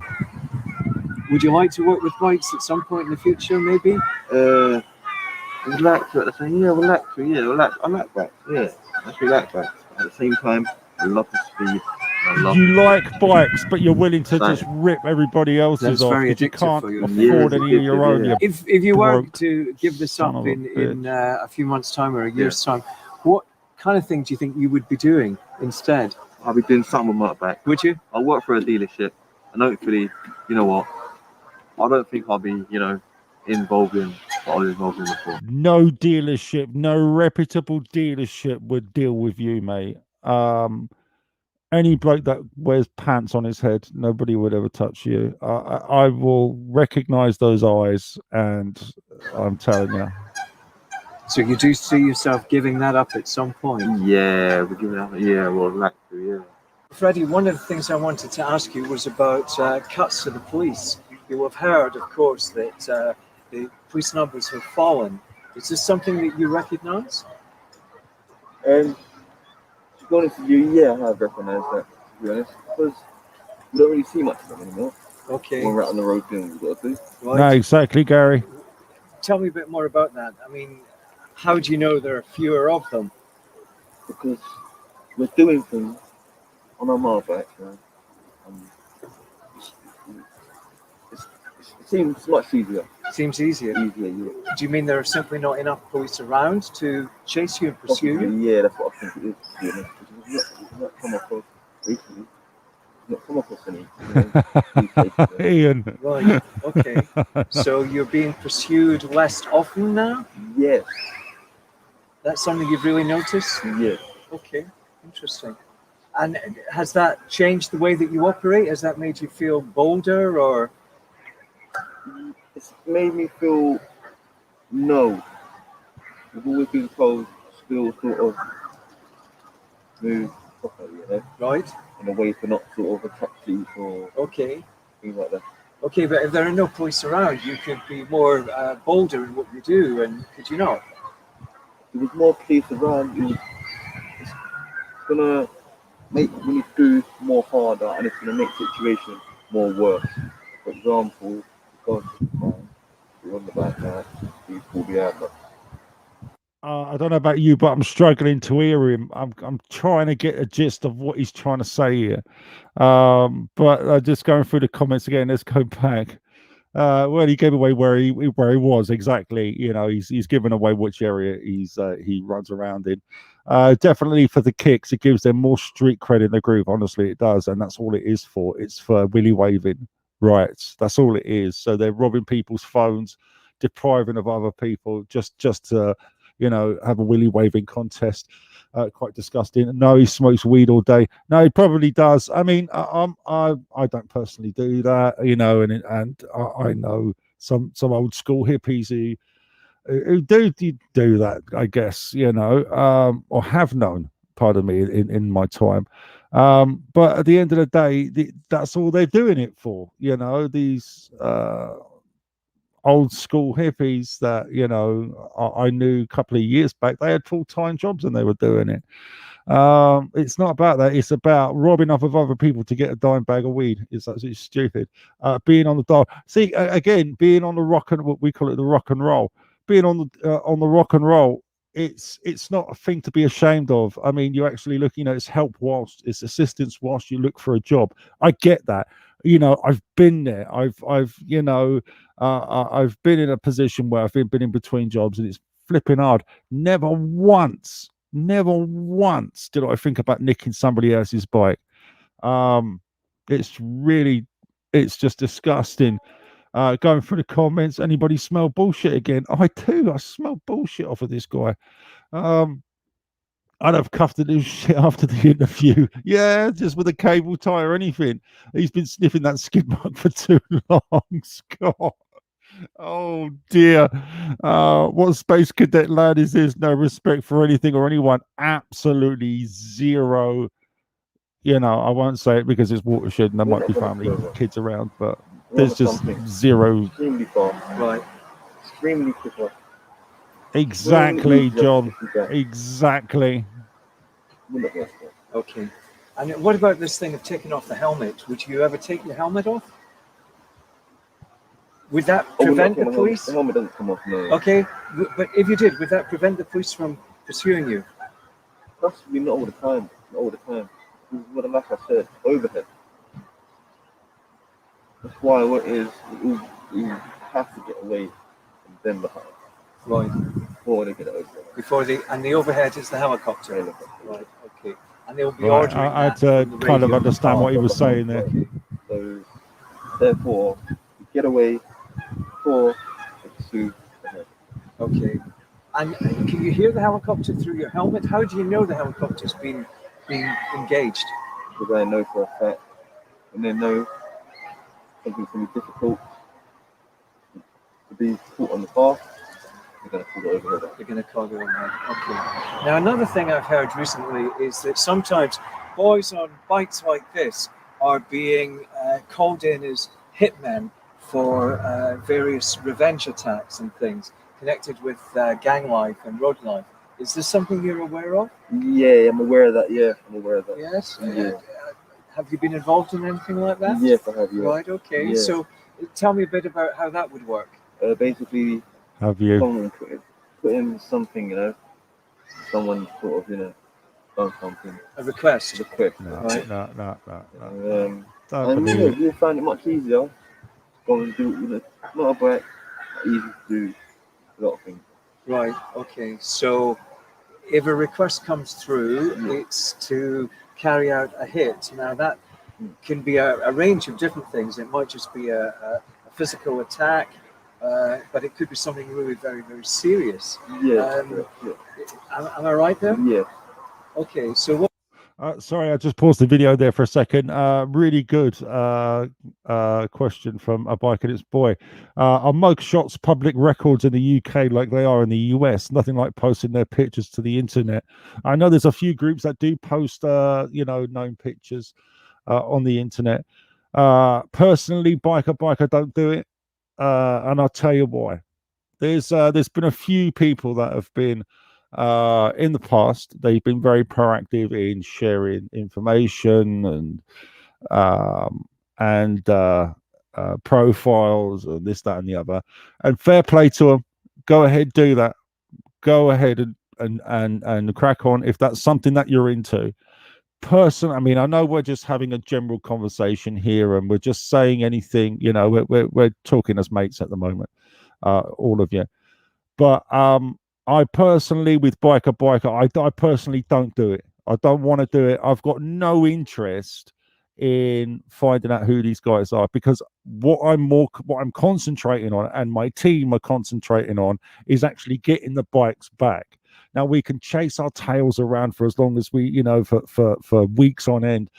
Would you like to work with bikes at some point in the future, maybe? I'd like to at the same. Yeah, I would like to. Yeah, I like bikes. Yeah, I actually like bikes. At the same time, I love the speed. You like bikes, but you're willing to just rip everybody else's off because you can't afford any of your own. Yeah. If you were to give this up in a few months' time or a year's time, what kind of thing do you think you would be doing instead? I'll be doing something with motorbike. Would you? I'll work for a dealership, and hopefully, you know what? I don't think I'll be, involved in what I was involved in before. No dealership, no reputable dealership would deal with you, mate. Any bloke that wears pants on his head, nobody would ever touch you. I will recognize those eyes, and I'm telling you. So you do see yourself giving that up at some point? Yeah, we're giving up. Yeah, well, I'd like to, yeah. Freddie, one of the things I wanted to ask you was about cuts to the police. You will have heard, of course, that the police numbers have fallen. Is this something that you recognise? To be honest with you, yeah, I have recognised that, to be honest, because we don't really see much of them anymore. Okay. When we're out on the road doing what we've got to do. Right. No, exactly, Gary. Tell me a bit more about that. I mean, how do you know there are fewer of them? Because we're doing things on our motorbikes, Seems much easier. Seems easier. Easier, yeah. Do you mean there are simply not enough police around to chase you and pursue you? Possibly, yeah, that's what I think it is. To be honest. It's not come across recently. It's not come across any. These cases, Ian. Right. Okay. So you're being pursued less often now? Yes. That's something you've really noticed? Yes. Okay. Interesting. And has that changed the way that you operate? Has that made you feel bolder, or? It's made me feel no. We've always been told still sort of move properly, you know? Right. In a way to not sort of attack police or Okay. things like that. Okay, but if there are no police around, you could be more bolder in what you do, and could you not? If there's more police around, it's gonna make me do more harder, and it's gonna make situations more worse. For example, because you're on the back now, you pull me out. I don't know about you, but I'm struggling to hear him. I'm trying to get a gist of what he's trying to say here. But just going through the comments again, let's go back. Well, he gave away where he was exactly. You know, he's given away which area he runs around in. Definitely for the kicks, it gives them more street cred in the group. Honestly, it does, and that's all it is for. It's for willy waving rights. That's all it is. So they're robbing people's phones, depriving of other people, just to have a willy waving contest. Quite disgusting. No, he smokes weed all day. No, he probably does. I mean, I don't personally do that, and I know some old school hippies who do that, I guess, or have known, pardon me, in my time. But at the end of the day, that's all they're doing it for. These old school hippies that I knew a couple of years back, they had full-time jobs and they were doing it. It's not about that. It's about robbing off of other people to get a dime bag of weed. It's absolutely stupid. Being on the dial. See, again, being on the what we call it, the rock and roll. Being on the rock and roll. It's not a thing to be ashamed of. I mean, you actually look. It's help it's assistance whilst you look for a job. I get that. I've been there. I've been in a position where I've been in between jobs, and it's flipping hard. Never once did I think about nicking somebody else's bike. It's just disgusting. Going through the comments, anybody smell bullshit again? I do. I smell bullshit off of this guy. I'd have cuffed the new shit after the interview. Yeah, just with a cable tie or anything. He's been sniffing that skid mark for too long, Scott. Oh dear. What space cadet lad is this? No respect for anything or anyone. Absolutely zero. I won't say it because it's Watershed and there might be family kids around, but there's just zero. Extremely fast. Right. Extremely quick. Exactly, John. Exactly. Okay. And what about this thing of taking off the helmet? Would you ever take your helmet off? Would that prevent the police? The helmet doesn't come off, no. Okay, but if you did, would that prevent the police from pursuing you? Possibly not all the time. Not all the time. Like I said, overhead. That's why what is you have to get away from them behind. Right. Before they get over. And the overhead is the helicopter. Right. Okay. And they'll be Right, ordering. I had to kind of understand what he was saying there. So, therefore, you get away before they pursue the head. Okay. And can you hear the helicopter through your helmet? How do you know the helicopter's being engaged? Because I know for a fact, and they know something's going to be difficult to be put on the path. They're going to pull it over. They're going to call it overhead. Okay. Now, another thing I've heard recently is that sometimes boys on bikes like this are being called in as hitmen for various revenge attacks and things connected with gang life and road life. Is this something you're aware of? Yeah, I'm aware of that. Yeah, I'm aware of that. Yes? Yeah. Have you been involved in anything like that? Yes, I have. Yeah. Right, okay. Yeah. So tell me a bit about how that would work. Basically, have you someone put in something, someone sort of, done something. A request? No, right. No. And you find it much easier go and do it with a motorbike. Easy to do a lot of things. Right. Okay. So if a request comes through, it's to carry out a hit. Now that can be a range of different things. It might just be a physical attack, but it could be something really very, very serious. Yeah. Am I right there? Yeah. Okay. So what? Sorry, I just paused the video there for a second. Really good question from a bike and its boy. Are mug shots public records in the UK like they are in the US? Nothing like posting their pictures to the internet. I know there's a few groups that do post, known pictures on the internet. Personally, biker don't do it, and I'll tell you why. There's been a few people that have been in the past. They've been very proactive in sharing information and profiles and this, that, and the other. And fair play to them. Go ahead, do that. Go ahead and crack on if that's something that you're into. I mean, I know we're just having a general conversation here, and we're just saying anything. We're talking as mates at the moment, all of you. But I personally, with biker, I personally don't do it. I don't want to do it. I've got no interest in finding out who these guys are, because what I'm concentrating on, and my team are concentrating on, is actually getting the bikes back. Now, we can chase our tails around for as long as we, for weeks on end,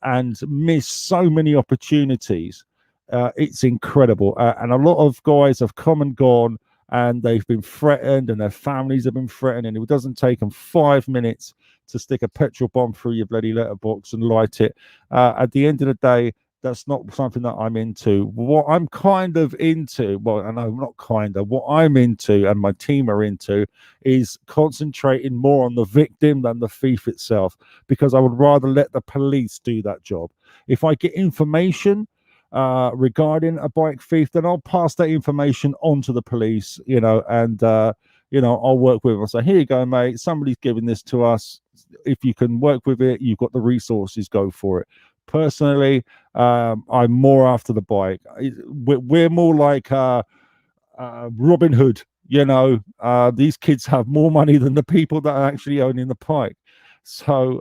and miss so many opportunities. It's incredible, and a lot of guys have come and gone, and they've been threatened, and their families have been threatened, and it doesn't take them 5 minutes to stick a petrol bomb through your bloody letterbox and light it. At the end of the day, that's not something that I'm into. What I'm kind of into, well, I know not kind of, what I'm into and my team are into is concentrating more on the victim than the thief itself, because I would rather let the police do that job. If I get information regarding a bike thief, then I'll pass that information on to the police, and I'll work with them. I'll say, here you go, mate, somebody's giving this to us. If you can work with it, you've got the resources, go for it. Personally, I'm more after the bike. We're more like Robin Hood. These kids have more money than the people that are actually owning the bike. So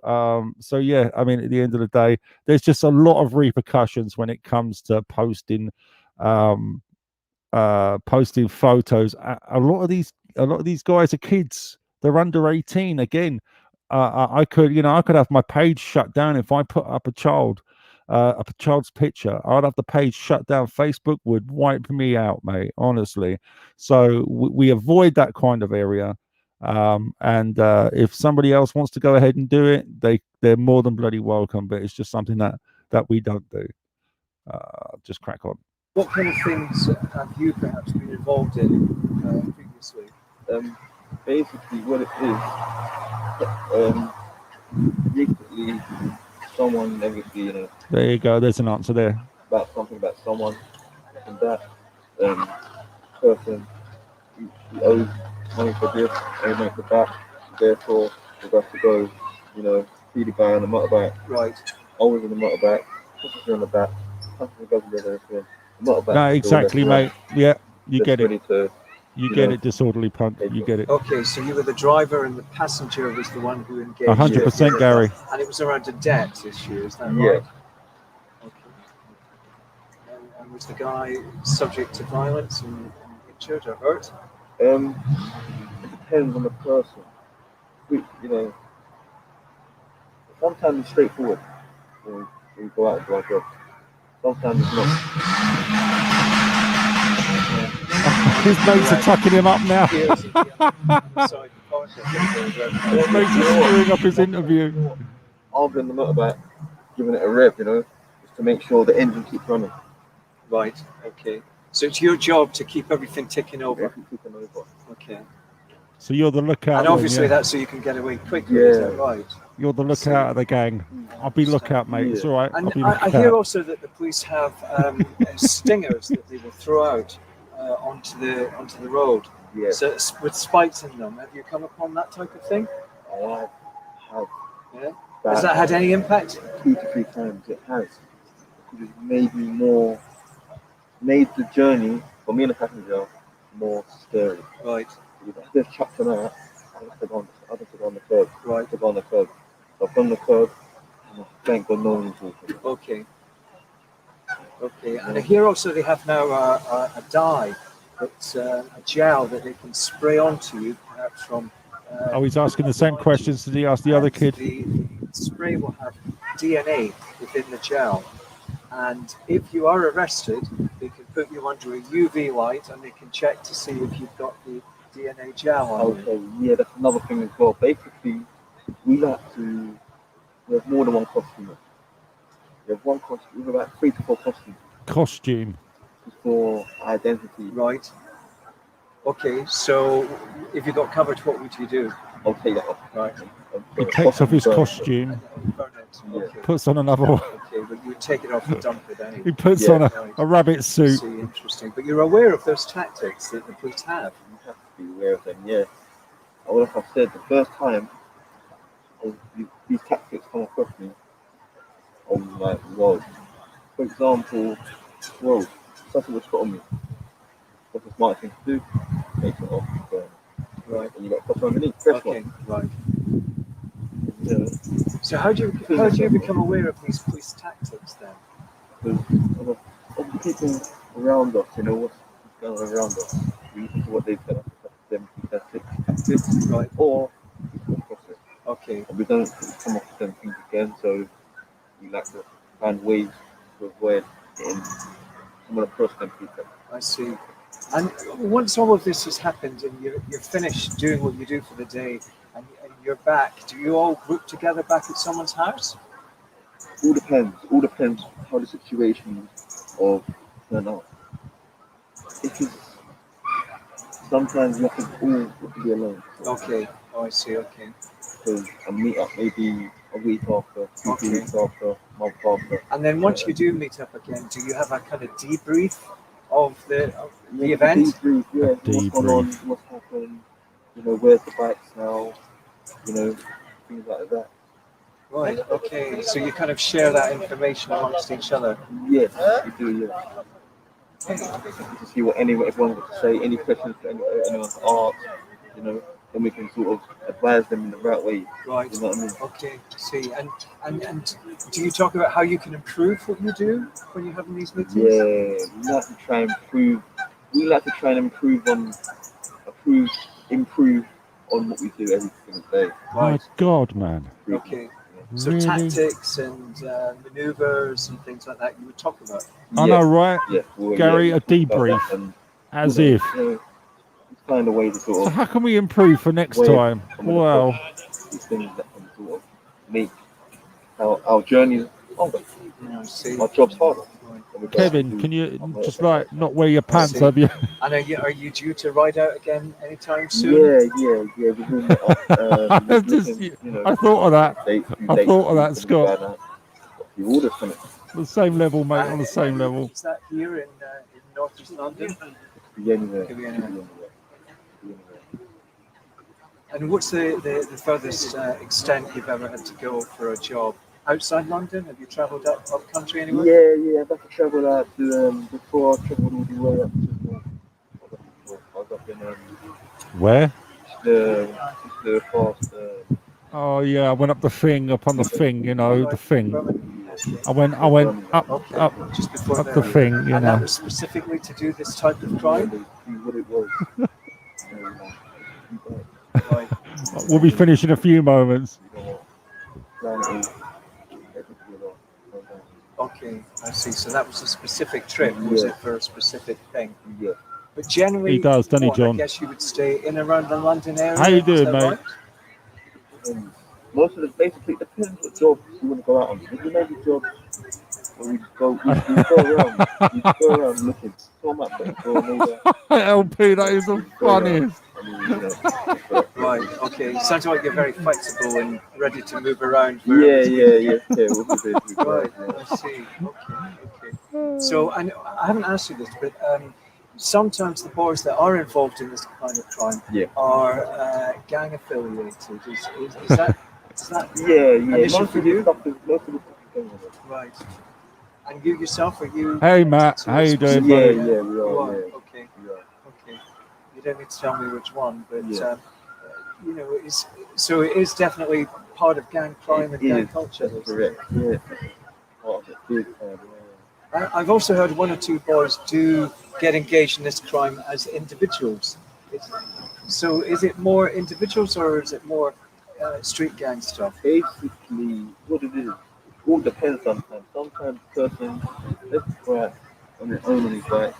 yeah, I mean, at the end of the day, there's just a lot of repercussions when it comes to posting photos. A lot of these guys are kids. They're under 18. Again, I could have my page shut down if I put up a child's picture. I'd have the page shut down. Facebook would wipe me out, mate, honestly. So we avoid that kind of area. And if somebody else wants to go ahead and do it, they're more than bloody welcome. But it's just something that we don't do. Just crack on. What kind of things have you perhaps been involved in previously? Basically, what it is, recently someone obviously, There you go. There's an answer there. About something about someone, and that person he owes money for this, and money for that. Therefore, we've got to go, see the guy on the motorbike. Right. Always on the motorbike, push on the back, push the government everything. No, exactly, mate. Yeah, you get it. You get it, disorderly punk. You get it. Okay, so you were the driver and the passenger was the one who engaged. 100%, Gary. And it was around a debt issue, is that right? Yeah. Okay. And was the guy subject to violence and injured or hurt? It depends on the person. Sometimes it's straightforward when we go out and do our job. Sometimes it's not. His mates are tucking him up now. His mates are screwing up his interview. I'll be on the motorbike, giving it a rev, just to make sure the engine keeps running. Right, okay. So it's your job to keep everything ticking over? Okay. So you're the lookout. And obviously that's so you can get away quickly, is that right? You're the lookout of the gang. I'll be lookout, mate. It's all right. And I hear also that the police have stingers that they will throw out onto the road. Yeah. So with spikes in them. Have you come upon that type of thing? I have. Yeah. Has that had any impact? 2 to 3 times it has. It made me more made the journey for me and the passenger more scary. Right. They've chucked them out. I have to go on the curb. Right. To go on the curb. So I've gone on the curb. And thank God no one's walking. Okay. Okay. And here also they have now a dye. It's a gel that they can spray onto you, perhaps from. Oh, he's asking the same questions that he asked the other kid. The spray will have DNA within the gel, and if you are arrested, they can put you under a UV light and they can check to see if you've got the DNA gel on you. Okay, yeah, that's another thing as well. Basically, we have more than one costume. We have one costume, we have about 3 to 4 costumes. Costume. For identity. Right. Okay, so if you got covered, what would you do? I'll take that off. Right. He takes off his costume, Okay. puts on another one. Okay, but you would take it off and dump it anyway. He puts on a rabbit suit. See, interesting. But you're aware of those tactics that the police have. You have to be aware of them, yeah. Like I said, the first time these tactics come across me, I was like, whoa. For example, whoa, something was shot on me. What's the smart thing to do? Take it off. Right. And you got costume underneath. Okay, right. Yeah. So how do you become aware of these police tactics then? Because of the people around us, what's going on around us. We listen to what they've done, them tactics. Right. Or we cross it. Okay. And we don't come off the same things again, so we like to find ways to avoid getting someone across them people. I see. And once all of this has happened and you're finished doing what you do for the day and you're back, do you all group together back at someone's house? All depends how the situation of turn out. Because sometimes you have to be alone. Okay. Oh, I see. Okay. So a meet up maybe a week after, 2 weeks after, a month after. And then once you do meet up again, do you have a kind of debrief of the event? Debrief, yeah. What's going on? What's happened? Where's the bikes now? Things like that. Right. Okay. So you kind of share that information amongst each other. Yes, we do. Yeah. To see what everyone wants to say, any questions that anyone's asked, then we can sort of advise them in the right way. Right. You know what I mean? Okay. See, and do you talk about how you can improve what you do when you're having these meetings? Yeah, we like to try and improve. We like to try and improve on what we do every single day. My God, man. Okay. So Really? Tactics and maneuvers and things like that you would talk about. I know, right? Yeah, well, Gary, yeah, a debrief. and, As if. Find a way to sort So of. how can we improve for next time? Wow. These things that can sort of make our journey longer. Our job's harder. Kevin, can you just not wear your pants, have you? And are you due to ride out again anytime soon? Yeah. We're doing it up, I thought of that. I thought of that, Scott. The orders coming. The same level, mate, on the same level. Is that here in North East London? Be anywhere. And what's the furthest extent you've ever had to go for a job? Outside London? Have you travelled up country anywhere? Yeah. I've had to travel out to, before I travelled all the way up to, I was up in, Where? The fast, Oh yeah, I went up on the thing, the thing. I went up just before the thing, And that was specifically to do this type of crime? what it was. Right. We'll be finished in a few moments. Okay, I see. So that was a specific trip, was it, for a specific thing? Yeah. But generally, He does, doesn't he, John? I guess you would stay in and around the London area. How you is doing, that mate? right? Most of the basically depends what job you want to go out on. If you maybe job where we go around looking so much LP, that is the funniest. Right, okay. Sounds like you're very flexible and ready to move around. Yeah. Right, I see. Okay. So, and I haven't asked you this, but sometimes the boys that are involved in this kind of crime are gang affiliated. Is that yeah. an issue for you? Most of the stuff is Right. And you yourself, are you? Hey Matt, how you doing, Yeah, buddy? yeah, we are. You are? Yeah, Okay. we are. Okay. You don't need to tell me which one, but Yeah. you know, so it is definitely part of gang crime and gang Is, culture. that's correct. Yeah. Part of it, big time, yeah. I've also heard one or two boys do get engaged in this crime as individuals. So is it more individuals or is it more street gang stuff? Basically, what it is, it all depends sometimes. Sometimes person, let's go out on their own on his bike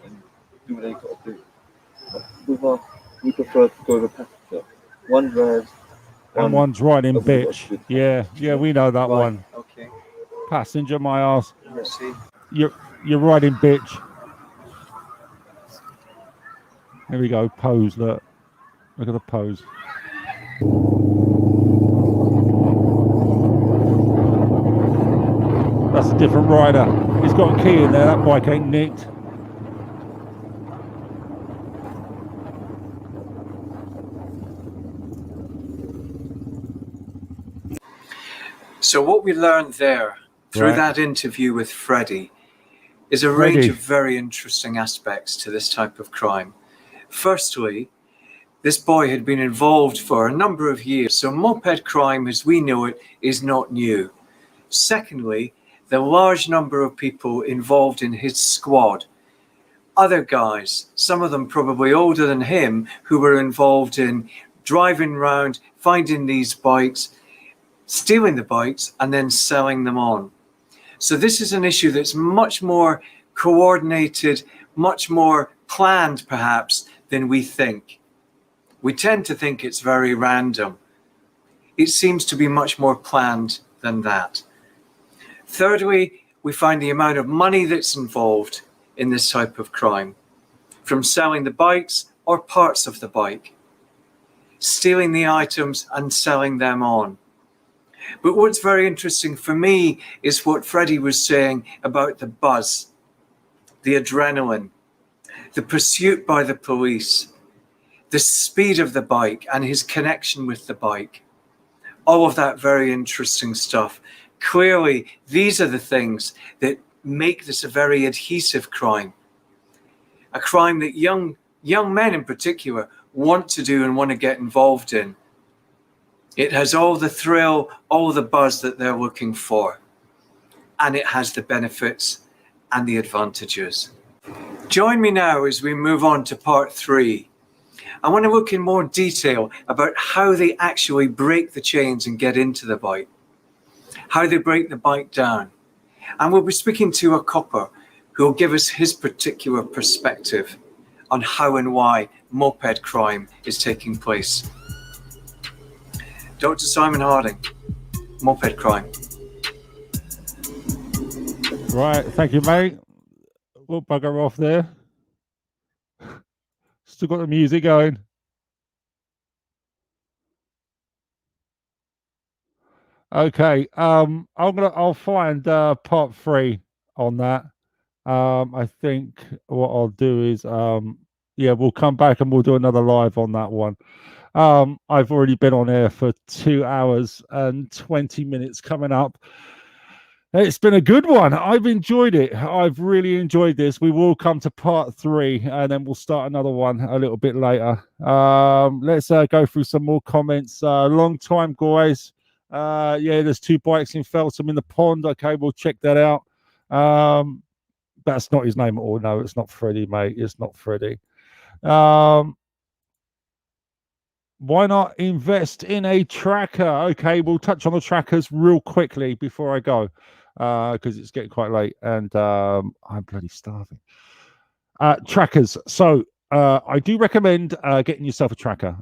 and do what they got to do. But with us, we prefer to go to the passenger. One drives, And one's riding does what he got bitch. to do. Yeah, we know that one. Okay. Passenger, my ass. Let's see. You're riding bitch. Here we go. Pose. Look at the pose. That's a different rider. He's got a key in there. That bike ain't nicked. So what we learned there through Right. that interview with Freddie is a range of very interesting aspects to this type of crime. Firstly, this boy had been involved for a number of years, so moped crime as we know it is not new. Secondly, the large number of people involved in his squad, other guys, some of them probably older than him, who were involved in driving around, finding these bikes, stealing the bikes and then selling them on. So this is an issue that's much more coordinated, much more planned perhaps than we think. We tend to think it's very random. It seems to be much more planned than that. Thirdly, we find the amount of money that's involved in this type of crime, from selling the bikes or parts of the bike, stealing the items and selling them on. But what's very interesting for me is what Freddie was saying about the buzz, the adrenaline, the pursuit by the police, the speed of the bike and his connection with the bike. All of that very interesting stuff. Clearly, these are the things that make this a very adhesive crime. A crime that young men in particular want to do and want to get involved in. It has all the thrill, all the buzz that they're looking for. And it has the benefits and the advantages. Join me now as we move on to part 3. I want to look in more detail about how they actually break the chains and get into the bike, how they break the bike down. And we'll be speaking to a copper who will give us his particular perspective on how and why moped crime is taking place. Dr. Simon Harding, moped crime. Right, thank you, mate. We'll bugger off there. Still got the music going. Okay, I'll find part 3 on that. I think what I'll do is yeah, we'll come back and we'll do another live on that one. I've already been on air for 2 hours and 20 minutes coming up. It's been a good one. I've enjoyed it. I've really enjoyed this. We will come to part 3 and then we'll start another one a little bit later. Let's go through some more comments. Long time, guys. Yeah, there's 2 bikes in Feltham in the pond. Okay, we'll check that out. That's not his name at all. No, it's not Freddie, mate. It's not Freddie. Why not invest in a tracker? Okay, we'll touch on the trackers real quickly before I go, because it's getting quite late and I'm bloody starving. Trackers. So I do recommend getting yourself a tracker.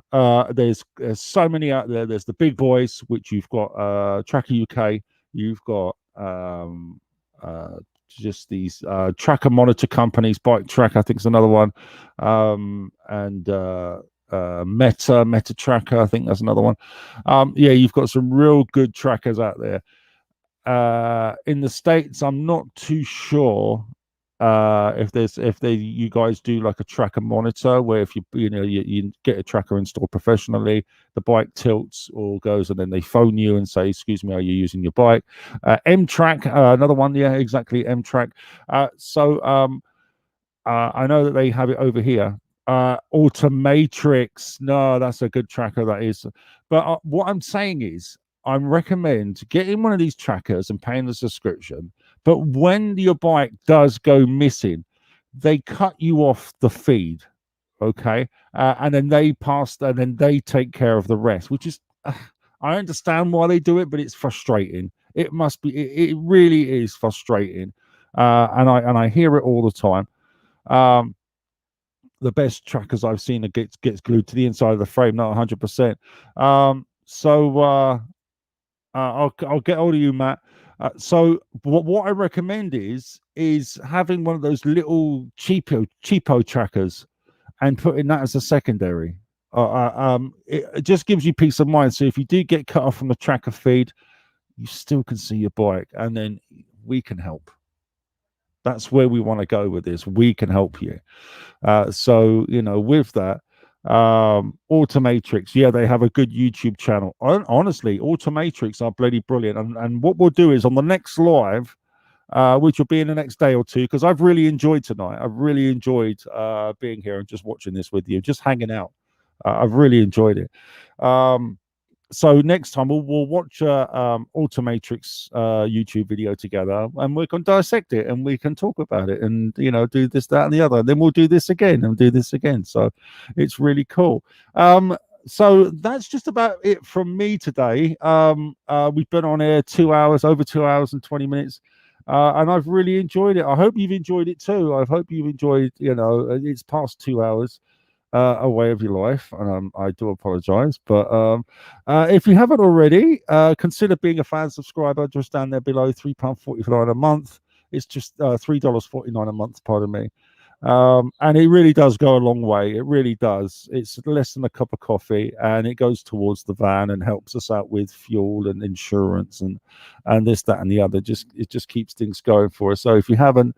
There's so many out there. There's the big boys, which you've got Tracker UK. You've got just these tracker monitor companies. Bike Track, I think, is another one, and Meta Tracker, I think that's another one. Yeah, you've got some real good trackers out there. In the States, I'm not too sure if you guys do like a tracker monitor where if you get a tracker installed professionally, the bike tilts or goes and then they phone you and say, excuse me, are you using your bike? M-Track, another one, yeah, exactly, M-Track. I know that they have it over here. Automatrix, no, that's a good tracker, that is. But what I'm saying is, I recommend getting one of these trackers and paying the subscription. But when your bike does go missing, they cut you off the feed, okay? And then they take care of the rest, which is, I understand why they do it, but it's frustrating. It must be, it really is frustrating. And I hear it all the time. The best trackers I've seen that gets glued to the inside of the frame, not 100%. I'll get hold of you, Matt. So what I recommend is having one of those little cheapo trackers and putting that as a secondary. It just gives you peace of mind. So if you do get cut off from the tracker feed, you still can see your bike, and then we can help. That's where we want to go with this. We can help you. So with that, Automatrix, yeah, they have a good YouTube channel. Honestly, Automatrix are bloody brilliant. And what we'll do is on the next live, which will be in the next day or two, because I've really enjoyed tonight. I've really enjoyed being here and just watching this with you, just hanging out. I've really enjoyed it. So next time we'll watch Automatrix YouTube video together, and we can dissect it and we can talk about it and do this, that, and the other. And then we'll do this again and do this again. So it's really cool. So that's just about it from me today. We've been on air 2 hours, over 2 hours and 20 minutes. And I've really enjoyed it. I hope you've enjoyed it too. I hope you've enjoyed, it's past 2 hours. Away of your life, and I do apologize, but if you haven't already, consider being a fan subscriber just down there below. £3.49 a month. It's just $3.49 a month, pardon me. And it really does go a long way. It really does. It's less than a cup of coffee, and it goes towards the van and helps us out with fuel and insurance and this, that, and the other. It just keeps things going for us. So if you haven't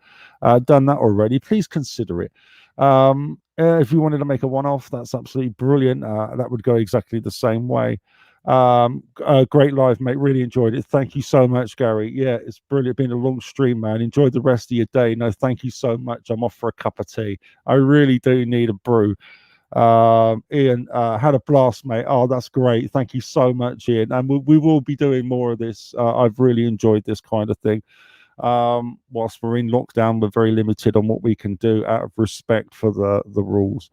done that already, please consider it. If you wanted to make a one-off, that's absolutely brilliant. That would go exactly the same way. Great live, mate. Really enjoyed it. Thank you so much, Gary. Yeah, it's brilliant. Been a long stream, man. Enjoyed the rest of your day. No, thank you so much. I'm off for a cup of tea. I really do need a brew. Ian, had a blast, mate. Oh, that's great. Thank you so much, Ian. And we will be doing more of this. I've really enjoyed this kind of thing. Whilst we're in lockdown, we're very limited on what we can do out of respect for the rules.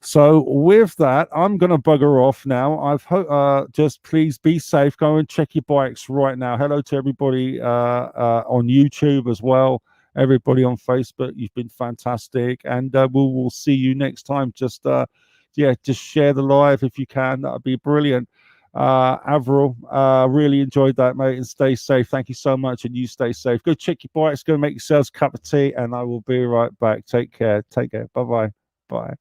So with that, I'm going to bugger off now. Just please be safe. Go and check your bikes right now. Hello to everybody on YouTube as well. Everybody on Facebook, you've been fantastic, and we'll see you next time. Just share the live if you can. That would be brilliant. Avril, really enjoyed that, mate, and stay safe. Thank you so much, and you stay safe. Go check your bikes, go make yourselves a cup of tea, and I will be right back. Take care. Bye. Bye.